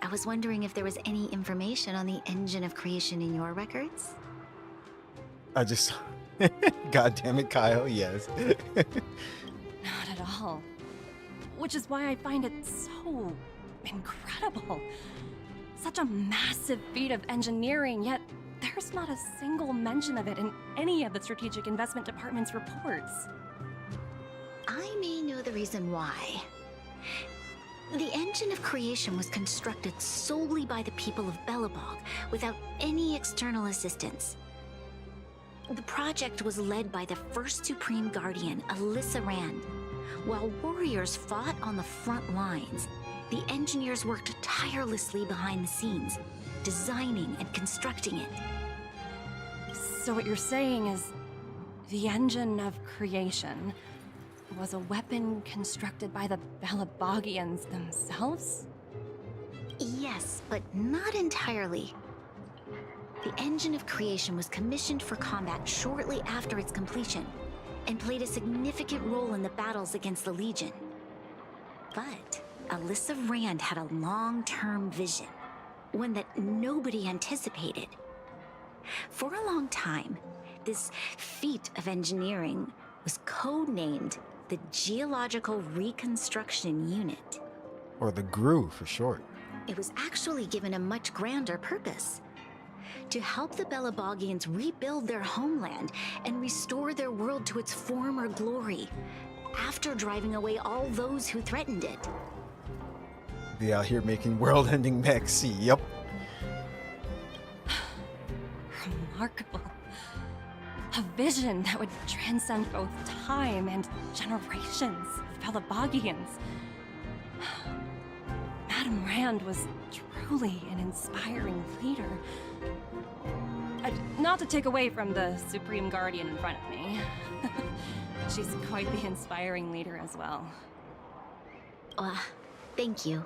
I was wondering if there was any information on the engine of creation in your records? I just... God damn it, Kyle, yes. Not at all. Which is why I find it so incredible. Such a massive feat of engineering, yet there's not a single mention of it in any of the Strategic Investment Department's reports. I may know the reason why. The engine of creation was constructed solely by the people of Belobog, without any external assistance. The project was led by the first Supreme Guardian, Alyssa Rand. While warriors fought on the front lines, the engineers worked tirelessly behind the scenes, designing and constructing it. So what you're saying is, the engine of creation was a weapon constructed by the Belabogians themselves? Yes, but not entirely. The engine of creation was commissioned for combat shortly after its completion, and played a significant role in the battles against the Legion. But Alyssa Rand had a long-term vision, one that nobody anticipated. For a long time, this feat of engineering was codenamed the Geological Reconstruction Unit. Or the GRU for short. It was actually given a much grander purpose: to help the Belabogians rebuild their homeland and restore their world to its former glory, after driving away all those who threatened it. They out here making world-ending mechs, yep. Remarkable. A vision that would transcend both time and generations of Belabogians. Madame Rand was truly an inspiring leader. Not to take away from the Supreme Guardian in front of me. She's quite the inspiring leader as well. Thank you.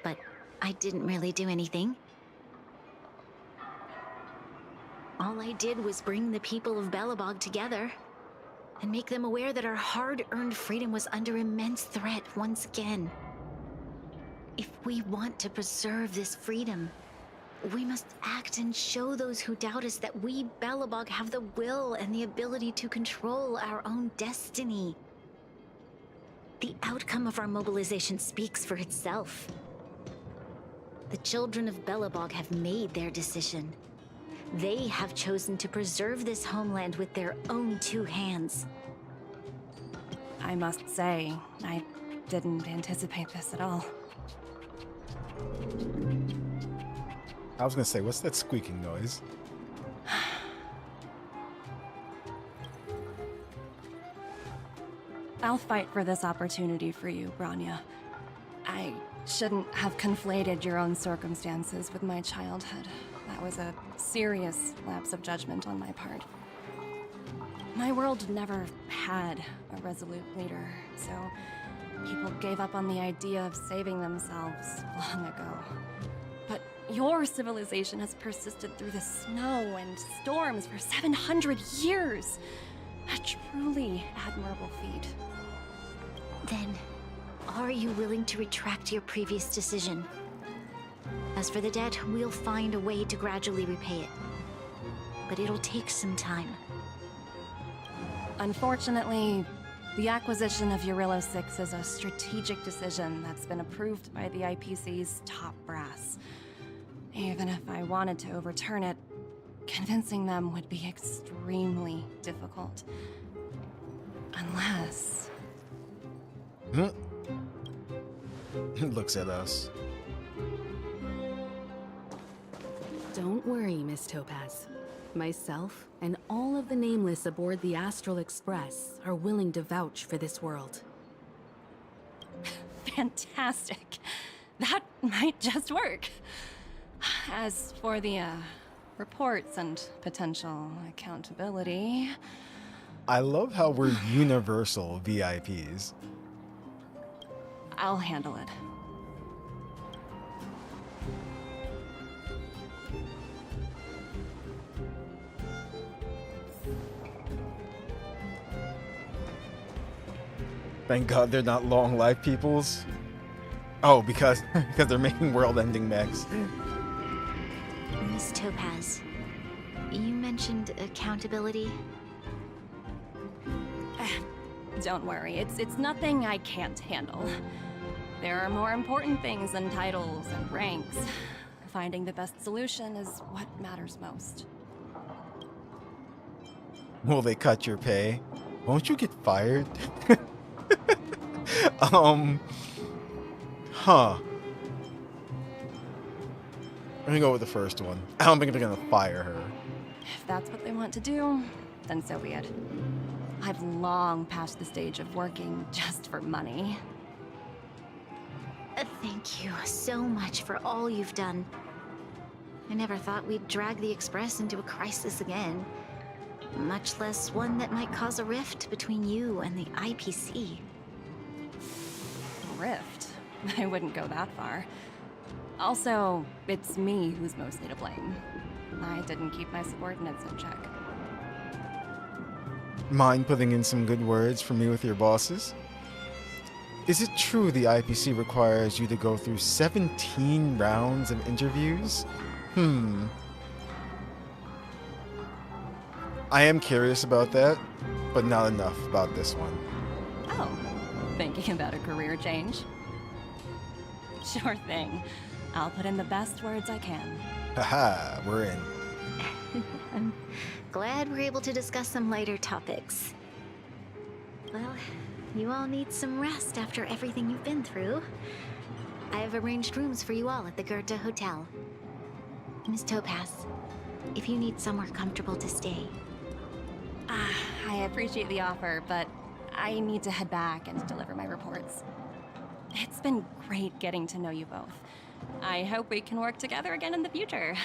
But I didn't really do anything. All I did was bring the people of Belobog together and make them aware that our hard-earned freedom was under immense threat once again. If we want to preserve this freedom, we must act and show those who doubt us that we, Belobog, have the will and the ability to control our own destiny. The outcome of our mobilization speaks for itself. The children of Belobog have made their decision. They have chosen to preserve this homeland with their own two hands. I must say, I didn't anticipate this at all. I was gonna say, what's that squeaking noise? I'll fight for this opportunity for you, Branya. I shouldn't have conflated your own circumstances with my childhood. That was a serious lapse of judgment on my part. My world never had a resolute leader, so people gave up on the idea of saving themselves long ago. But your civilization has persisted through the snow and storms for 700 years. A truly admirable feat. Then, are you willing to retract your previous decision? As for the debt, we'll find a way to gradually repay it. But it'll take some time. Unfortunately, the acquisition of Urilla 6 is a strategic decision that's been approved by the IPC's top brass. Even if I wanted to overturn it, convincing them would be extremely difficult. Unless... Looks at us. Don't worry, Miss Topaz. Myself and all of the Nameless aboard the Astral Express are willing to vouch for this world. Fantastic. That might just work. As for the, reports and potential accountability... I love how we're universal VIPs. I'll handle it. Thank God they're not long life peoples. Oh, because they're making world-ending mechs. Miss Topaz, you mentioned accountability. Don't worry, it's nothing I can't handle. There are more important things than titles and ranks. Finding the best solution is what matters most. Will they cut your pay? Won't you get fired? Huh. I'm gonna go with the first one. I don't think they're gonna fire her. If that's what they want to do, then so be it. I've long passed the stage of working just for money. Thank you so much for all you've done. I never thought we'd drag the Express into a crisis again. Much less one that might cause a rift between you and the IPC. Rift? I wouldn't go that far. Also, it's me who's mostly to blame. I didn't keep my subordinates in check. Mind putting in some good words for me with your bosses? Is it true the IPC requires you to go through 17 rounds of interviews? I am curious about that, but not enough about this one. Oh, thinking about a career change? Sure thing. I'll put in the best words I can. Haha, we're in. I'm glad we're able to discuss some lighter topics. Well, you all need some rest after everything you've been through. I have arranged rooms for you all at the Goethe Hotel. Miss Topaz, if you need somewhere comfortable to stay. I appreciate the offer, but I need to head back and deliver my reports. It's been great getting to know you both. I hope we can work together again in the future.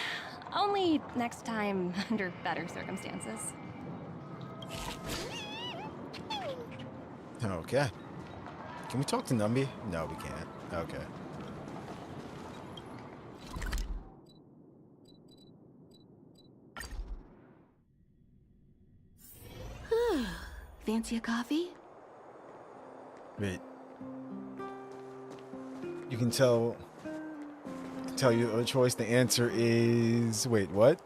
Only next time under better circumstances. Okay. Can we talk to Numby? No, we can't. Okay. Fancy a coffee? Wait. You can tell you a choice. The answer is... Wait, what?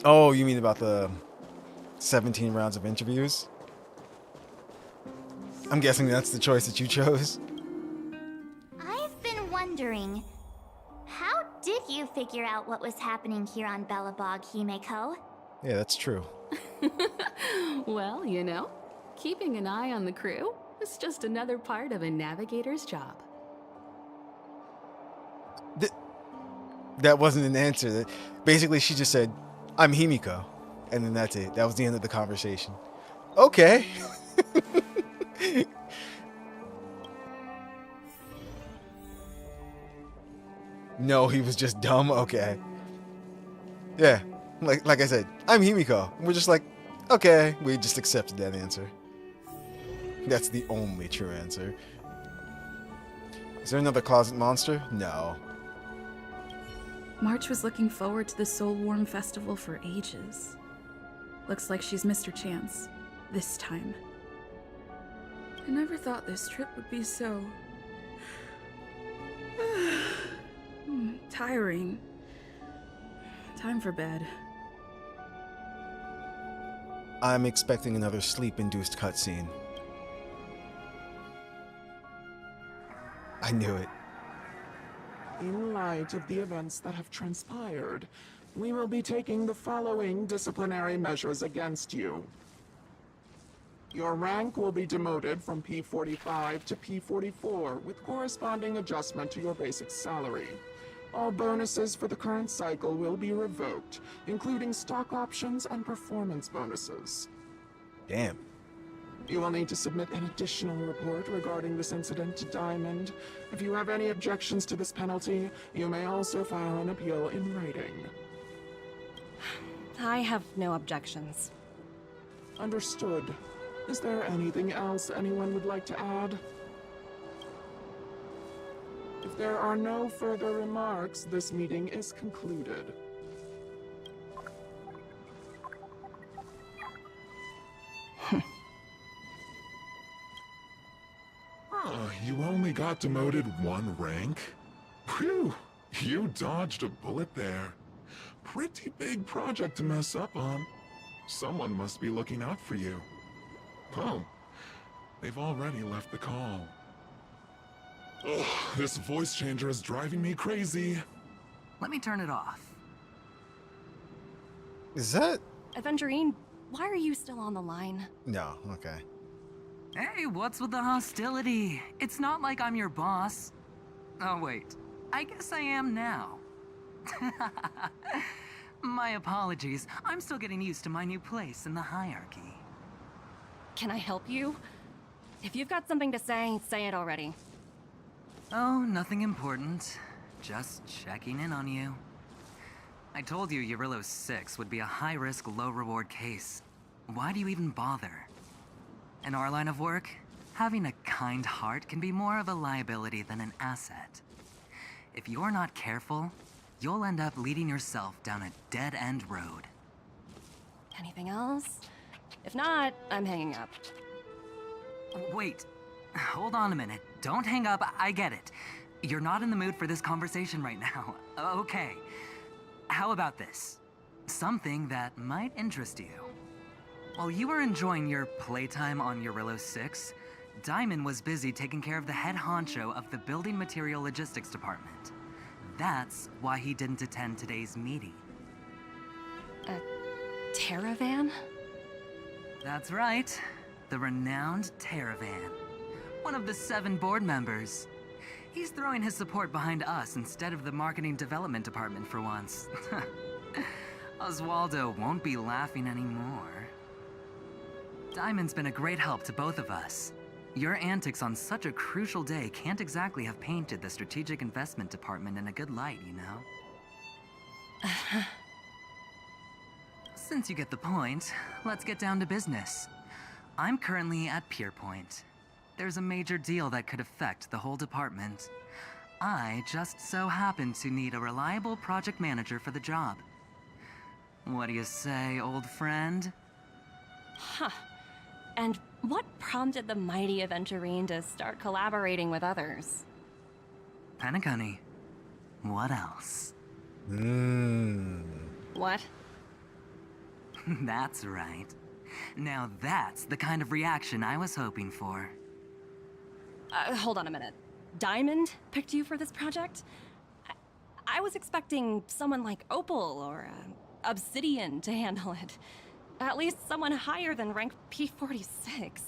Oh, you mean about the 17 rounds of interviews? I'm guessing that's the choice that you chose. I've been wondering, how did you figure out what was happening here on Belobog, Himeko? Yeah, that's true. Well, you know, keeping an eye on the crew is just another part of a navigator's job. That wasn't an answer. Basically, she just said, I'm Himiko. And then that's it. That was the end of the conversation. Okay. No, he was just dumb? Okay. Yeah. Like I said, I'm Himiko. We're just like, okay. We just accepted that answer. That's the only true answer. Is there another closet monster? No. March was looking forward to the Soul Warm Festival for ages. Looks like she's missed her chance. This time. I never thought this trip would be so... tiring. Time for bed. I'm expecting another sleep-induced cutscene. I knew it. In light of the events that have transpired, we will be taking the following disciplinary measures against you. Your rank will be demoted from P45 to P44 with corresponding adjustment to your basic salary. All bonuses for the current cycle will be revoked, including stock options and performance bonuses. Damn. You will need to submit an additional report regarding this incident to Diamond. If you have any objections to this penalty, you may also file an appeal in writing. I have no objections. Understood. Is there anything else anyone would like to add? If there are no further remarks, this meeting is concluded. You only got demoted one rank? Phew, you dodged a bullet there. Pretty big project to mess up on. Someone must be looking out for you. Oh, they've already left the call. Ugh, this voice changer is driving me crazy. Let me turn it off. Is that... Aventurine, why are you still on the line? No, okay. Hey, what's with the hostility? It's not like I'm your boss. Oh, wait. I guess I am now. My apologies. I'm still getting used to my new place in the hierarchy. Can I help you? If you've got something to say it already. Oh, nothing important. Just checking in on you. I told you Eurillo 6 would be a high-risk, low-reward case. Why do you even bother? In our line of work, having a kind heart can be more of a liability than an asset. If you're not careful, you'll end up leading yourself down a dead-end road. Anything else? If not, I'm hanging up. Wait, hold on a minute. Don't hang up, I get it. You're not in the mood for this conversation right now. Okay, how about this? Something that might interest you. While you were enjoying your playtime on Eurillo 6, Diamond was busy taking care of the head honcho of the Building Material Logistics Department. That's why he didn't attend today's meeting. A Terravan? That's right. The renowned Terravan. One of the 7 board members. He's throwing his support behind us instead of the Marketing Development Department for once. Oswaldo won't be laughing anymore. Diamond's been a great help to both of us. Your antics on such a crucial day can't exactly have painted the Strategic Investment Department in a good light, you know? Since you get the point, let's get down to business. I'm currently at Pierpoint. There's a major deal that could affect the whole department. I just so happen to need a reliable project manager for the job. What do you say, old friend? Huh. And what prompted the mighty Aventurine to start collaborating with others? Penacony. What else? What? That's right. Now that's the kind of reaction I was hoping for. Hold on a minute. Diamond picked you for this project? I was expecting someone like Opal or Obsidian to handle it. At least someone higher than rank P46.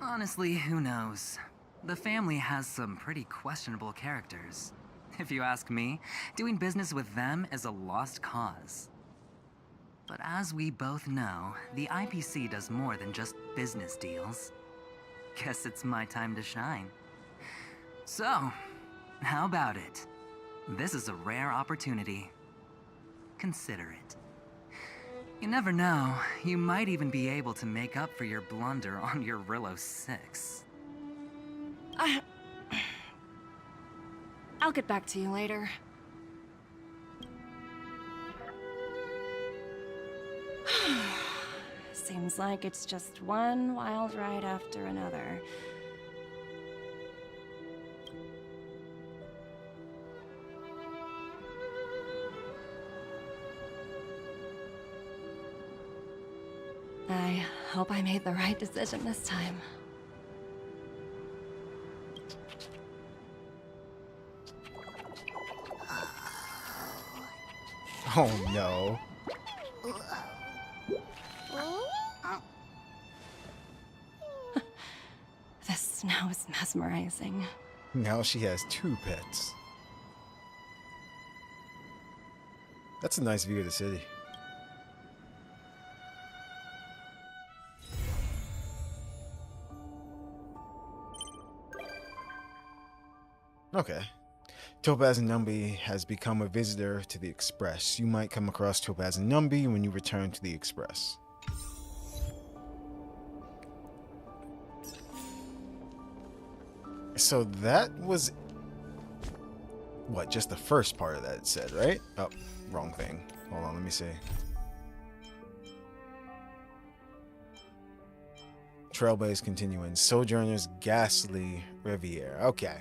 Honestly, who knows? The family has some pretty questionable characters. If you ask me, doing business with them is a lost cause. But as we both know, the IPC does more than just business deals. Guess it's my time to shine. So, how about it? This is a rare opportunity. Consider it. You never know, you might even be able to make up for your blunder on your Rillo 6. I'll get back to you later. Seems like it's just one wild ride after another. I hope I made the right decision this time. Oh no. The snow is mesmerizing. Now she has 2 pets. That's a nice view of the city. Okay. Topaz and Numby has become a visitor to the Express. You might come across Topaz and Numby when you return to the Express. So that was... what, just the first part of that it said, right? Oh, wrong thing. Hold on, let me see. Trailblaze continuing. Sojourner's Ghastly Riviera. Okay.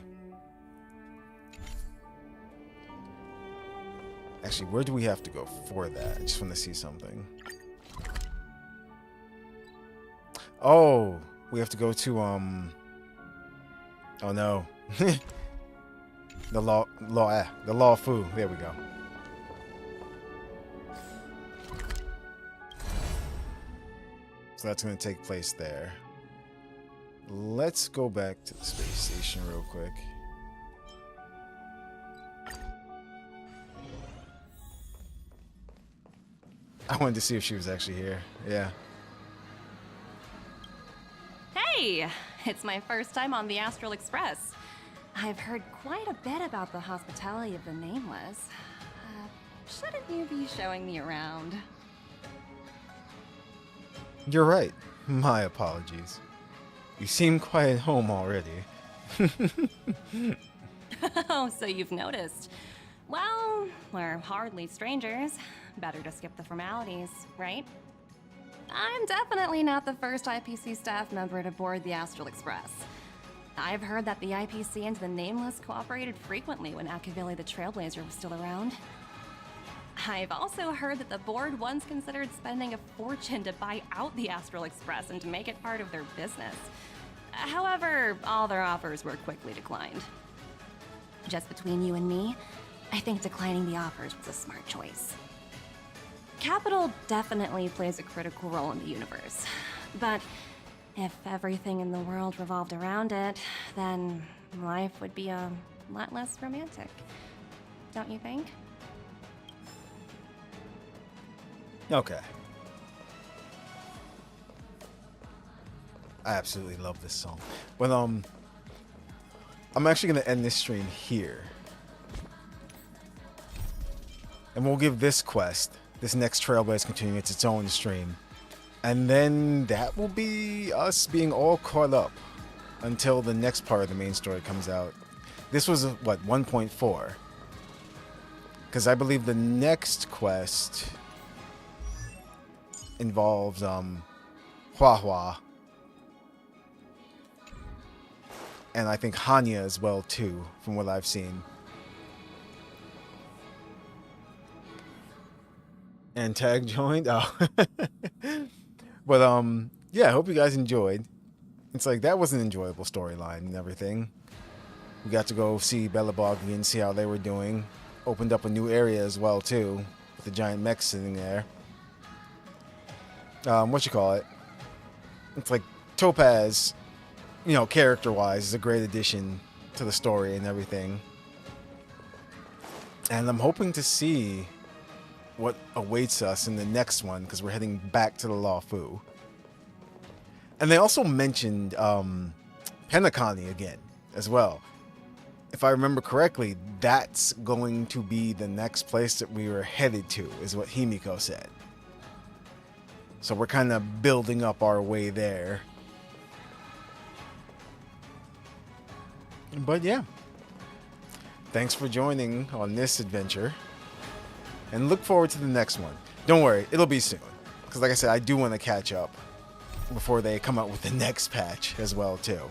Actually, where do we have to go for that? I just want to see something. Oh, we have to go to, oh no. the Law Fu. There we go. So that's going to take place there. Let's go back to the space station real quick. I wanted to see if she was actually here. Yeah. Hey! It's my first time on the Astral Express. I've heard quite a bit about the hospitality of the Nameless. Shouldn't you be showing me around? You're right. My apologies. You seem quite at home already. Oh, so you've noticed. Well, we're hardly strangers. Better to skip the formalities, right? I'm definitely not the first IPC staff member to board the Astral Express. I've heard that the IPC and the Nameless cooperated frequently when Akavili the Trailblazer was still around. I've also heard that the board once considered spending a fortune to buy out the Astral Express and to make it part of their business. However, all their offers were quickly declined. Just between you and me, I think declining the offers was a smart choice. Capital definitely plays a critical role in the universe, but if everything in the world revolved around it, then life would be a lot less romantic. Don't you think? Okay. I absolutely love this song. But I'm actually gonna end this stream here. And we'll give this quest, this next Trailblaze continuing, its own stream. And then that will be us being all caught up until the next part of the main story comes out. This was, what, 1.4? Because I believe the next quest involves Hua, and I think Hanya as well too, from what I've seen. And Tag joined. Oh, but yeah. I hope you guys enjoyed. It's like that was an enjoyable storyline and everything. We got to go see Belobog and see how they were doing. Opened up a new area as well too, with the giant mech sitting there. What you call it? It's like Topaz, you know, character-wise, is a great addition to the story and everything. And I'm hoping to see what awaits us in the next one, because we're heading back to the Law Fu. And they also mentioned Penacony again as well. If I remember correctly, that's going to be the next place that we were headed to, is what Himiko said. So we're kind of building up our way there. But yeah. Thanks for joining on this adventure. And look forward to the next one. Don't worry, it'll be soon. Because like I said, I do want to catch up before they come out with the next patch as well too.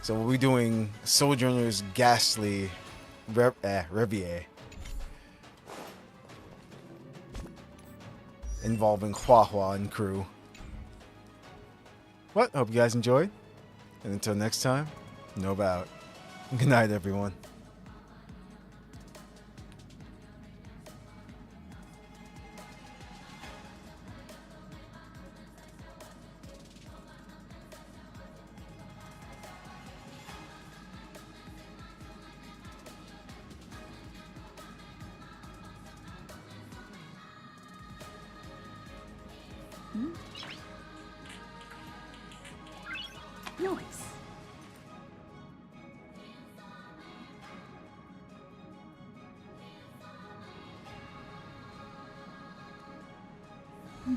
So we'll be doing Sojourner's Ghastly Reveille, involving Hua and crew. What? Hope you guys enjoyed. And until next time, Nova out. Good night, everyone. Nice. Hmm.